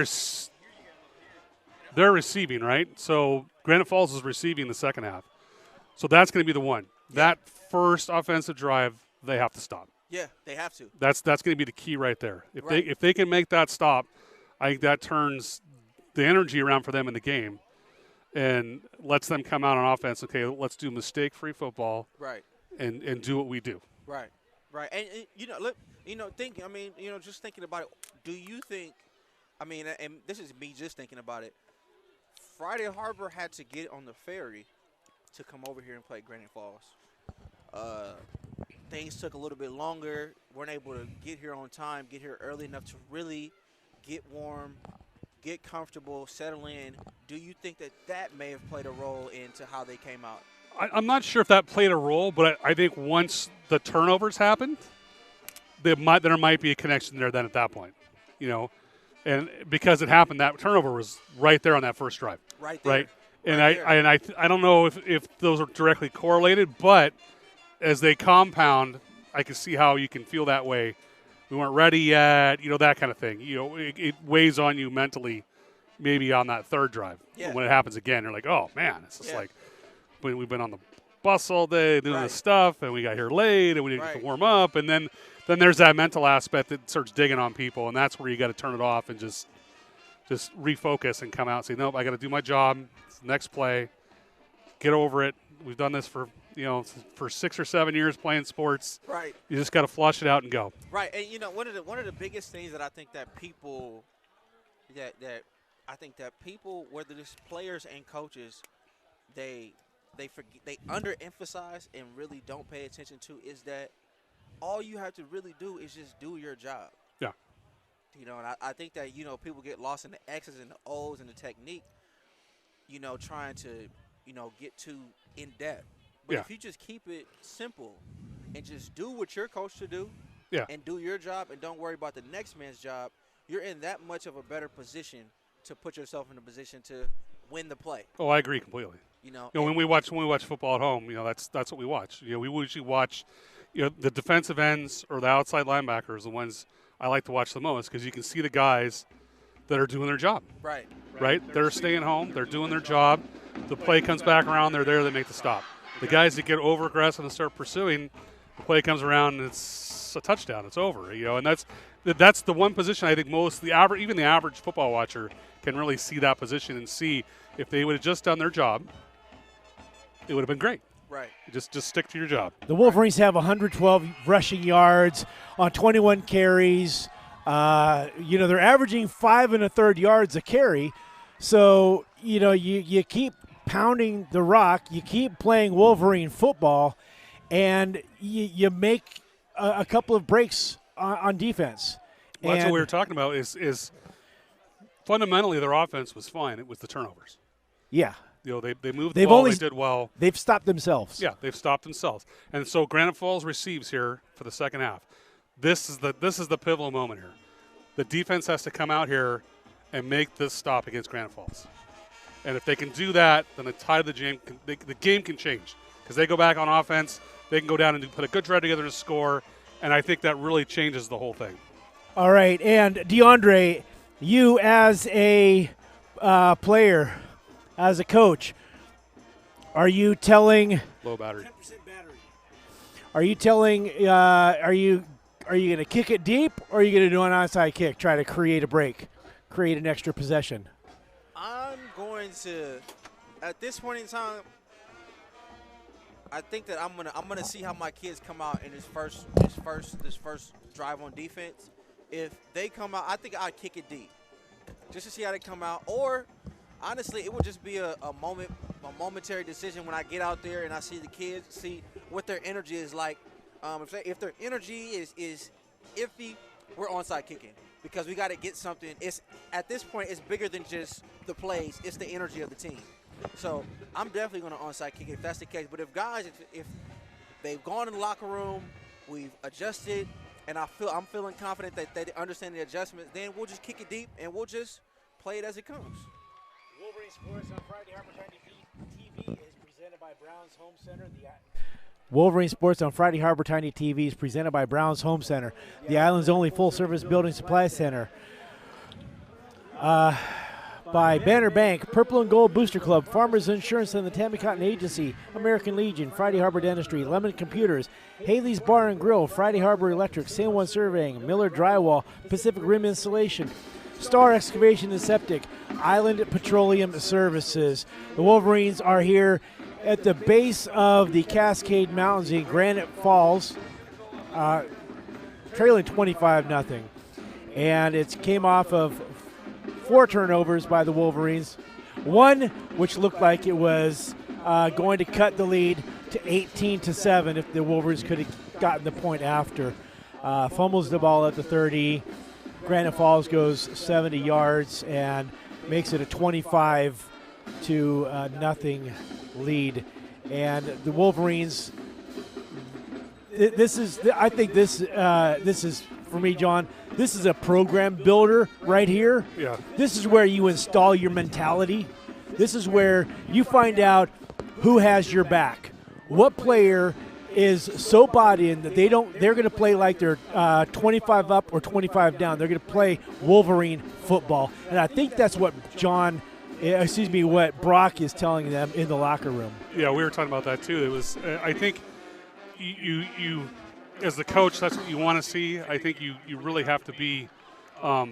receiving, right? So Granite Falls is receiving the second half. So that's going to be the one. Yeah. That first offensive drive, they have to stop. Yeah, they have to. That's going to be the key right there. Right. If they can make that stop, I think that turns the energy around for them in the game and lets them come out on offense. Okay, let's do mistake-free football. Right. And do what we do. Right. And just thinking about it, do you think, and this is me just thinking about it, Friday Harbor had to get on the ferry to come over here and play Granite Falls. Things took a little bit longer, weren't able to get here on time, get here early enough to really get warm, get comfortable, settle in. Do you think that may have played a role into how they came out? I'm not sure if that played a role, but I think once the turnovers happened, there might be a connection there then at that point, and because it happened, that turnover was right there on that first drive. Right there. Right. And right I don't know if those are directly correlated, but as they compound, I can see how you can feel that way. We weren't ready yet, that kind of thing. It weighs on you mentally, maybe on that third drive. Yeah. When it happens again, you're like, oh man, it's just Yeah. like we've been on the bus all day doing Right. this stuff, and we got here late, and we didn't get Right. to warm up, and then there's that mental aspect that starts digging on people, and that's where you got to turn it off and just refocus and come out and say, nope, I got to do my job. It's the next play. Get over it. We've done this for 6 or 7 years playing sports. Right. You just got to flush it out and go. Right, and one of the biggest things that I think that people, whether it's players and coaches, they forget, they underemphasize and really don't pay attention to is that all you have to really do is just do your job. Yeah. And I think that people get lost in the X's and the O's and the technique, trying to get too in depth. But Yeah. if you just keep it simple and just do what you're coached to do, Yeah. and do your job and don't worry about the next man's job, you're in that much of a better position to put yourself in a position to win the play. Oh, I agree completely. When we watch football at home, that's what we watch. We usually watch, the defensive ends or the outside linebackers, the ones I like to watch the most, because you can see the guys that are doing their job. Right. They're staying home. They're doing their job. The play comes back around. They're there. They make the stop. The guys that get over aggressive and start pursuing, the play comes around and it's a touchdown. It's over. And that's the one position I think even the average football watcher can really see that position and see if they would have just done their job, it would have been great. Right. Just stick to your job. The Wolverines have 112 rushing yards on 21 carries. They're averaging 5 1/3 yards a carry. So, you keep pounding the rock, you keep playing Wolverine football, and you make a couple of breaks on defense. Well, that's what we were talking about is fundamentally their offense was fine. It was the turnovers. Yeah. They moved the ball. They did well. They've stopped themselves. Yeah, they've stopped themselves. And so Granite Falls receives here for the second half. This is the pivotal moment here. The defense has to come out here and make this stop against Granite Falls. And if they can do that, then the tide of the game can change, because they go back on offense. They can go down and put a good drive together to score, and I think that really changes the whole thing. All right, and Deandre, you as a player, as a coach, are you telling Low battery. 10% battery? Are you telling are you going to kick it deep, or are you going to do an onside kick, try to create a break, create an extra possession? I'm going to, at this point in time, I think that I'm gonna see how my kids come out in this first drive on defense, if they come out, I think I'd kick it deep just to see how they come out. Or honestly, it would just be a momentary decision when I get out there and I see the kids, see what their energy is like. If their energy is iffy, we're onside kicking because we got to get something. It's at this point, it's bigger than just the plays. It's the energy of the team. So I'm definitely going to onside kick if that's the case. But if guys, if they've gone in the locker room, we've adjusted, and I'm feeling confident that they understand the adjustments, then we'll just kick it deep and we'll just play it as it comes. Wolverine Sports on Friday Harbor Tiny TV is presented by Browns Home Center. Wolverine Sports on Friday Harbor Tiny TV is presented by Browns Home Center, the island's only full-service building supply center. By Banner Bank, Purple and Gold Booster Club, Farmers Insurance and the Tammy Cotton Agency, American Legion, Friday Harbor Dentistry, Lemon Computers, Haley's Bar and Grill, Friday Harbor Electric, San Juan Surveying, Miller Drywall, Pacific Rim Installation, Star Excavation and Septic, Island Petroleum Services. The Wolverines are here at the base of the Cascade Mountains in Granite Falls, trailing 25-0. And it came off of 4 turnovers by the Wolverines, one which looked like it was going to cut the lead to 18-7 if the Wolverines could have gotten the point after. Fumbles the ball at the 30. Granite Falls goes 70 yards and makes it a 25-0 lead. And the Wolverines, this is for me, John, this is a program builder right here. Yeah. This is where you install your mentality. This is where you find out who has your back. What player is so bought in that they're going to play like they're 25 up or 25 down. They're going to play Wolverine football. And I think that's what what Brock is telling them in the locker room. Yeah, we were talking about that too. It was, I think you as the coach, that's what you want to see. I think you really have to be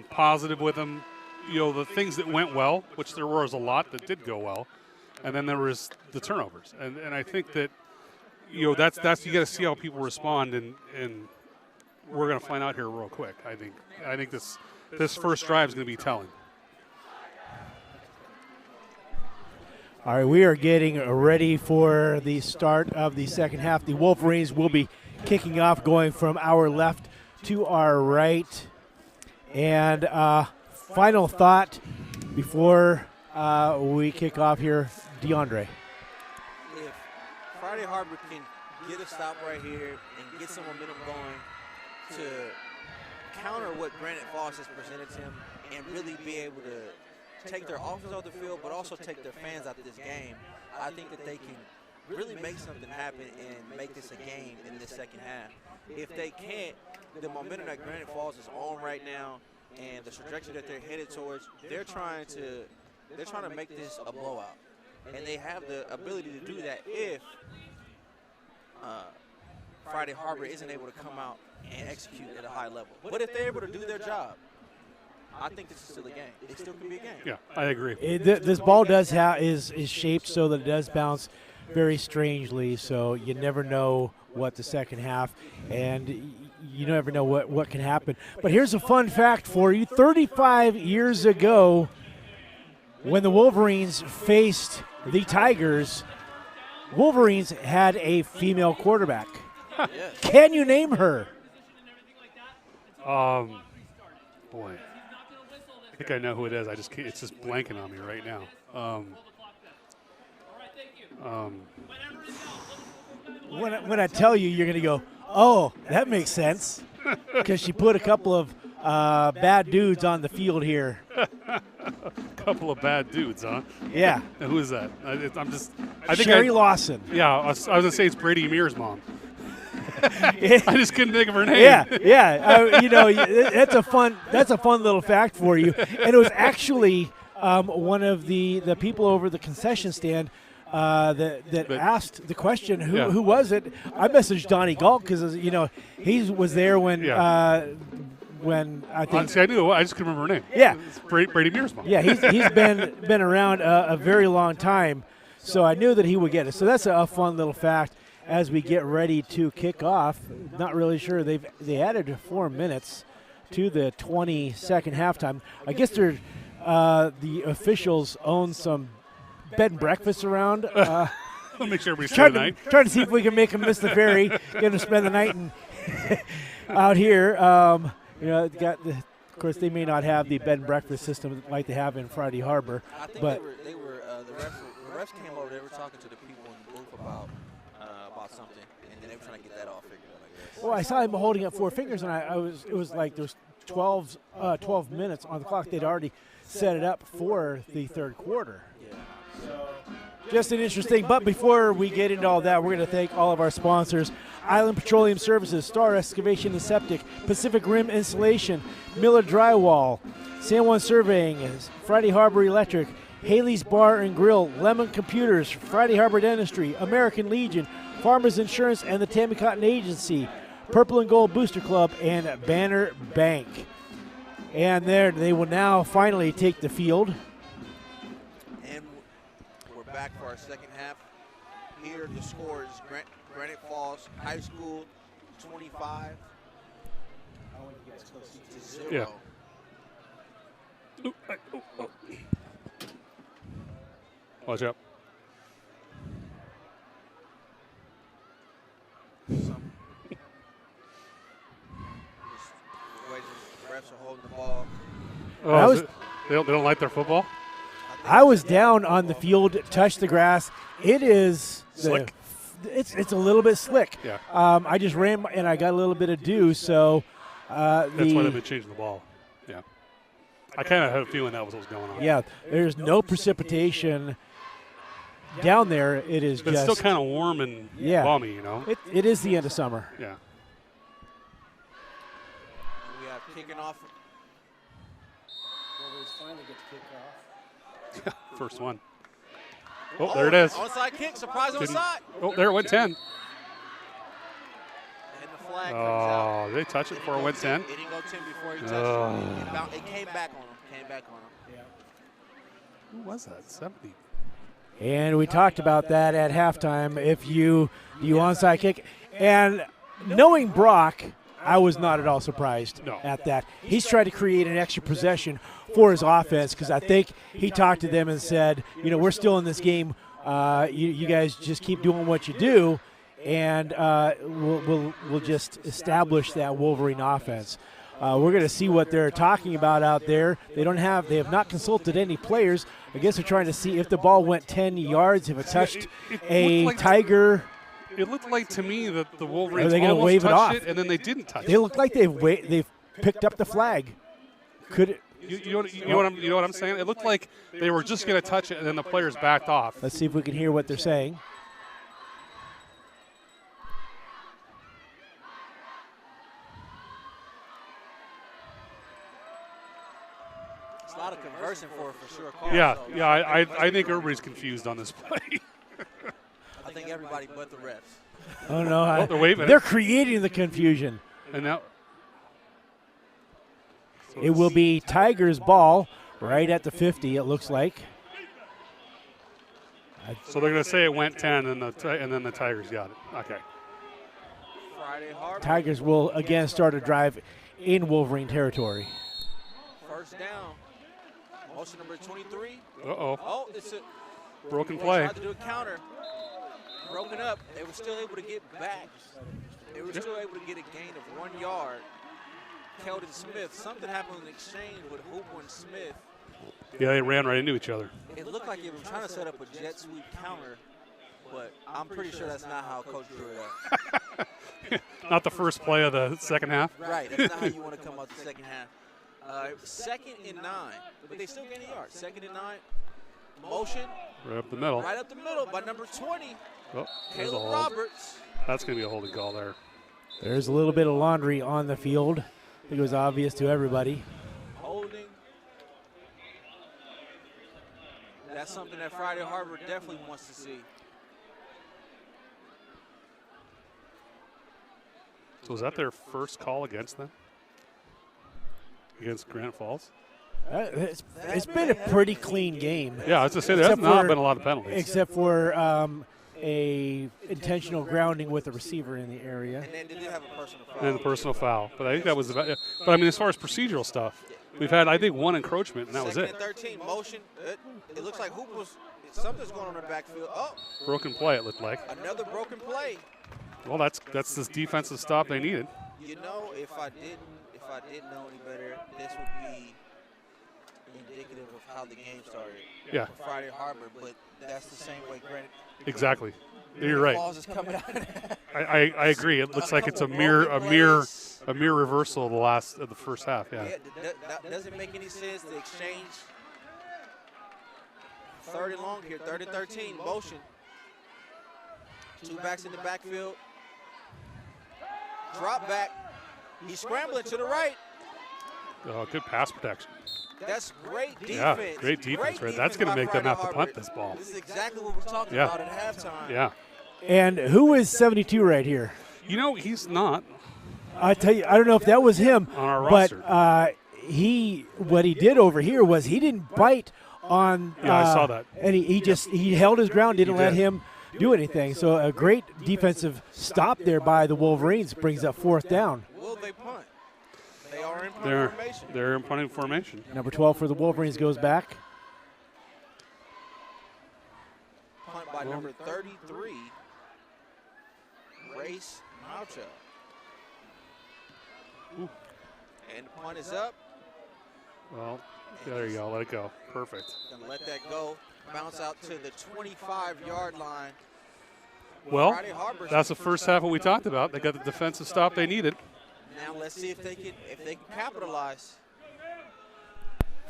positive with them. The things that went well, which there was a lot that did go well, and then there was the turnovers. And I think that that's you got to see how people respond, and we're going to find out here real quick. I think this first drive is going to be telling. All right, we are getting ready for the start of the second half. The Wolverines will be kicking off, going from our left to our right. And final thought before we kick off here, Deandre. If Friday Harbor can get a stop right here and get some momentum going to counter what Granite Falls has presented to him and really be able to take their offense off the field, but also take their fans out of this game, I think that they can really make something happen and make this a game in this second half. If they can't, the momentum that Granite Falls is on right now and the trajectory that they're headed towards, they're trying to make this a blowout. And they have the ability to do that if Friday Harbor isn't able to come out and execute at a high level. But if they're able to do their job, I think this is still a game. It still can be a game. Yeah, I agree. This ball is shaped so that it does bounce very strangely, so you never know what the second half, and you never know what can happen. But here's a fun fact for you. 35 years ago, when the Wolverines faced the Tigers, Wolverines had a female quarterback. Yes. Can you name her? Boy. I think I know who it is. I just can't, it's just blanking on me right now. When I tell you, you're going to go, oh, that makes sense, because she put a couple of bad dudes on the field here. Couple of bad dudes, huh? Yeah. And who is that? I think Sherry Lawson. Yeah, I was going to say it's Brady Mears' mom. I just couldn't think of her name. Yeah. That's a fun little fact for you. And it was actually one of the people over the concession stand that asked the question, who was it? I messaged Donnie Galt because he was there when I think. Honestly, I knew. I just couldn't remember her name. Yeah, it's Brady Mears' mom. Yeah, he's been around a very long time, so I knew that he would get it. So that's a fun little fact. As we get ready to kick off, not really sure. They added 4 minutes to the 20-second halftime. I guess the officials own some bed and breakfast around. We'll make sure we spend the night. Trying to see if we can make them miss the ferry, get them to spend the night out here. Of course, they may not have the bed and breakfast system like they have in Friday Harbor. I think but the refs came over. They were talking to the people in the booth about something, and then they were trying to get that all figured out, I guess. well, I saw him holding up 4 fingers, and it was like there was 12 minutes on the clock. They'd already set it up for the third quarter. Just an interesting. But before we get into all that, we're going to thank all of our sponsors: Island Petroleum Services, Star Excavation and Septic, Pacific Rim Installation, Miller Drywall, San Juan Surveying, Friday Harbor Electric, Haley's Bar and Grill, Lemon Computers, Friday Harbor Dentistry, American Legion, Farmers Insurance, and the Tammy Cotton Agency, Purple and Gold Booster Club, and Banner Bank. And there, they will now finally take the field. And we're back for our second half. Here, the score is Granite Falls High School 25 to 0. Yeah. Watch out. Refs are holding the ball. Oh, they don't like their football? I was down on the field, touched the grass. It is Slick. It's a little bit slick. Yeah. I just ran and I got a little bit of dew, so That's why they've been changing the ball. Yeah. I kind of had a feeling that was what was going on. Yeah, there's no precipitation down there. It is But just it's still kind of warm and balmy, you know? It is the end of summer. Yeah. We have kicking off. First one. Oh, there it is. Onside kick, surprise onside. Oh, there it went 10. And the flag comes out. Oh, did they touch it before it went 10? It didn't go 10 before he touched it. It came back on him. Who was that? 70. And we talked about that at halftime. If you onside kick, and knowing Brock, I was not at all surprised at that. He's tried to create an extra possession for his offense because I think he talked to them and said, we're still in this game. You guys just keep doing what you do, and we'll just establish that Wolverine offense. We're going to see what they're talking about out there. They have not consulted any players. I guess they're trying to see if the ball went 10 yards, if it touched a Tiger. It looked like to me that the Wolverines almost wave touched it, and then they didn't touch They it. look like they've picked up the flag. Could it? You know what I'm saying? It looked like they were just going to touch it, and then the players backed off. Let's see if we can hear what they're saying. It's a lot of conversing for sure. Call, Yeah, so. yeah. I think everybody's confused on this play. I think everybody but the refs. Oh no! They're waving. They're creating the confusion. And now It will be Tigers' ball right at the 50. It looks like. So they're going to say it went 10, and then the Tigers got it. Okay. Friday Harbor. Tigers will again start a drive in Wolverine territory. First down. Motion number 23. Uh-oh. Oh, it's a Broken they play. tried to do a counter. Broken up. They were still able to get back. They were still able to get a gain of 1 yard. Keldon Smith. Something happened in the exchange with Hooper and Smith. Yeah, they ran right into each other. It looked like they were trying to set up a jet sweep counter, but I'm pretty sure that's not how Coach drew it up. Not the first play of the second half. Right, that's not how you want to come out the second half. Second and 9, but they still gain a yard. Second and 9, motion. Right up the middle. Right up the middle by number 20, Oh, there's a Caleb hold. Roberts. That's going to be a holding call there. There's a little bit of laundry on the field. I think it was obvious to everybody. Holding. That's something that Friday Harbor definitely wants to see. So is that their first call against them? Against Granite Falls? It's been a pretty clean game. Yeah, I was going to say, there's Except not for- been a lot of penalties. Except for a intentional grounding with a receiver in the area. And then they did have a personal foul. And the personal foul. But I think that was about. But I mean, as far as procedural stuff, we've had, I think, one encroachment, and that was Second it. and 13, motion. It looks like something's going on in the backfield. Oh, Broken play, it looked like. another broken play. Well, that's this defensive stop they needed. You know, if I didn't know any better, this would be indicative of how the game started. Yeah. For Friday Harbor, but that's the same way Granite Exactly. You're right. Falls is coming out. I agree. It looks like it's a mere reversal of the first half. Yeah. That doesn't make any sense. The exchange. 3rd and long here. 3rd and 13. Motion. 2 backs in the backfield. Drop back. He's scrambling to the right. Oh, good pass protection. That's great defense. Yeah, great defense, right? That's going to make them have to punt this ball. This is exactly what we're talking about at halftime. Yeah. And who is 72 right here? You know, he's not I tell you, I don't know if that was him, on our but roster. what he did over here was he didn't bite on. Yeah, I saw that. And he held his ground, didn't He let did. him do anything. So a great defensive stop there by the Wolverines brings up 4th down. Will they punt? They are in punt They're formation. they're in punting formation. Number 12 for the Wolverines goes back. Punt by number 33, Race Maucha. And the punt is up. Well, there you go. Let it go. Perfect. Gonna let that go. Bounce out to the 25-yard line. Well, Friday Harbor's that's the first half what we talked about. They got the defensive stop they needed. Now let's see if they can capitalize.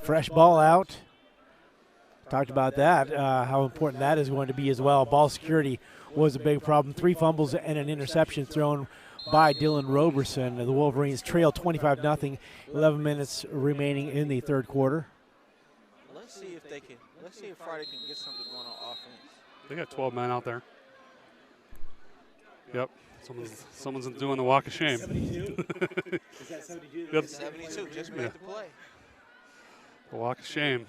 Fresh ball out. Talked about that, how important that is going to be as well. Ball security was a big problem. 3 fumbles and an interception thrown by Dylan Roberson. The Wolverines trail 25-0. 11 minutes remaining in the 3rd quarter. Let's see if Friday can get something going on offense. They got 12 men out there. Yep. Someone's doing the walk of shame. 72? Is that 72? Yep. 72 just made the play. The walk of shame.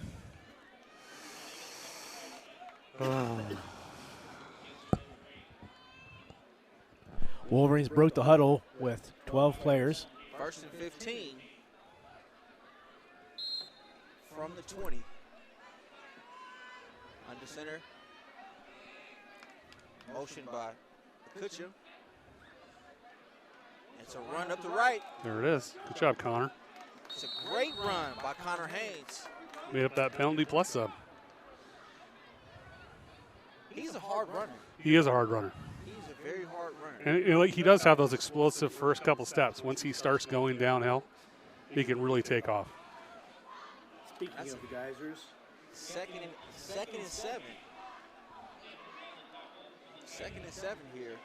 Wolverines broke the huddle with 12 players. 1st and 15 from the 20. Under center. Motion by Kutcher. It's a run up the right. There it is. Good job, Connor. It's a great run by Connor Haynes. Made up that penalty plus sub. He's a hard runner. He is a hard runner. He's a very hard runner. And you know, he does have those explosive first couple steps. Once he starts going downhill, he can really take off. Speaking of the geysers. Second and 7. 2nd and 7 here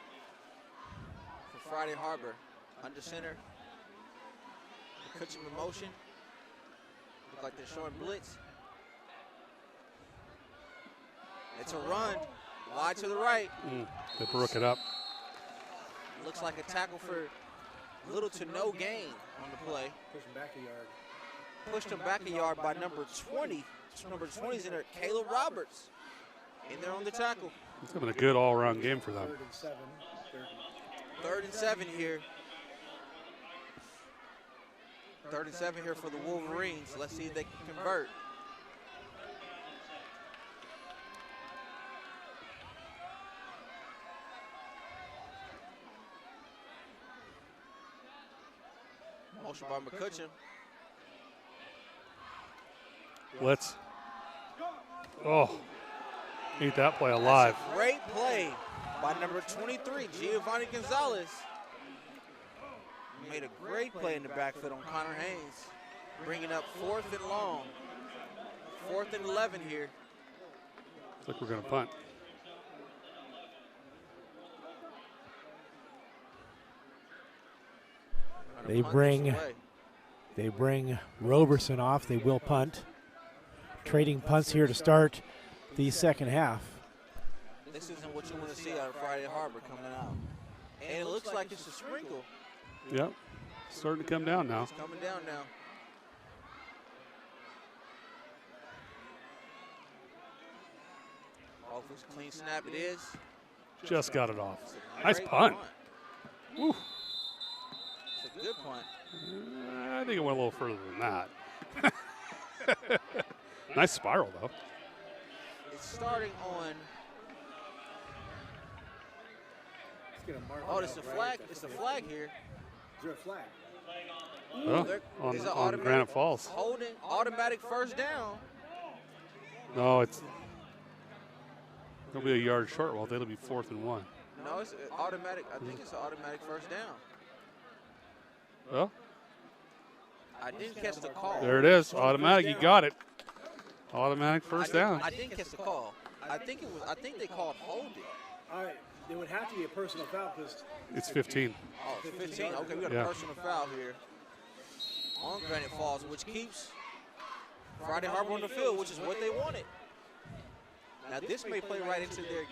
for Friday Harbor. Under center. Kutcher in motion. Look like they're showing blitz. It's a run. Wide to the right. They broke it up. Looks like a tackle for little to no gain on the play. Push him back a yard. Pushed him back a yard by number 20. Number 20 is in there, Caleb Roberts. In there on the tackle. It's having a good all-around game for them. 3rd and 7. 3rd and 7 here. 3rd and 7 here for the Wolverines. Let's see if they can convert. Motion by McCutcheon. Let's. Oh, eat that play alive. That's a great play by number 23, Giovanni Gonzalez. Made a great play in the backfield on Connor Haynes, bringing up 4th and long. 4th and 11 here. Looks like we're going to punt. They bring Roberson off. They will punt. Trading punts here to start the 2nd half. This isn't what you want to see out of Friday Harbor coming out. And it looks like it's a sprinkle. Yep. Starting to come down now. It's coming down now. Offense clean snap it is. Just got it off. It's a Nice great punt. Woo. It's a good punt. I think it went a little further than that. Nice spiral, though. It's starting on. It's gonna mark Oh, it it's a out flag. right at It's the a 50. flag here. Is there a flag? Oh, There- on it's an on automatic- Granite Falls. Holding automatic first down. No, it's. It'll be a yard short. Well, it'll be 4th and 1. No, it's automatic. I think it's an automatic first down. Well, I didn't catch the call. there it is. Automatic. You got it. Automatic first down. I didn't catch the call. I think it was. I think they called holding. All right, there would have to be a personal foul because It's 15. Oh, 15. Okay, we got Yeah. a personal foul here on Granite Falls, which keeps Friday Harbor on the field, which is what they wanted. Now, this may play right into their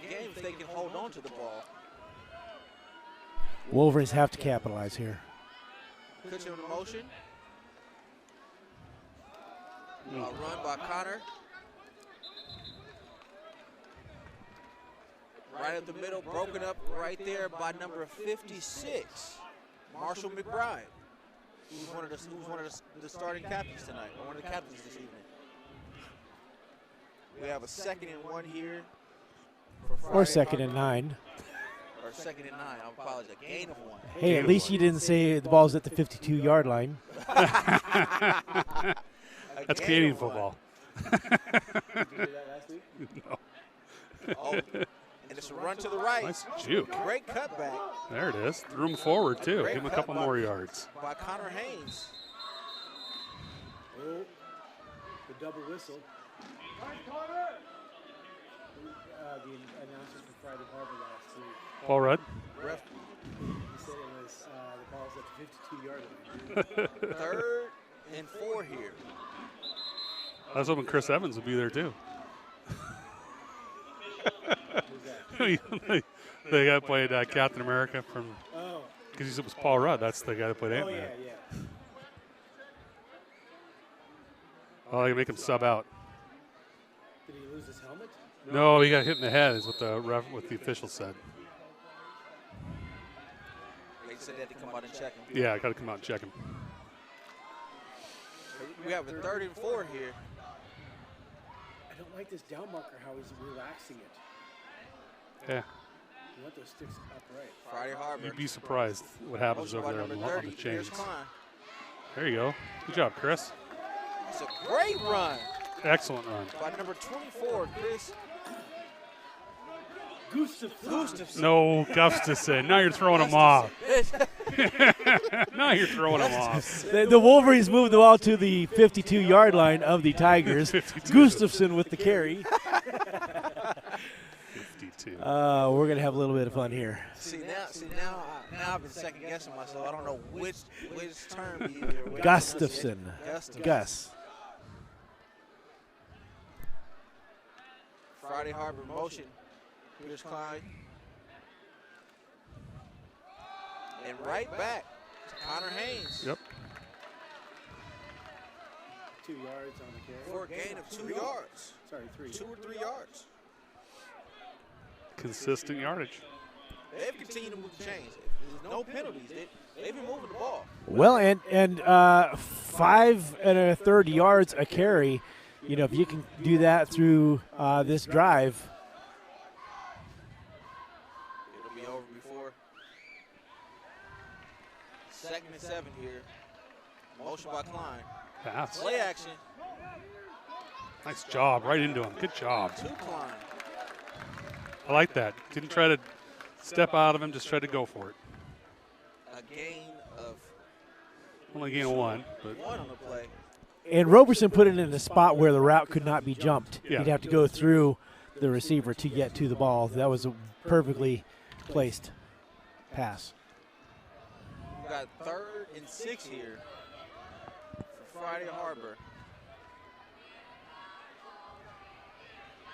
game if they can hold on to the ball. Wolverines have to capitalize here. Puts him in motion. A run by Connor. Right up the middle, broken up right there by number 56, Marshall McBride, who's one of the starting captains tonight, or one of the captains this evening. We have a 2nd and 1 here. For Or Friday 2nd and Harbor. 9. Or 2nd and 9. I apologize. A gain of 1. Hey, at least you didn't say the ball's at the 52-yard line. That's gain Canadian of 1. football. did you do that last week? No. Oh, and it's a run to the right. Nice juke. Great cutback There it is. Threw him forward, too. Give him a couple more yards. by Connor Haynes. Oh, the double whistle. The announcers from Friday Harbor last week, Paul Rudd. Ref, he said it was the ball's at the 52-yard line. 3rd and 4 here. I was hoping Chris Evans would be there, too. The guy that played Captain America from, Oh, because it was Paul Rudd. That's the guy that played oh Ant-Man. yeah. Oh, they make him sub out. Did he lose his helmet? No, he got hit in the head, is what the official said. They said they had to come out and check him. Yeah, I got to come out and check him. We have a 3rd and 4 here. I don't like this down marker, how he's relaxing it. Yeah, You want those sticks upright. Friday Harbor. you'd be surprised what happens Motion by over there number on the 30, Pierce chains. Klein. There you go. Good job, Chris. It's a great run Excellent run. by number 24, Chris Gustafson. No, Gustafson. Now you're throwing him off. Now you're throwing him off. The Wolverines moved the ball to the 52-yard line of the Tigers. 52. Gustafson with the carry. 52. We're going to have a little bit of fun here. Now I've been second guessing myself. I don't know which term he is. Or which Gustafson. Gustafson. Gus. Friday Harbor motion. Pierce Klein. And right back to Connor Haynes. Yep. 2 yards on the carry. For a gain of 2 yards. Sorry, 3. 2 or 3 yards. Consistent yardage. They've continued to move the chains. There's no penalties. They've been moving the ball. Well, and 5 1/3 yards a carry. You know, if you can do that through this drive. It'll be over before. 2nd and 7 here. Motion by Klein. Pass. Play action Nice job. Right into him. Good job. to Klein. I like that. Didn't try to step out of him. Just tried to go for it. A gain of Only gain of 1, but 1 on the play. And Roberson put it in a spot where the route could not be jumped. Yeah. He'd have to go through the receiver to get to the ball. That was a perfectly placed pass. We've got 3rd and 6 here for Friday Harbor.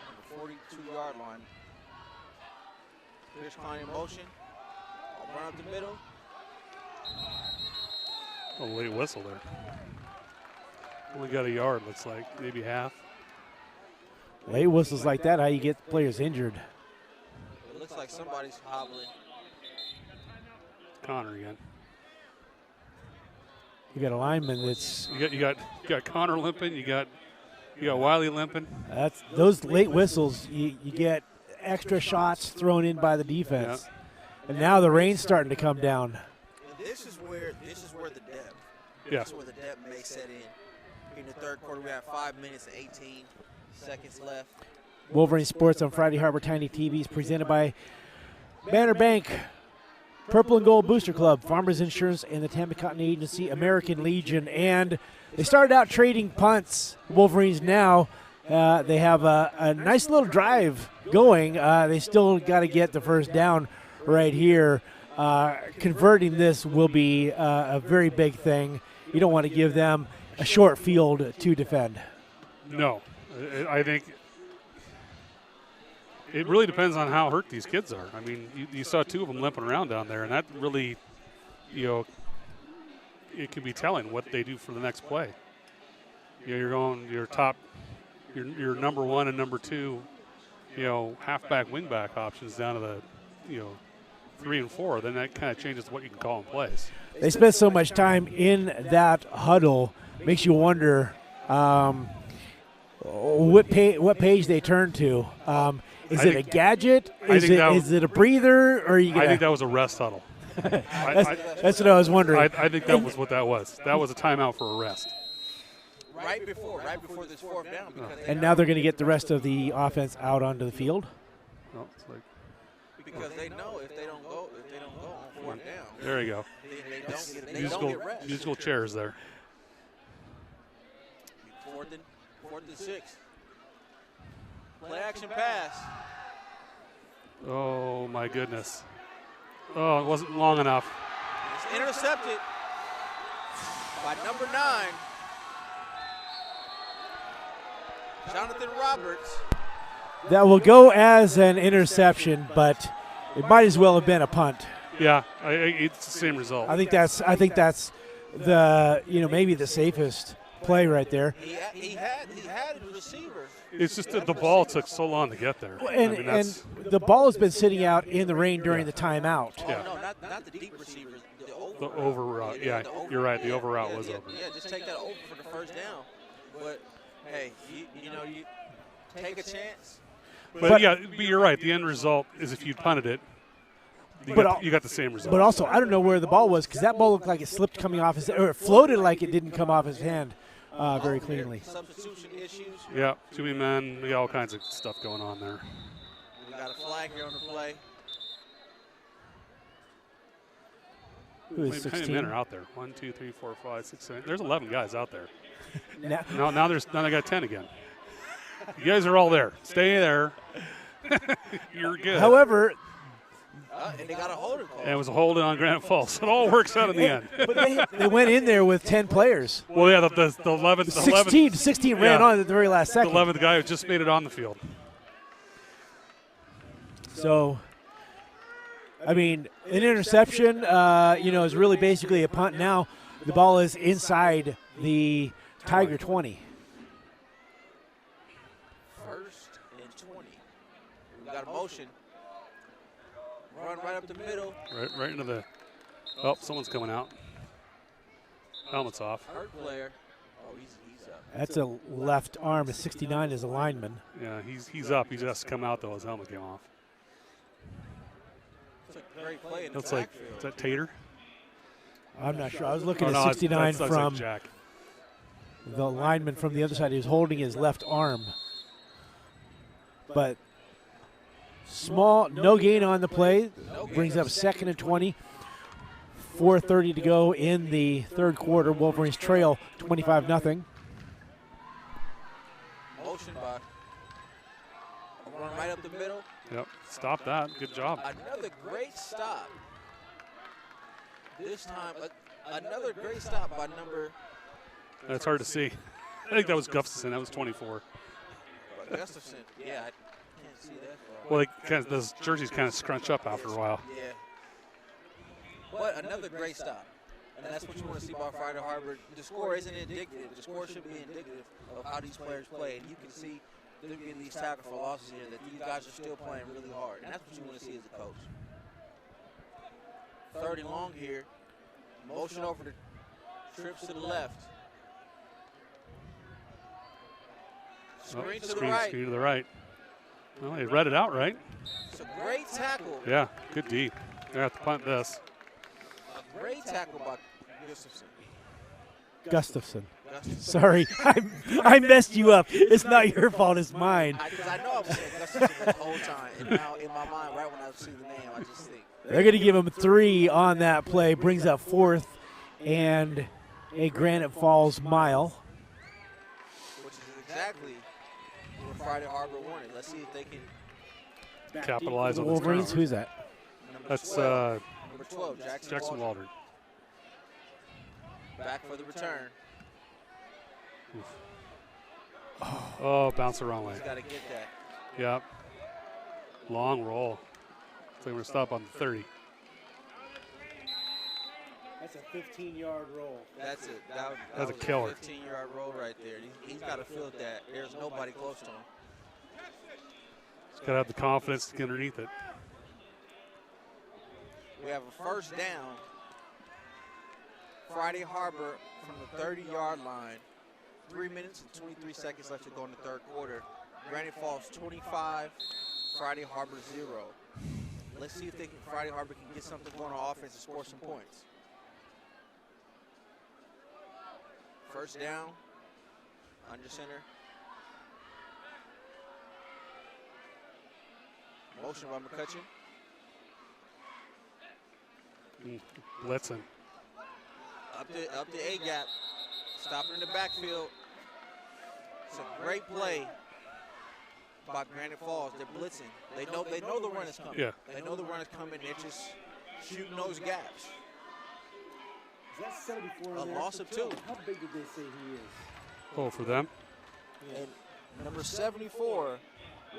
On the 42-yard line. Pierce Klein in motion. I'll run up the middle. a late whistle there. Only got a yard, looks like, maybe half. Late whistles like that, how you get players injured. It Looks like somebody's hobbling. Connor again. You got a lineman that's You got Connor limping. You got Wiley limping. that's those late whistles. You get extra shots thrown in by the defense, and now the rain's starting to come down. And this is where the depth. Yeah. This is where the depth may set in. In the third quarter, we have 5 minutes and 18 seconds left. Wolverine Sports on Friday Harbor Tiny TV is presented by Banner Bank, Purple and Gold Booster Club, Farmers Insurance, and the Tampa Cotton Agency, American Legion. And they started out trading punts. Wolverines now, they have a nice little drive going. They still got to get the first down right here. Converting this will be a very big thing. You don't want to give them a short field to defend. No, I think it really depends on how hurt these kids are. I mean, you saw two of them limping around down there, and that really, it can be telling what they do for the next play. You're going your number one and number two, halfback, wingback options down to the, 3 and 4. Then that kind of changes what you can call in plays. They spent so much time in that huddle, makes you wonder what page they turn to. Is it a gadget? Is it a breather? Or I think that was a rest huddle. That's what I was wondering. I think that was what that was. That was a timeout for a rest. Right before this fourth down. And now they're going to get the rest of the offense out onto the field. Oh, it's like, because they know if they don't go on fourth down. There you go. They don't get rest. Musical chairs there. Fourth and 6. Play action pass. Oh my goodness. Oh, it wasn't long enough. It's intercepted by number 9, Jonathan Roberts. That will go as an interception, but it might as well have been a punt. Yeah, it's the same result. I think that's the maybe the safest play right there. He had a receiver. It's just that the ball took so long to get there. And the ball has been sitting out in the rain during the timeout. Oh, Yeah. no, not the deep receiver. The over route. Yeah, you're right. The over route was open. Yeah, just take that over for the first down. But, hey, you take a chance. But you're right. The end result is if you punted it, you got the same result. But also, I don't know where the ball was because that ball looked like it slipped coming off his, or it floated like it didn't come off his hand very cleanly. Substitution issues. Yeah, too many men. We got all kinds of stuff going on there. We got a flag here on the play. Who is How many 16? men are out there? 1, 2, 3, 4, 5, 6, 7. There's 11 guys out there. Now, Now they got 10 again. You guys are all there. Stay there. You're good. however, And they got a holding call. And it was a hold on Granite Falls. It all works out in the end. but they went in there with 10 players. Well, yeah, the 11th. 16 ran on at the very last The second. 11th guy who just made it on the field. So, I mean, an interception, is really basically a punt. Now the ball is inside the Tiger 20. First and 20. We got a motion. Run right up the middle. Right into the. Oh, someone's coming out. Helmet's off. Hurt player. Oh, he's up. That's a left arm. A 69 is a lineman. Yeah, he's up. He just has to come out though. His helmet came off. It's a great play in the Looks like backfield. is that Tater? I'm not sure. I was looking Oh, at no, 69 that's like from Jack. the lineman from the other side. He was holding his left arm. But small, no gain on the play. Brings up 2nd and 20. 4:30 to go in the third quarter. Wolverines trail 25-0. Motion by. Run right up the middle. Yep. Stop that. Good job. Another great stop. This time, another great stop by number. That's hard to see. I think that was Gustafson. That was 24. Gustafson. Yeah, I can't see that far. Well, those jerseys kind of scrunch up after a while. Yeah. But another great stop. And that's what you want to see by Friday Harbor. The score isn't indicative. The score should be indicative of how these players play. And you can see them getting these tackle for losses here, that these guys are still playing really hard. And that's what you want to see as a coach. 3rd and long here. Motion over the trips to the left. Screen to the right. Screen to the right. Well, they read it out right. It's a great tackle. Yeah, good D. They have to punt this. A great tackle by Gustafson. Gustafson. Sorry, I messed you up. It's not your fault, it's mine. Because I know I was saying Gustafson the whole time. And now in my mind, right when I see the name, I just think. They're going to give him 3 on that play. Brings up 4th and a Granite Falls mile. Which is exactly what Friday Harbor wanted. Let's see if they can Capitalize on this Wolverines, turnover. who's that? That's number 12, Jackson Waldron. Back for the return. Oh, bounce the wrong way. He's got to get that. Yep. Long roll. So we're going to stop on the 30. That's a 15-yard roll. That's it. That That's a was killer. 15-yard roll right there. He's got to feel that there's nobody close to him. He's got to have the confidence to get underneath it. We have a 1st down. Friday Harbor from the 30-yard line. 3 minutes and 23 seconds left to go in the 3rd quarter. Granite Falls 25, Friday Harbor 0. Let's see if Friday Harbor can get something going on offense and score some points. 1st down, under center. Motion by McCutcheon. Blitzing. Up the A-gap. Stopping in the backfield. It's a great play by Granite Falls. They're blitzing. They know the run is coming. Yeah. They know the run is coming. They're just shooting those gaps. Is that 74 A in there? loss of 2. How big did they say he is? Oh, for them? And number 74,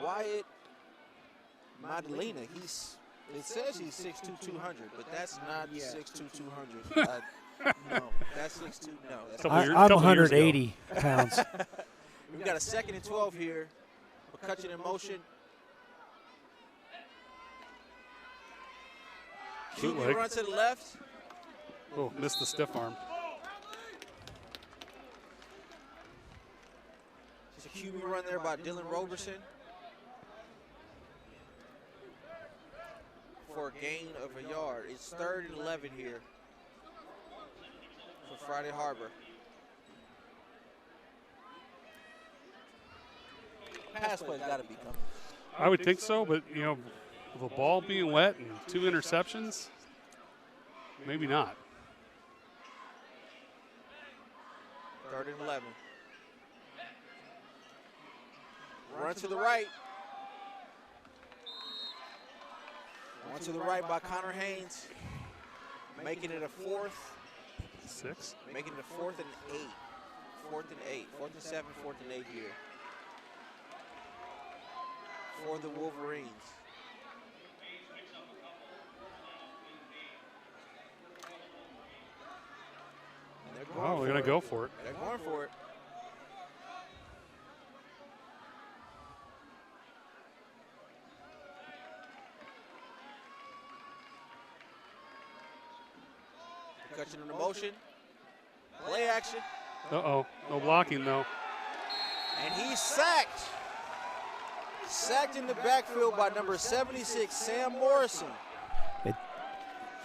Wyatt Madalena. It says he's 6'2", 200, but that's not 6'2", 200. No, that's 6'2". No, that's I'm couple years ago. 180 pounds. We've got a 2nd and 12 here. McCutcheon in motion. Bootleg. QB run to the left. Oh, missed the stiff arm. It's a QB run there by Dylan Roberson for a gain of a yard. It's 3rd and 11 here for Friday Harbor. Pass play's got to be coming. I would think so, but, you know, with the ball being wet and 2 interceptions, maybe not. 3rd and 11. Run to the right. Run to the right by Connor Haynes. Making it a 4th. 6. Making it a 4th and 8. 4th and 8. 4th and 7, 4th and 8 here. For the Wolverines. Oh, we're going to go for it. They're going for it. McCutcheon in the motion. Play action. Uh-oh. No blocking, though. And he's sacked. Sacked in the backfield by number 76, Sam Morrison.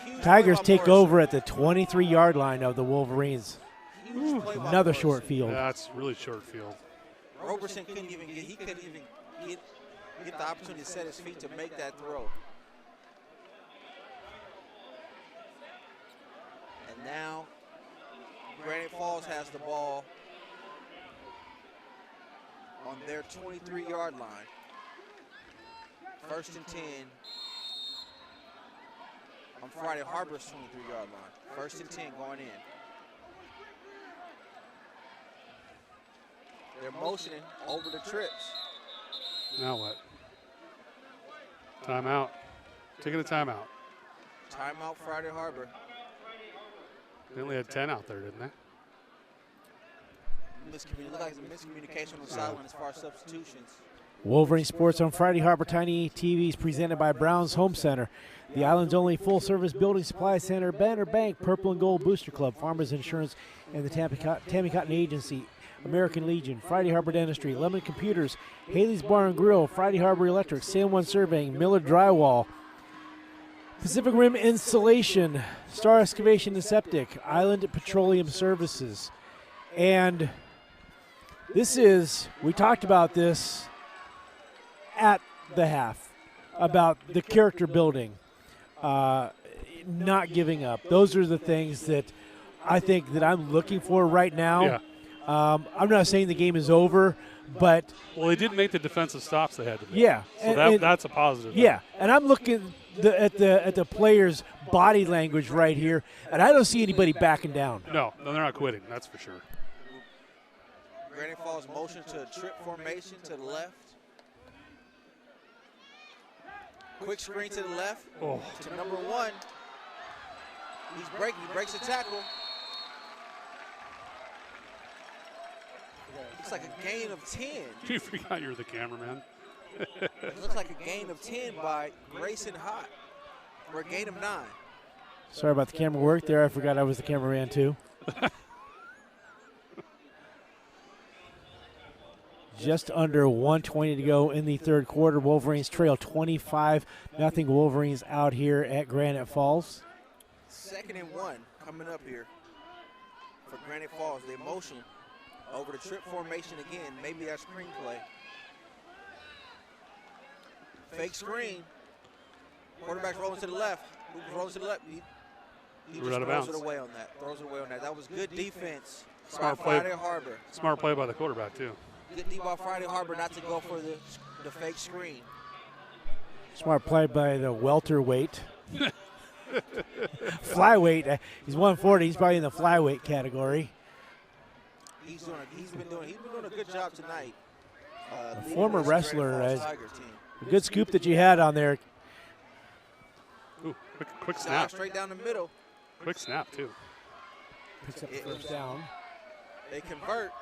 Huge Tigers play by take Morrison. over at the 23-yard line of the Wolverines. Huge play by Another Morrison. short field. Yeah, it's really short field. Roberson couldn't even get the opportunity to set his feet to make that throw. And now Granite Falls has the ball on their 23-yard line. 1st and 10 on Friday Harbor's 23-yard line. 1st and 10 going in. They're motioning over the trips. Now what? Timeout. Taking a timeout. Timeout Friday Harbor. They only had 10 out there, didn't they? Looked like a miscommunication on the sideline as far as substitutions. Wolverine Sports on Friday Harbor Tiny TV is presented by Brown's Home Center, the island's only full-service building supply center, Banner Bank, Purple and Gold Booster Club, Farmers Insurance, and the Tammy Cotton Agency, American Legion, Friday Harbor Dentistry, Lemon Computers, Haley's Bar and Grill, Friday Harbor Electric, San Juan Surveying, Miller Drywall, Pacific Rim Installation, Star Excavation and Septic, Island Petroleum Services. And this is, we talked about this at the half, about the character building, not giving up. Those are the things that I think that I'm looking for right now. Yeah. I'm not saying the game is over, but Well, they did make the defensive stops they had to make. yeah, So that's a positive. yeah. And I'm looking at the players' body language right here, and I don't see anybody backing down. No, they're not quitting. That's for sure. Granite Falls motion to a trip formation to the left. Quick screen to the left to number 1. He breaks the tackle. Looks like a gain of 10. You forgot you're the cameraman. It looks like a gain of 10 by Grayson Hott, or a gain of 9. Sorry about the camera work there. I forgot I was the cameraman too. Just under 1:20 to go in the third quarter. Wolverines trail 25-0. Wolverines out here at Granite Falls. 2nd and 1 coming up here for Granite Falls. The motion over the trip formation again. Maybe that screenplay. Fake screen. Quarterback's rolling to the left. Rolls to the left. He just out of throws bounds. it away on that. Throws it away on that. That was good defense Smart by play. Friday Harbor. Smart play by the quarterback, too. Good D by Friday Harbor not to go for the fake screen. Smart play by the welterweight. Flyweight. He's 140. He's probably in the flyweight category. He's been doing a good job tonight. Former leading this wrestler, Granite Falls Tigers team. A good scoop that you had on there. Ooh, quick Dive snap. straight down the middle. Quick snap, too. Picks up the first down. They convert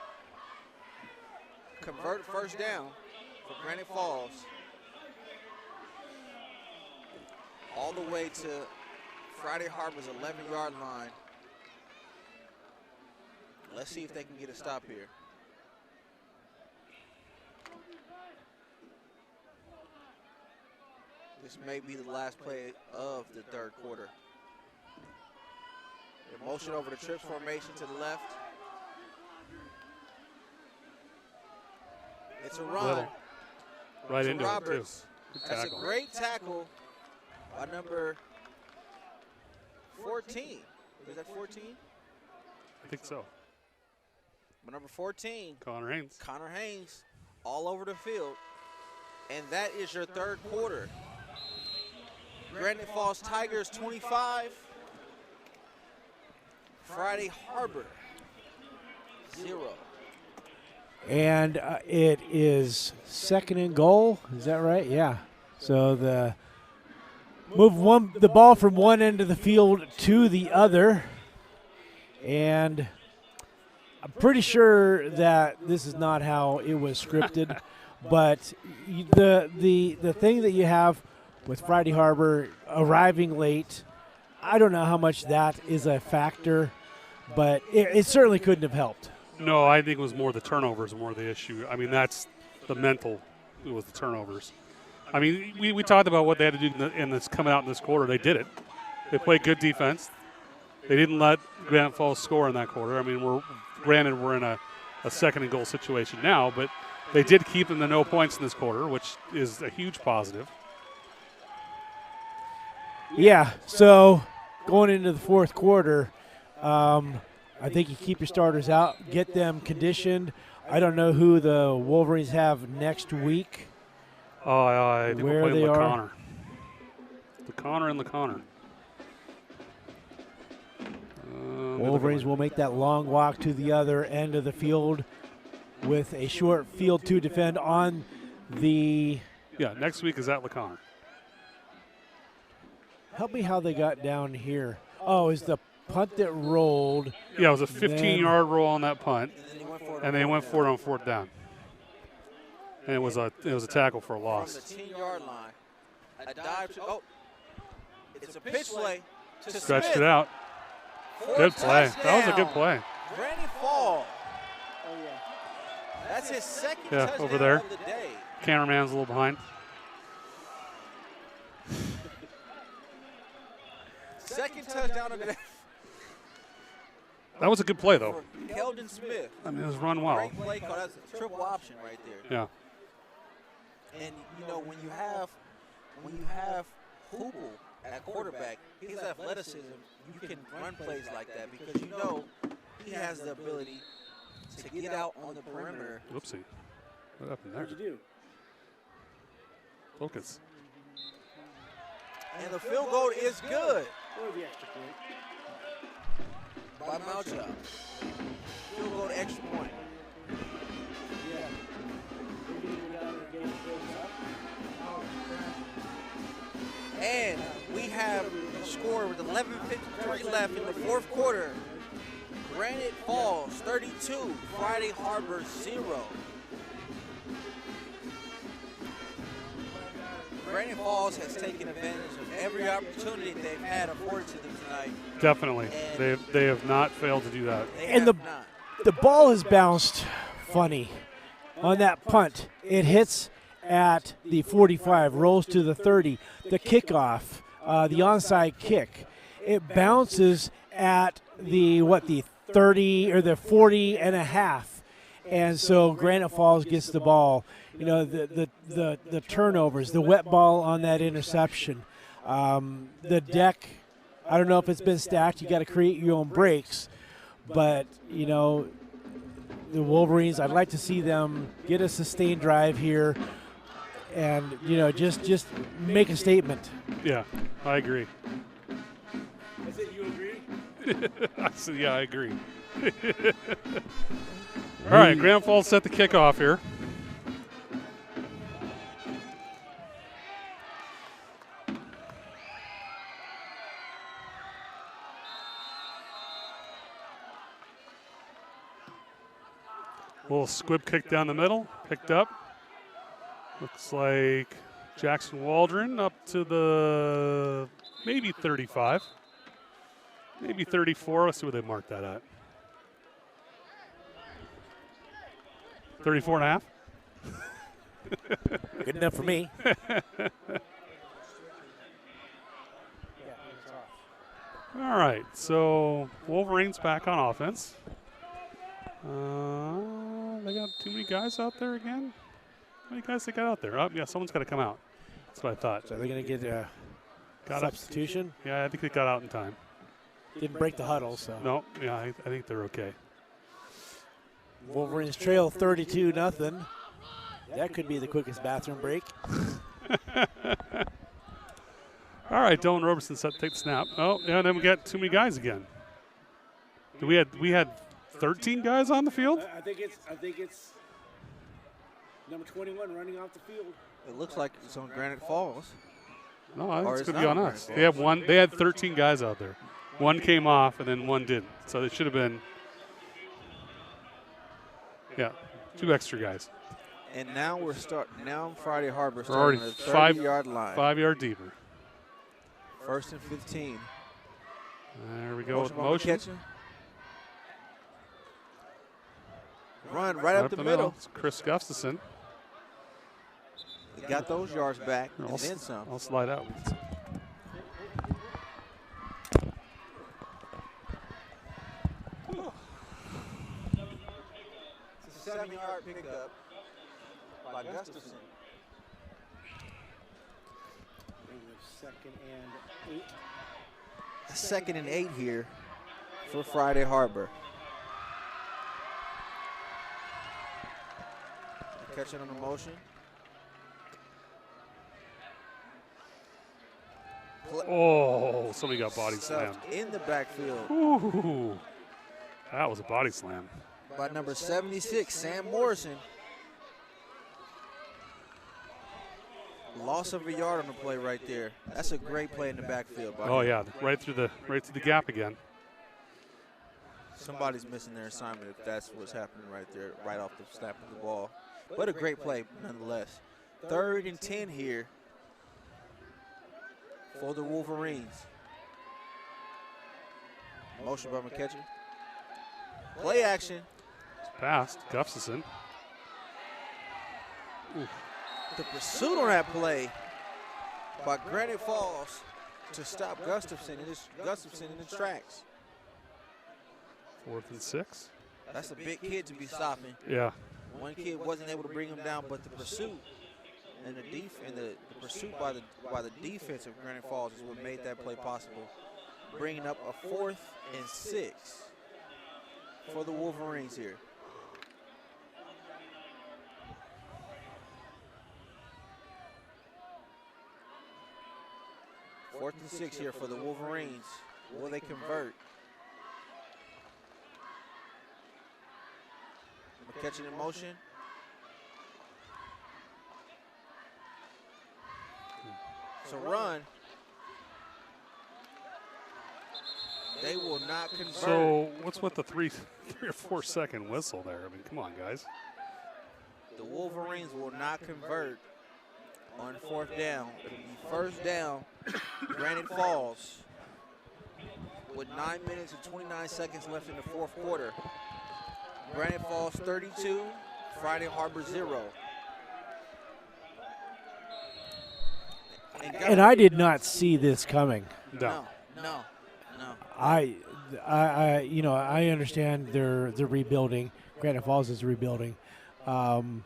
first down for Granite Falls. All the way to Friday Harbor's 11-yard line. Let's see if they can get a stop here. This may be the last play of the third quarter. The motion over the trips formation to the left. It's a run. Little. Right to into Roberts. it, too. Good That's tackle. a great tackle by number 14. Is that 14? I think so. By number 14, Connor Haynes. Connor Haynes, all over the field. And that is your third quarter. Granite Falls Tigers 25. Friday Harbor 0. And it is 2nd and goal. Is that right? Yeah. So the ball from one end of the field to the other. And I'm pretty sure that this is not how it was scripted. But the thing that you have with Friday Harbor arriving late, I don't know how much that is a factor, but it certainly couldn't have helped. No, I think it was more the turnovers more the issue. I mean, that's the mental. It was the turnovers. I mean, we talked about what they had to do in this coming out in this quarter. They did it. They played good defense. They didn't let Granite Falls score in that quarter. I mean, we're in a 2nd and goal situation now, but they did keep them to no points in this quarter, which is a huge positive. Yeah, so going into the fourth quarter, I think you keep your starters out, get them conditioned. I don't know who the Wolverines have next week. I think Where we'll play they are. LeConnor. LeConnor and LeConnor. Wolverines will make that long walk to the other end of the field with a short field to defend on the. Yeah, next week is at LeConnor. Help me how they got down here. Oh, is the punt that rolled. Yeah, it was a 15-yard roll on that punt, And then he went for it and they went for it on 4th down. And it was a tackle for a From loss. the 10-yard line. A dive to, it's a pitch play to Stretched Smith. it out. For Good play. touchdown. That was a good play. Granny Fall. Oh, yeah. That's his second Yeah, touchdown over there. of the day. Cameraman's a little behind. Second touchdown of the day That was a good play, though. for Keldon Smith. I mean, it was run well. Great play call. That's a triple option right there. Yeah. And you know when you have Hoople at quarterback, his athleticism, you can run plays like that because you know he has the ability to get out on the perimeter. Whoopsie. What happened there? What'd you do? Focus. And the field goal is good Or the extra point. by Malchuk. Field goal to extra point. Yeah. We're getting it out of the game. And we have a score with 11:53 left in the fourth quarter. Granite Falls 32, Friday Harbor 0. Granite Falls has taken advantage of every opportunity they've had afforded to them tonight. Definitely. They have not failed to do that. They And have not. The ball is bounced funny on that punt. It hits at the 45, rolls to the 30. The kickoff, the onside kick, it bounces at the 30 or the 40 and a half. And so Granite Falls gets the ball. You know, the turnovers, the wet ball on that interception. The deck, I don't know if it's been stacked. You got to create your own breaks. But, you know, the Wolverines, I'd like to see them get a sustained drive here and, you know, just make a statement. Yeah, I agree. That's it. You agree? I said, yeah, I agree. All right, Grand Falls set the kickoff here. Little squib kick down the middle, picked up. Looks like Jackson Waldron up to the maybe 35, maybe 34. Let's see where they marked that at. 34 and a half. Good enough for me. All right, so Wolverines back on offense. They got too many guys out there again. How many guys they got out there? Oh, yeah, someone's got to come out. That's what I thought. So they're going to get a Got up. substitution. Yeah, I think they got out in time. Didn't break the huddle, so. No, yeah, I think they're okay. Wolverines trail 32-0. That could be the quickest bathroom break. All right, Dylan Roberson set to take the snap. Oh, yeah, then we got too many guys again. We had 13 guys on the field. I think it's number 21 running off the field. It looks like it's on Granite Falls. No, I think Or it's it's going to be not on Grand us. Falls. They had 13 guys out there. One came off, and then one didn't. So it should have been, yeah, 2 extra guys. And now now Friday Harbor We're already starting on the 30-yard line. 5 yard deeper. First and 15. There we go with on motion. catching. Run right up the middle. It's Chris Gustafson. He got those yards back and then some. I'll slide out. It's a 7-yard pickup by Gustafson. Second and 8. 2nd and 8 here for Friday Harbor. Catch it on the motion. Oh, somebody got body slammed. Stuffed in the backfield Ooh, that was a body slam. by number 76, Sam Morrison. Loss of a yard on the play right there. That's a great play in the backfield. By Oh him. yeah, right through the gap again. Somebody's missing their assignment if that's what's happening right there, right off the snap of the ball. But a great play nonetheless. 3rd and 10 here for the Wolverines. Motion by McKetchin. Play action. It's passed. Gustafson. The pursuit on that play by Granite Falls to stop Gustafson in the tracks. 4th and 6. That's a big kid to be stopping. Yeah. One kid wasn't able to bring him down, but the pursuit and the pursuit by the defense of Granite Falls is what made that play possible, bringing up a 4th and 6 for the Wolverines here. Fourth and 6 here for the Wolverines. Will they convert? McKetchin in motion. It's a run. They will not convert. So what's with the 3 or 4 second whistle there? I mean, come on, guys. The Wolverines will not convert on 4th down. It'll be 1st down, Granite Falls, with 9 minutes and 29 seconds left in the 4th quarter. Granite Falls 32, Friday Harbor 0. And I did not see this coming. No. I understand they're rebuilding. Granite Falls is rebuilding. To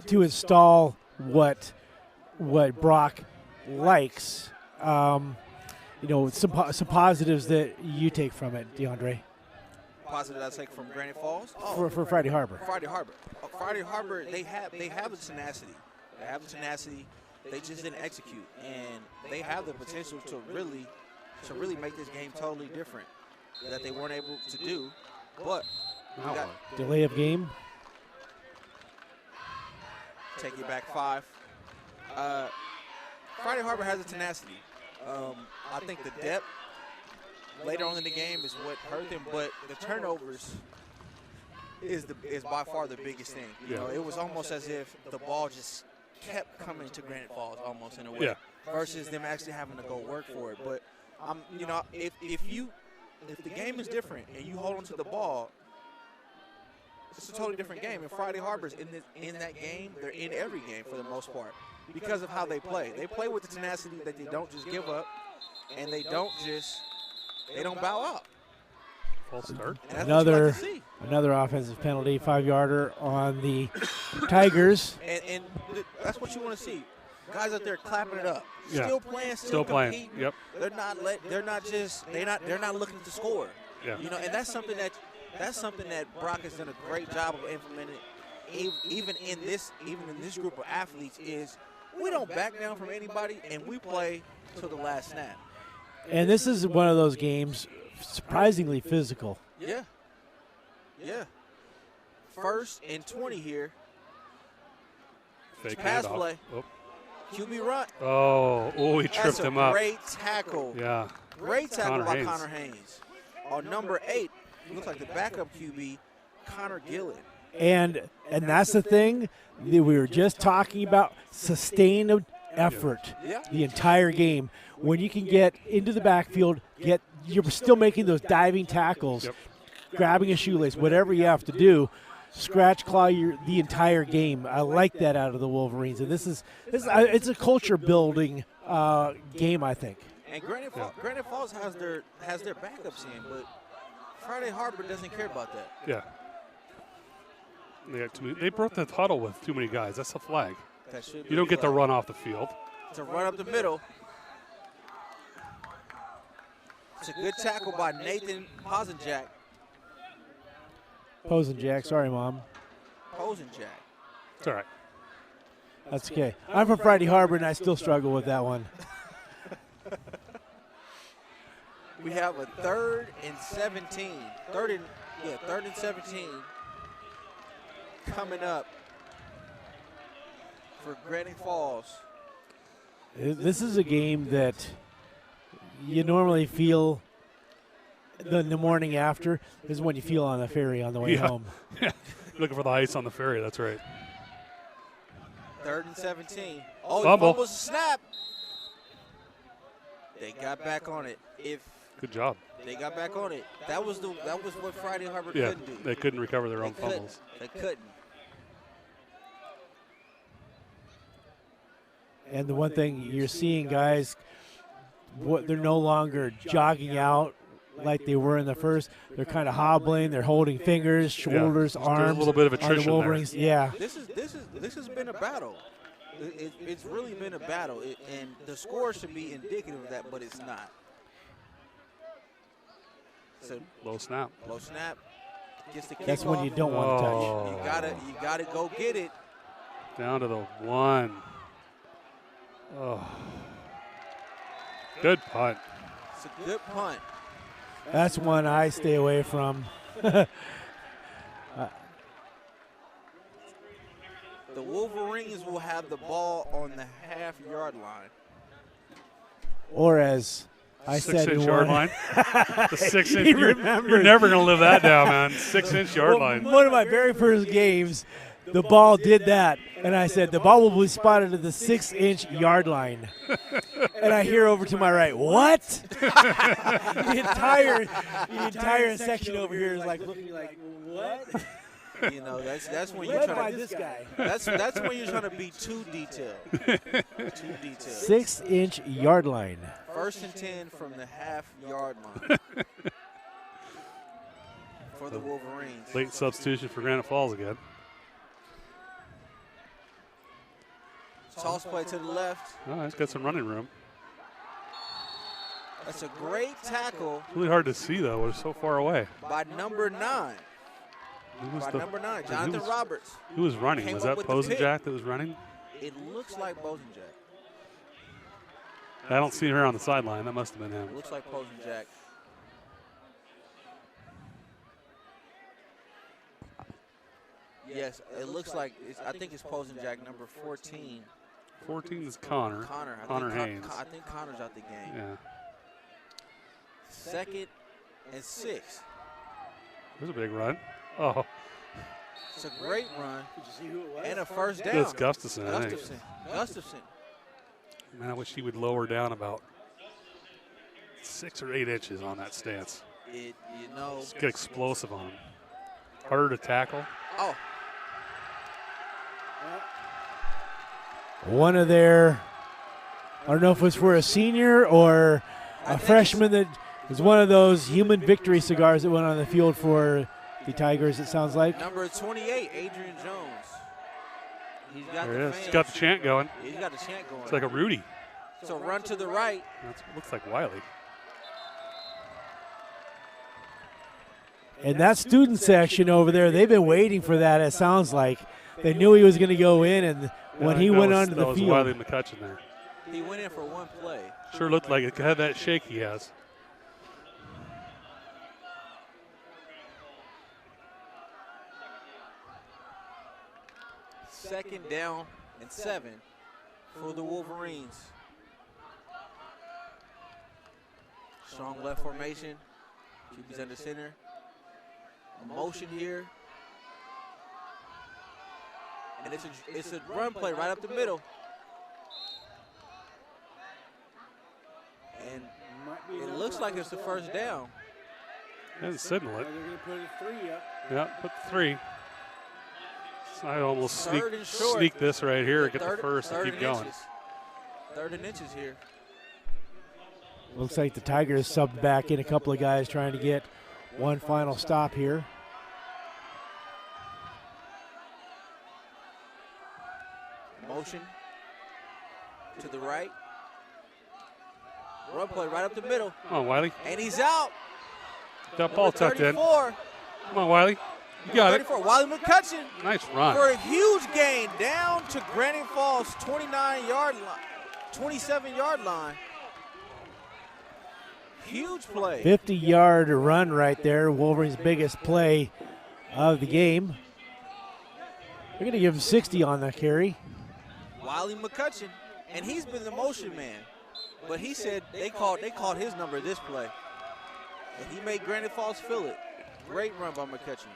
install what Brock likes. Some positives that you take from it, Deandre. Positive I take from Granite Falls? For Friday Harbor. Friday Harbor. Friday Harbor, they have the tenacity. They have the tenacity. They just didn't execute, and they have the potential to really make this game totally different that they weren't able to do. But delay of game. Take it back 5. Friday Harbor has a tenacity. I think the depth later on in the game is what hurt them, but the turnovers is by far the biggest thing. You know, it was almost as if the ball just kept coming to Granite Falls almost in a way, versus them actually having to go work for it. But if the game is different and you hold on to the ball, it's a totally different game. And Friday Harbor's in that game, they're in every game for the most part because of how they play. They play with the tenacity that they don't just give up, and they don't bow out. False start. Another offensive penalty, 5-yarder on the Tigers. And that's what you want to see. Guys out there clapping it up. Yeah. Still playing, still competing. Yep. They're not looking to score. Yeah. You know, and that's something that Brock has done a great job of implementing even in this group of athletes is we don't back down from anybody and we play till the last snap. And this is one of those games surprisingly physical. Yeah. 1st and 20 here. Fake Pass handoff. play. Oh. QB run. Oh, he tripped him up. Great tackle. Yeah. Great tackle by Haynes. Connor Haynes. On number 8, looks like the backup QB, Connor Gillen. And that's the thing that we were just talking about, sustained effort the entire game. When you can get into the backfield, you're still making those diving tackles, grabbing a shoelace, whatever you have to do, scratch claw the entire game. I like that out of the Wolverines, and it's a culture building game, I think. And Granite Falls has their backups in, but Friday Harbor doesn't care about that. Yeah. They broke the huddle with too many guys. That's a flag. You don't get to run off the field. It's a run up the middle. It's a good tackle by Nathan Posenjak. Posenjak, sorry, Mom. Posenjak. It's all right. That's okay. I'm from Friday Harbor, and I still struggle with that one. We have a 3rd and 17. 3rd and 17 coming up for Granite Falls. This is a game that you normally feel the morning after is when you feel on the ferry on the way home. Looking for the ice on the ferry. That's right. 3rd and 17. Oh, Fumble. it was a snap. They got back on it. Good job. They got back on it. That was what Friday Harbor Yeah, couldn't do. they couldn't recover their own couldn't. fumbles. They couldn't. And the one thing you're seeing, guys, they're no longer jogging out like they were in the first. They're kind of hobbling. They're holding fingers, shoulders, There's arms. a little bit of on the attrition there. Wolverines. Yeah. This has been a battle. It's really been a battle, and the score should be indicative of that, but it's not. So Low snap. low snap. Gets the That's when kickoff. you don't want to touch. Oh. You gotta go get it. Down to the 1. Oh. Good punt. It's a good punt. That's one I stay away from. The Wolverines will have the ball on the half-yard line. Or as I said in 6-inch yard one, line. The 6-inch. He You're remembers. never going to live that down, man. 6-inch yard line. One of my very first games, the ball did that, and I said the ball will be spotted at the 6-inch yard line. And I hear over to my right, what? the entire section over here is like looking like, what? You know, that's when you're Led trying by to. this guy. That's when you're trying to be too detailed. Too detailed. 6-inch yard line. 1st and 10 from the half-yard line for the Wolverines. Late substitution for Granite Falls again. Toss play to the left. Oh, he's got some running room. That's a great tackle Really hard to see, though. We're so far away. by number 9. Who was, By number 9, Jonathan Roberts. who was running? Came Was up that with the Posen pick. Jack that was running? It looks like Bosenjack. I don't see her on the sideline. That must have been him. It looks like Bosenjack. Yes, it looks like. I think it's Posenjack, number 14. 14 is Connor. Connor Haynes. I think Connor's out the game. Yeah. 2nd and 6. There's a big run. Oh, It's a great run Did you see who it was? and a first down. that's Gustafson, I think. Gustafson. Man, I wish he would lower down about 6 or 8 inches on that stance. Just get explosive on him. Harder to tackle. Oh, One of their, I don't know if it was for a senior or a freshman that was one of those human victory cigars that went on the field for the Tigers, it sounds like. number 28, Adrian Jones. He's got There the it is. fans. He's got the chant going. He's got the chant going. It's like a Rudy. So run to the right. Looks like Wiley. And that student section over there, they've been waiting for that, it sounds like. They knew he was going to go in, and when he went onto the That was Wiley field. McCutcheon there. He went in for one play. Sure looked like it had that shake he has. Second down and 7 for the Wolverines. Strong left formation. QB's under center. A motion here. And it's a run play right up the middle. And it looks like it's the first down. Didn't signal it. They're going to put a 3 up. Yeah, put the 3. So I almost Third and short. sneak this right here, get the Third- first, and third keep going. inches. 3rd and inches here. Looks like the Tigers subbed back in a couple of guys trying to get one final stop here. Motion to the right. Run play right up the middle. Come on, Wiley. And he's out. Got ball Number tucked in. 34. Come on, Wiley. You got it. 34. Wiley McCutcheon Nice for run. a huge gain down to Granite Falls 29-yard line, 27-yard line. Huge play. 50-yard run right there, Wolverine's biggest play of the game. They're going to give him 60 on the carry. Wiley McCutcheon, and he's been the motion man. But he said they called his number this play. And he made Granite Falls feel it. Great run by McCutcheon.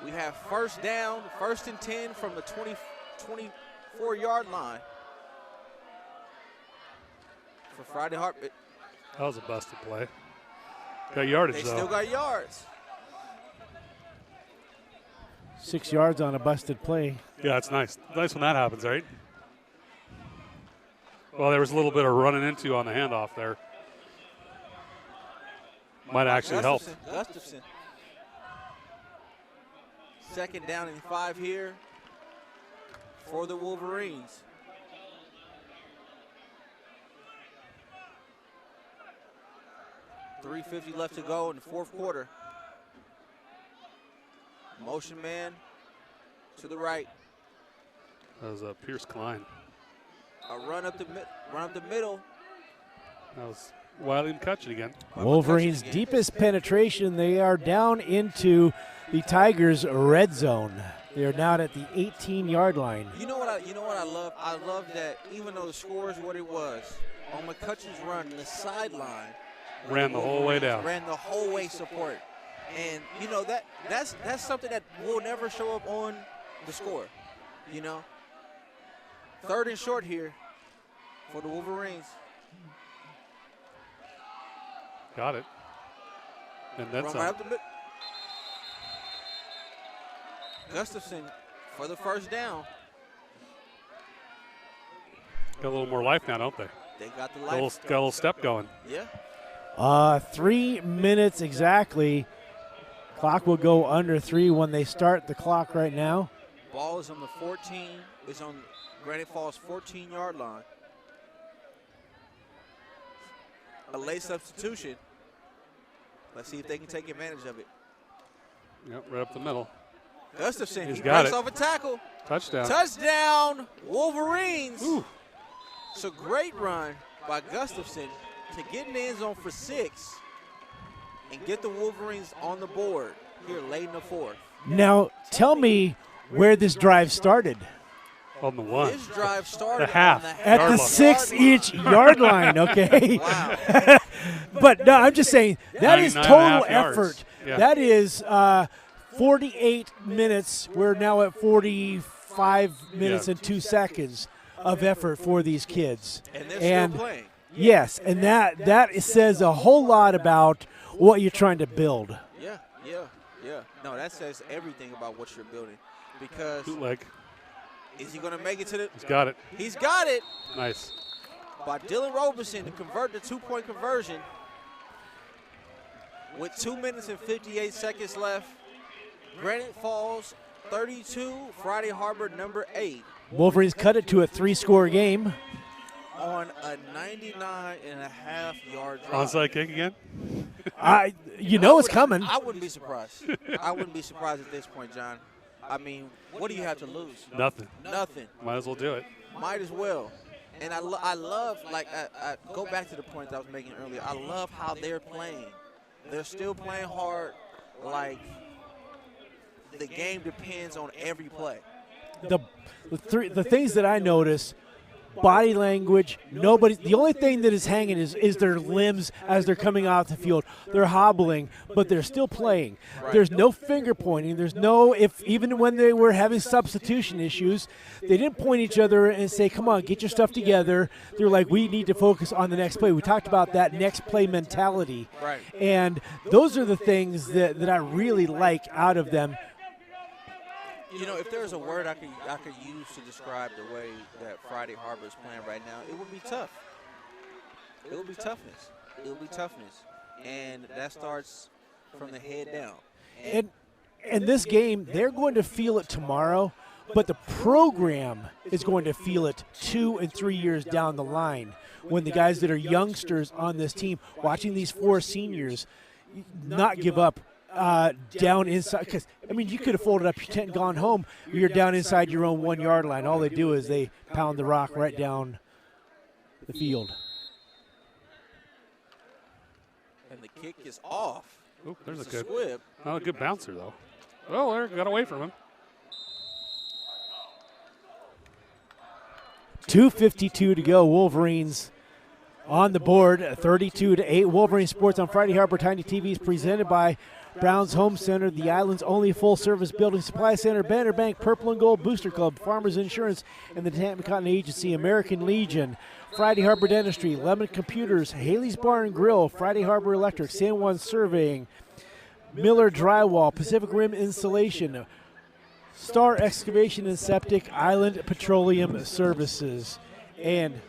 We have first down, 1st and 10 from the 24-yard line for Friday Harbor. That was a busted play. Got yardage, They though. still got yards. 6 yards on a busted play. Yeah, it's nice. Nice when that happens, right? Well, there was a little bit of running into on the handoff there. Might actually help. Gustafson. 2nd down and 5 here for the Wolverines. .350 left to go in the 4th quarter. Motion man to the right. That was Pierce Klein. A run up the middle. That was Wiley McCutcheon again. Wolverines' deepest penetration. They are down into the Tigers' red zone. They are now at the 18-yard line. You know what I love? I love that even though the score is what it was, on McCutcheon's run, the sideline Ran the whole way down. Ran the whole way support. And you know that's something that will never show up on the score. You know. 3rd and short here for the Wolverines. Got it. And that's Run right up the middle. Gustafson for the 1st down. got a little more life now, don't they? They got the Got a life. little step going. Yeah. 3 minutes exactly. Clock will go under 3 when they start the clock right now. Ball is on the 14. Is on Granite Falls 14-yard line. A late substitution. Let's see if they can take advantage of it. Yep, right up the middle. Gustafson, He's he got breaks it. off a tackle. Touchdown. Touchdown, Wolverines. Ooh. It's a great run by Gustafson to get in the end zone for 6 and get the Wolverines on the board here late in the 4th. Now, tell me where this drive started. On the 1. This drive started The half. on the At Yard the line. 6-inch yard line, okay? Wow. But no, I'm just saying that is 99.5 total yards. effort. Yeah. That is 48 minutes. We're now at 45 minutes Yeah. and 2 seconds of effort for these kids. And they're And still playing. yes, and that says a whole lot about what you're trying to build. Yeah. No, that says everything about what you're building. Because Bootleg. is he going to make it to the? He's got it. He's got it Nice. by Dylan Roberson to convert the 2-point conversion. With 2 minutes and 58 seconds left, Granite Falls 32, Friday Harbor number 8 Wolverines cut it to a 3-score game. on a 99.5-yard drive. Onside kick again? It's coming. I wouldn't be surprised. I wouldn't be surprised at this point, John. I mean, what do you have to lose? Nothing. Nothing. Might as well do it. Might as well. And I love, like, I go back to the point that I was making earlier. I love how they're playing. They're still playing hard. Like, the game depends on every play. The things that I notice, body language, the only thing that is hanging is their limbs as they're coming off the field. They're hobbling, but they're still playing. Right. There's no finger pointing. There's even when they were having substitution issues, they didn't point each other and say, come on, get your stuff together. They're like, we need to focus on the next play. We talked about that next play mentality. Right. And those are the things that I really like out of them. You know, if there's a word I could use to describe the way that Friday Harbor is playing right now, it would be tough. It would be toughness. It would be toughness. And that starts from the head down. And this game, they're going to feel it tomorrow, but the program is going to feel it 2 and 3 years down the line when the guys that are youngsters on this team, watching these 4 seniors not give up down inside. Because, I mean, you could have folded up your tent and gone home. You're down inside your own 1-yard line. All they do is they pound the rock right down the field. And the kick is off. Ooh, there's It's a good, squib. not a good bouncer, though. Oh, there, got away from him. 2:52 to go. Wolverines On the board, 32-8. Wolverine Sports on Friday Harbor Tiny TV is presented by Brown's Home Center, the island's only full-service building supply center, Banner Bank, Purple and Gold Booster Club, Farmers Insurance, and the Tampa Cotton Agency, American Legion, Friday Harbor Dentistry, Lemon Computers, Haley's Bar and Grill, Friday Harbor Electric, San Juan Surveying, Miller Drywall, Pacific Rim Installation, Star Excavation and Septic, Island Petroleum Services, and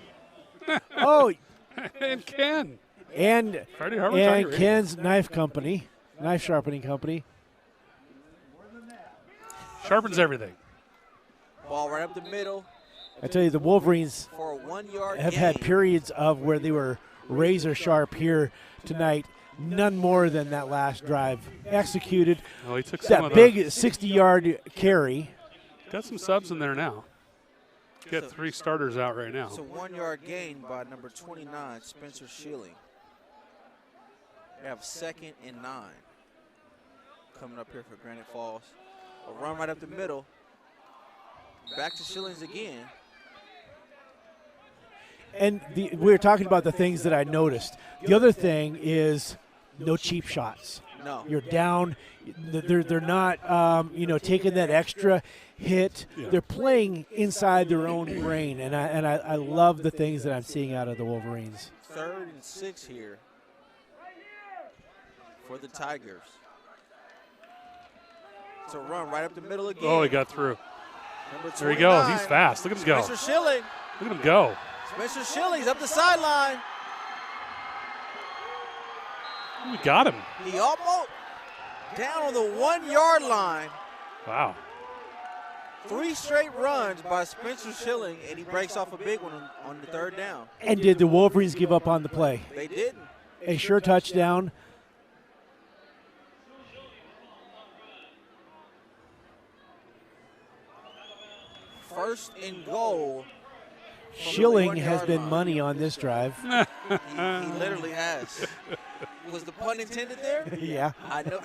And Ken. and Friday Harbor Tiny Radio. Ken's Knife Company, Knife Sharpening Company. Sharpens everything. Ball right up the middle I tell you, the Wolverines for a 1 yard have gain. had periods of where they were razor sharp here tonight. None more than that last drive executed. Well, he took some That of big 60-yard carry. Got some subs in there now. Got 3 starters out right now. It's a 1 yard gain by number 29, Spencer Schilling. They have 2nd and 9 coming up here for Granite Falls. A run right up the middle. Back to Schillings again. And we were talking about the things that I noticed. The other thing is no cheap shots. No. You're down. They're not, taking that extra hit. Yeah. They're playing inside their own brain, and I love the things that I'm seeing out of the Wolverines. 3rd and 6 here for the Tigers. It's a run right up the middle again. Oh, he got through. Number There he goes. 29, He's fast. Look at him go. Spencer Schilling. Look at him go. Spencer Schilling's up the sideline. We got him. He almost down on the 1 yard line. Wow. 3 straight runs by Spencer Schilling, and he breaks off a big one on the 3rd down. And did the Wolverines give up on the play? They didn't. A sure touchdown. First and goal. from the Schilling 1 has yard been line. money on this drive. He literally has. Was the pun intended there? Yeah. I know.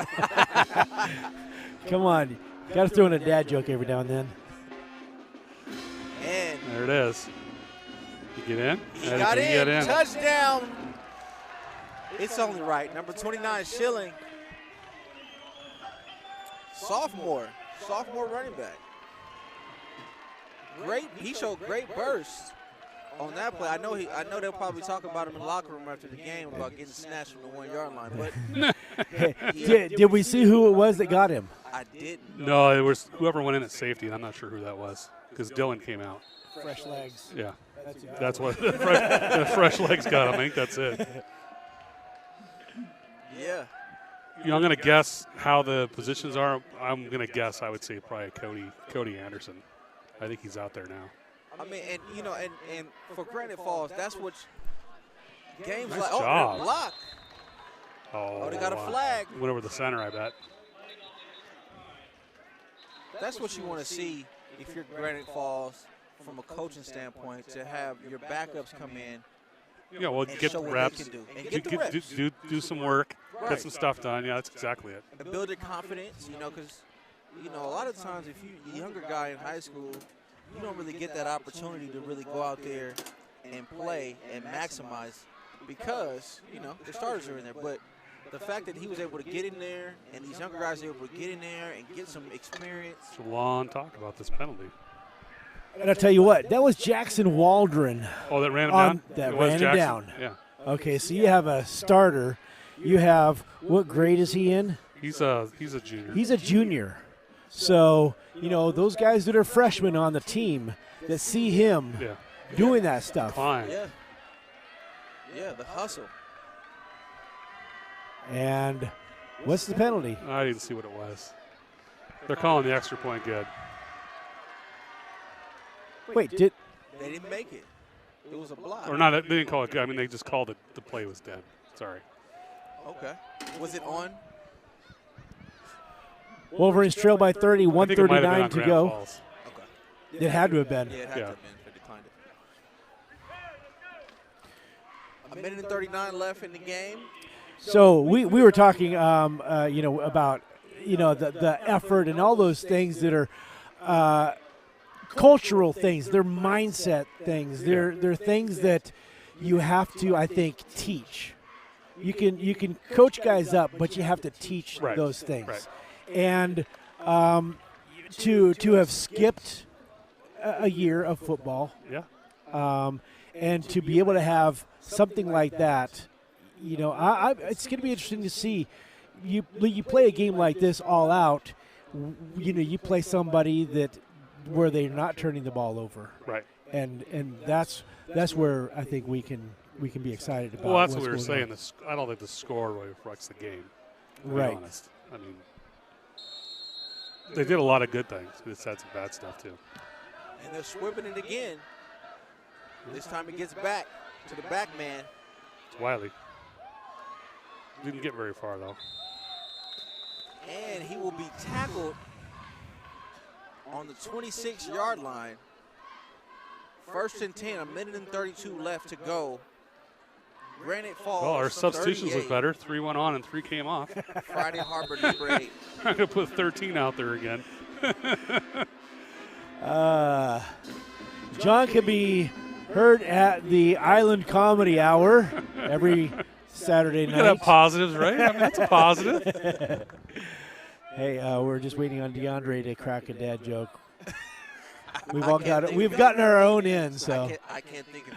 Come on. Got to throw in a dad joke every now and then. And There it is. You get in? he got You in. get in. Touchdown. It's only right. Number 29, Schilling. Sophomore running back. He showed great burst on that play. I know they'll probably talk about him in the locker room after the game about getting snatched from the 1 yard line, but Did we see who it was that got him? I didn't. No, it was whoever went in at safety, and I'm not sure who that was because Dylan came out. Fresh legs. Yeah. That's what the fresh legs got him. I think that's it. Yeah. I'm going to guess how the positions are. I'm going to guess I would say probably Cody Anderson. I think he's out there now. I mean, and for Granite Falls, that's what games Nice like. job. Oh, block. Oh, they got a wow. flag. Went over the center, I bet. That's what you want to see if you're Granite Falls from a coaching standpoint, to have your backups come in. Yeah, well, And get show what they reps. can do. And get the reps. Do some work. Right. Get some stuff done. Yeah, that's exactly it. And build your confidence, because, a lot of times if you're a younger guy in high school, you don't really get that opportunity to really go out there and play and maximize because, the starters are in there. But the fact that he was able to get in there and these younger guys are able to get in there and get some experience. It's a long talk about this penalty. And I'll tell you what, that was Jackson Waldron. Oh, that ran him On- down? that It was ran him Jackson? down. Yeah. Okay, so you have a starter. You have, what grade is he in? He's a junior. He's a junior. So, those guys that are freshmen on the team that see him Yeah. doing that stuff. Fine. Yeah, the hustle. And what's the penalty? I didn't see what it was. They're calling the extra point good. Wait, They didn't make it. It was a block. Or not, they didn't call it good. I mean, they just called it the play was dead. Sorry. Okay. Was it on? Wolverines trail by 30, I think it might have been 139 on to Grand go. Falls. Okay. It had to have been. Yeah, it had to have been if they declined it. A minute and 39 left in the game. So we were talking, about, the effort and all those things that are cultural things. They're mindset things. They're things that, you have to, I think, teach. You can coach guys up, but you have to teach Right. those things. Right. And to have skipped a year of football, Yeah. and to be able to have something like that, it's going to be interesting to see. You play a game like this all out. You play somebody where they're not turning the ball over, Right. and that's where I think we can be excited about. Well, that's what what's we were going saying. I don't think the score really reflects the game. To be Right. honest. I mean, they did a lot of good things. They just had some bad stuff too. And they're swimming it again. This time it gets back to the back man. It's Wiley. Didn't get very far though. And he will be tackled on the 26-yard line. 1st and 10, a minute and 32 left to go. Granite Falls. Well, our substitutions look 38. better. 3 went on and 3 came off. Friday Harbor number 8. I'm going to put 13 out there again. John can be heard at the Island Comedy Hour every Saturday We night. got to have positives, right? I mean, that's a positive. Hey, we're just waiting on Deandre to crack a dad joke. We've I all can't got it. think We've of gotten any. our own in. So I can't think of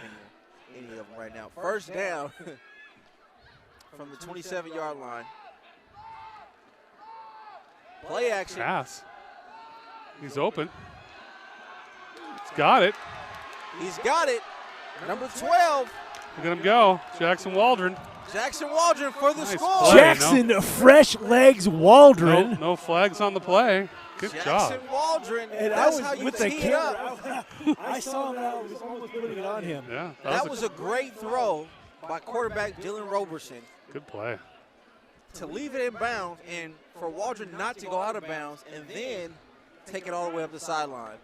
any of them right now. 1st down from the 27-yard line. Play action. Pass. He's open. He's got it. He's got it. Number 12, Look at him go. Jackson Waldron. Jackson Waldron for the Nice score. play. Jackson Fresh Legs Waldron. No flags on the play. Good Jackson job. Waldron. And That's I was how you with the tee it camera. up. I saw him. I was almost putting it on him. Yeah, That was a great throw by quarterback Dylan Roberson good play. to leave it in bounds and for Waldron not to go out of bounds and then take it all the way up the sideline.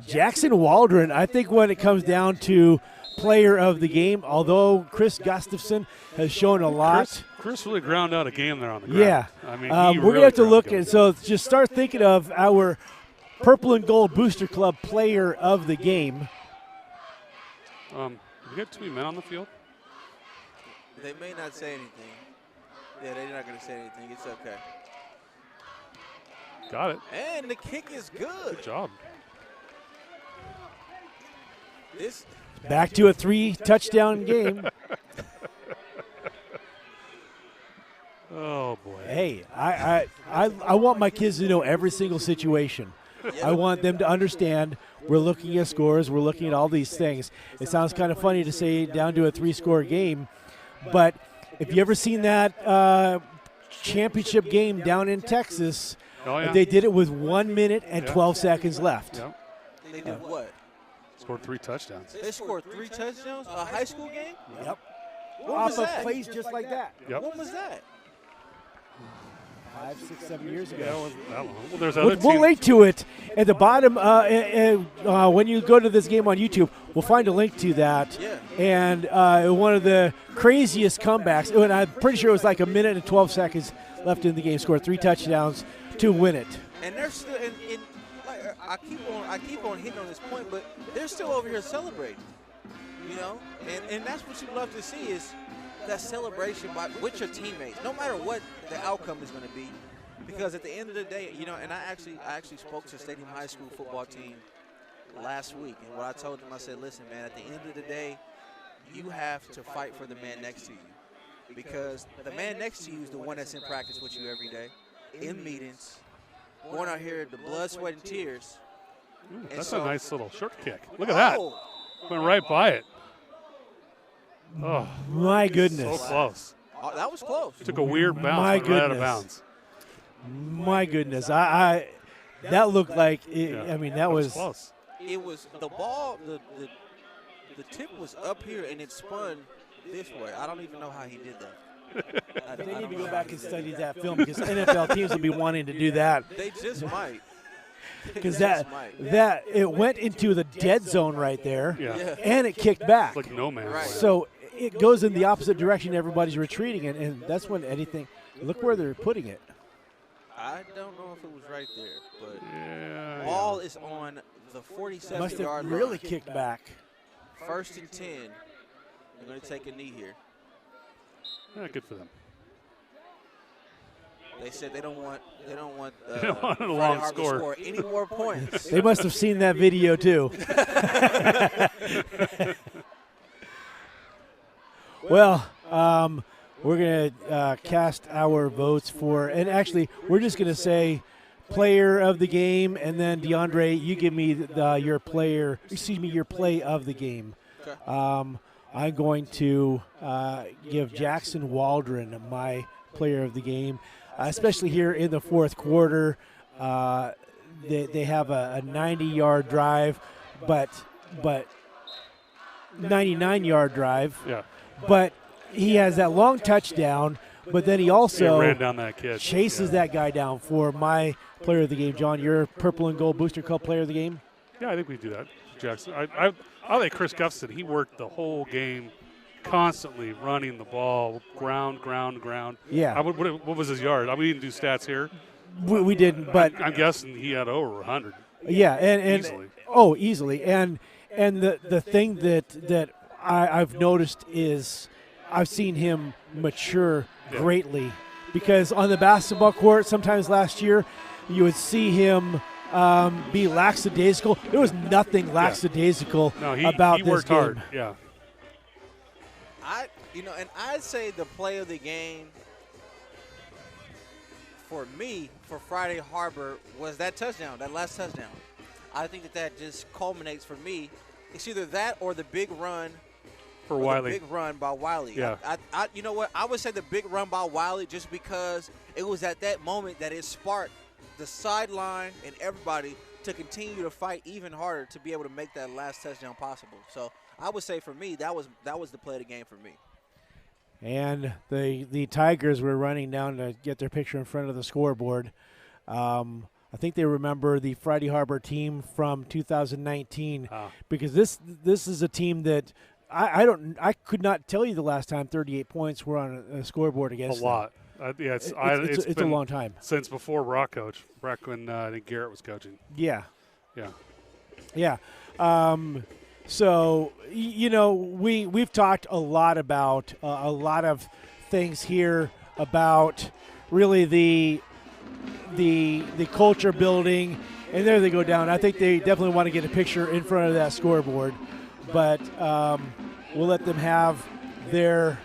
Jackson Waldron, I think when it comes down to player of the game, although Chris Gustafson has shown a lot. Chris really ground out a game there on the ground. Yeah. I mean, we're going to have to look at, so just start thinking of our Purple and Gold Booster Club player of the game. We got too many men on the field. They may not say anything. Yeah, they're not going to say anything. It's okay. Got it. And the kick is good. Good job. This Back to a 3-touchdown game. Oh, boy. Hey, I want my kids to know every single situation. I want them to understand we're looking at scores, we're looking at all these things. It sounds kind of funny to say down to a 3-score game, but if you ever seen that championship game down in Texas, Oh, yeah. they did it with 1 minute and Yeah. 12 seconds left. Yep. they did what? Scored 3 touchdowns. They scored 3 touchdowns? A high school game? Yep. When Off was of that? plays just like that. Yep. When was that? 5, 6, 7 years ago. Yeah, it wasn't that long. Well, there's other We'll teams. link to it at the bottom. When you go to this game on YouTube, we'll find a link to that. Yeah. And one of the craziest comebacks, and I'm pretty sure it was like a minute and 12 seconds left in the game, scored 3 touchdowns to win it. And they're still like, I keep on hitting on this point, but they're still over here celebrating. You know? And that's what you love to see is that celebration with your teammates, no matter what the outcome is going to be. Because at the end of the day, you know, and I actually spoke to Stadium High School football team last week, and what I told them, I said, listen, man, at the end of the day, you have to fight for the man next to you. Because the man next to you is the one that's in practice with you every day, in meetings, going out here, the blood, sweat, and tears. Ooh, And that's so- a nice little short kick. Look at that. Oh, Went right by it. Oh, My so goodness. close. oh, that was close. Took a weird bounce. My Went right out of goodness. bounds. My goodness. That looked like, Yeah, I mean, that was. close. It was the ball, the tip was up here, and it spun this way. I don't even know how he did that. They need to go back and study that film because NFL teams will be wanting to do that. They just might. Because They just might. that it went into the dead zone right there, Yeah. Yeah. and it kicked back. It's like no man's Right. land. So it goes in the opposite direction. Everybody's retreating, and that's when anything. Look where they're putting it. I don't know if it was right there, but Yeah. ball is on the Must 47-yard have line. really kicked back. 1st and 10. They're going to take a knee here. Yeah, good for them. They said they don't want They don't want a Friday long Harbor to score. score any more points. They must have seen that video too. Well, we're going to cast our votes for, and actually, we're just going to say player of the game, and then Deandre, you give me your play of the game. Okay. I'm going to give Jackson Waldron my player of the game, especially here in the fourth quarter. They have a 90-yard drive, but 99-yard drive. Yeah. But he has that long touchdown, but then he also ran down that kid. chases that guy down for my player of the game. John, your purple and gold Booster Club player of the game? Yeah, I think we do that, Jackson. I like Chris Gustafson. He worked the whole game constantly running the ball, ground. Yeah. What was his yard? We didn't do stats here. We didn't, but I'm guessing he had over 100. yeah, and Easily. Oh, easily. And the thing that I've noticed is I've seen him mature greatly, because on the basketball court sometimes last year you would see him be lackadaisical. There was nothing lackadaisical about he this worked game. hard. Yeah. I'd say the play of the game for me, for Friday Harbor, was that touchdown, that last touchdown. I think that just culminates for me. It's either that or the big run For Wiley. The big run by Wiley. Yeah. I you know what? I would say the big run by Wiley, just because it was at that moment that it sparked the sideline and everybody to continue to fight even harder to be able to make that last touchdown possible. So I would say for me, that was the play of the game for me. And the Tigers were running down to get their picture in front of the scoreboard. I think they remember the Friday Harbor team from 2019 because this is a team that I could not tell you the last time 38 points were on a scoreboard against them. A lot. It's a long time. Since before Rock coach, back when I think Garrett was coaching. Yeah. Yeah. Yeah. So, we've talked a lot about a lot of things here about really the culture building, and there they go down. I think they definitely want to get a picture in front of that scoreboard, but we'll let them have their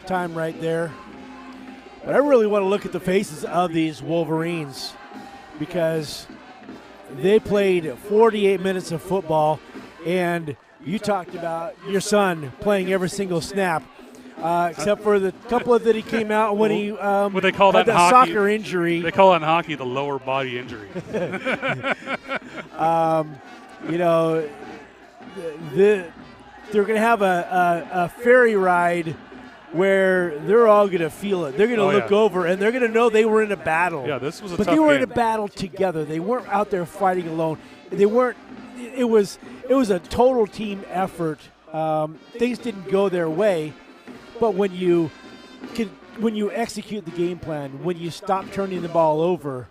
time right there. But I really want to look at the faces of these Wolverines, because they played 48 minutes of football, and you talked about your son playing every single snap, except for the couple that he came out when he what they call had that in hockey, soccer injury. They call it in hockey the lower body injury. They're going to have a ferry ride where they're all going to feel it. They're going to look over, and they're going to know they were in a battle. Yeah, this was a but tough they were game. in a battle together. They weren't out there fighting alone. They weren't. It was a total team effort. Things didn't go their way, but when you execute the game plan, when you stop turning the ball over,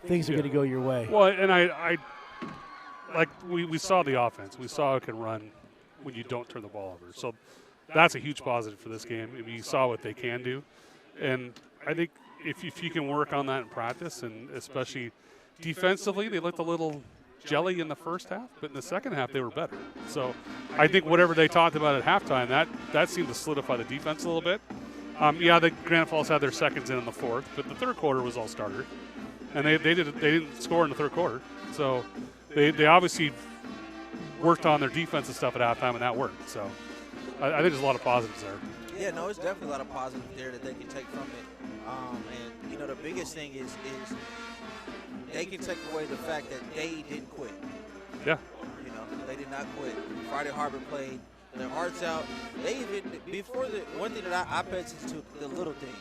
things are going to go your way. Well, and I like we saw the offense. We saw it can run when you don't turn the ball over. So that's a huge positive for this game. I mean, you saw what they can do, and I think if you can work on that in practice, and especially defensively, they looked a little jelly in the first half, but in the second half they were better. So I think whatever they talked about at halftime, that seemed to solidify the defense a little bit. The Granite Falls had their seconds in the fourth, but the third quarter was all starter, and they didn't score in the third quarter. So they obviously worked on their defensive stuff at halftime, and that worked. So I think there's a lot of positives there. Yeah, no, it's definitely a lot of positives there that they can take from it. And the biggest thing is they can take away the fact that they didn't quit. Yeah. They did not quit. Friday Harbor played their hearts out. They even, before one thing that I pay attention to, the little things.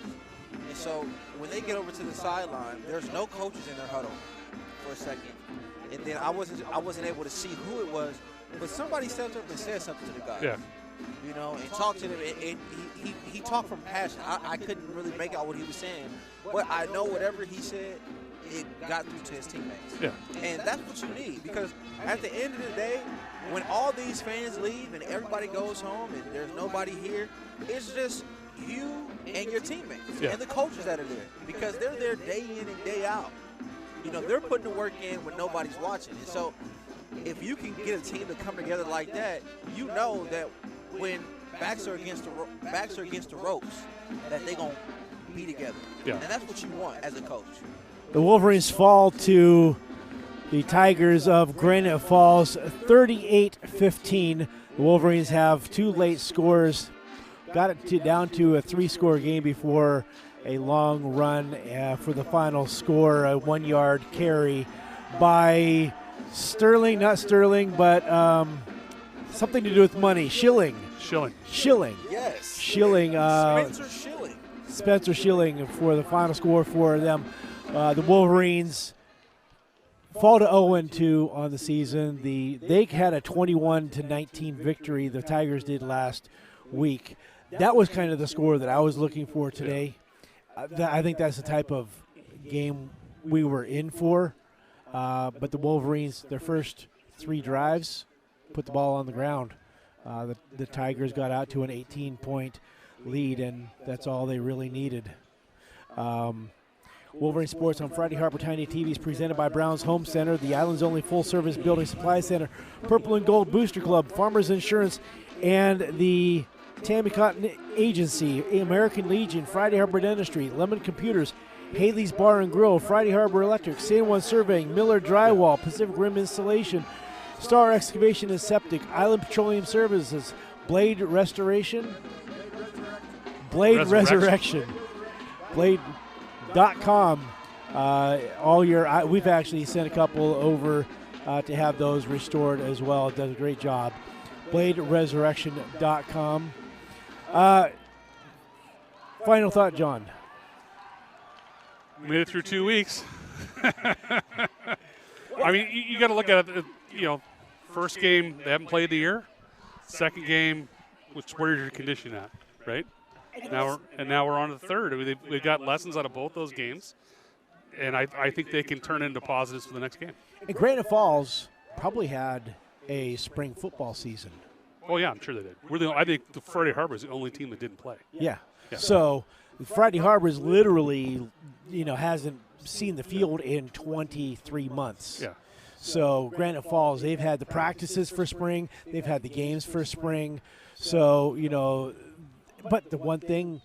And so when they get over to the sideline, there's no coaches in their huddle for a second. And then I wasn't able to see who it was, but somebody stepped up and said something to the guy. Yeah. And talked to them. And he talked from passion. I couldn't really make out what he was saying, but I know whatever he said, it got through to his teammates. Yeah. And that's what you need, because at the end of the day, when all these fans leave and everybody goes home and there's nobody here, it's just you and your teammates and the coaches that are there, because they're there day in and day out. You know, they're putting the work in when nobody's watching. And so if you can get a team to come together like that, you know that when backs are against the ropes, that they're going to be together. Yeah. And that's what you want as a coach. The Wolverines fall to the Tigers of Granite Falls 38-15. The Wolverines have 2 late scores. Got it down to a 3-score game before a long run for the final score, a 1-yard carry by Sterling, not Sterling, but something to do with money. Schilling. Yes. Schilling. Spencer Schilling. Spencer Schilling for the final score for them. The Wolverines fall to 0-2 on the season. They had a 21-19 victory. The Tigers did last week. That was kind of the score that I was looking for today. I think that's the type of game we were in for. But the Wolverines, their first 3 drives, put the ball on the ground. The Tigers got out to an 18-point lead, and that's all they really needed. Wolverine Sports on Friday Harbor Tiny TV is presented by Brown's Home Center, the island's only full-service building supply center, Purple and Gold Booster Club, Farmers Insurance, and the Tammy Cotton Agency, American Legion, Friday Harbor Dentistry, Lemon Computers, Haley's Bar and Grill, Friday Harbor Electric, San Juan Surveying, Miller Drywall, Pacific Rim Installation, Star Excavation and Septic, Island Petroleum Services, Blade Restoration, Blade Resurrection, Blade.com. We've actually sent a couple over to have those restored as well. It does a great job. BladeResurrection.com. Final thought, John. Made it through 2 weeks. I mean, you got to look at it. First game they haven't played the year. Second game, where's your condition at, right? Now we're on to the third. I mean, they've got lessons out of both those games, and I think they can turn into positives for the next game. And Granite Falls probably had a spring football season. Oh yeah, I'm sure they did. I think the Friday Harbor is the only team that didn't play. Yeah. So Friday Harbor is literally, hasn't seen the field in 23 months. Yeah. So Granite Falls, they've had the practices for spring, they've had the games for spring. So, but the one thing,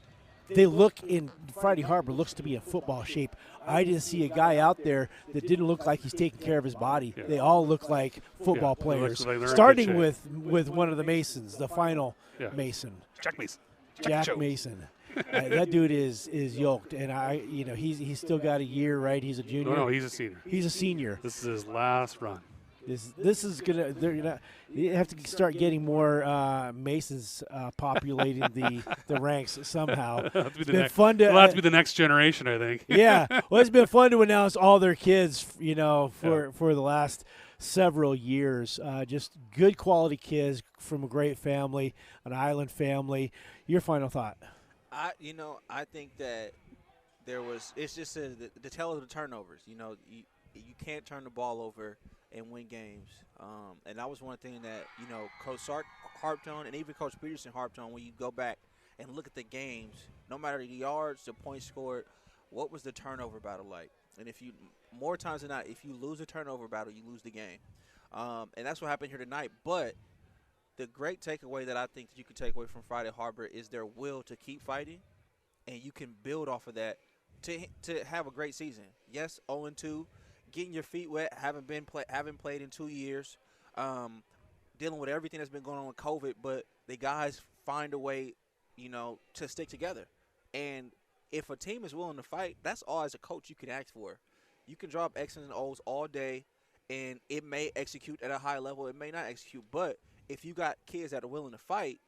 Friday Harbor looks to be in football shape. I didn't see a guy out there that didn't look like he's taking care of his body. Yeah. They all look like football players, starting with one of the Masons, the final Mason. Jack Mason. That dude is yoked, and he's still got a year, right? He's a junior. No, he's a senior. He's a senior. This is his last run. This is you have to start getting more Masons populating the ranks somehow. It's been fun to. Well, that's be the next generation, I think. Yeah, well, it's been fun to announce all their kids, for the last several years. Just good quality kids from a great family, an island family. Your final thought? I think that it's just the tale of the turnovers. You can't turn the ball over and win games. And that was one thing that, Coach Sark harped on, and even Coach Peterson harped on when you go back and look at the games, no matter the yards, the points scored, what was the turnover battle like? And more times than not, if you lose a turnover battle, you lose the game. And that's what happened here tonight. But the great takeaway that I think that you can take away from Friday Harbor is their will to keep fighting, and you can build off of that to have a great season. Yes, 0-2, getting your feet wet, haven't played in 2 years, dealing with everything that's been going on with COVID, but the guys find a way, to stick together. And if a team is willing to fight, that's all as a coach you can ask for. You can drop X's and O's all day, and it may execute at a high level. It may not execute, but if you got kids that are willing to fight,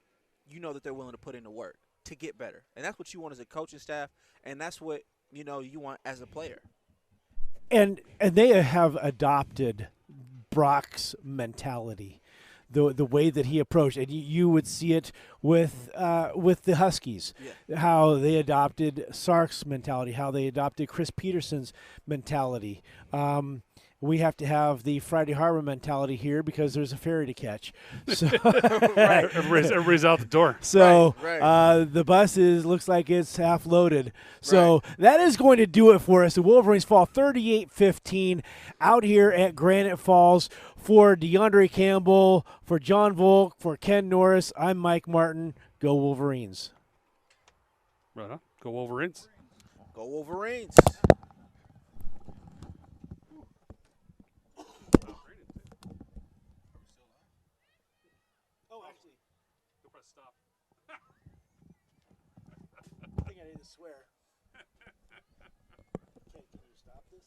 you know that they're willing to put in the work to get better. And that's what you want as a coaching staff, and that's what, you want as a player. And they have adopted Brock's mentality. the way that he approached, and you would see it with the Huskies, Yeah. how they adopted Sark's mentality, how they adopted Chris Peterson's mentality. We have to have the Friday Harbor mentality here because there's a ferry to catch. So, Everybody's out the door. so Right. the bus looks like it's half loaded. So that is going to do it for us. The Wolverines fall 38-15 out here at Granite Falls. For Deandre Campbell, for John Volk, for Ken Norris, I'm Mike Martin. Go Wolverines. Right on. Go Wolverines. Go Wolverines. Oh, actually, Go press stop. I think I need to swear. Okay, can you stop this?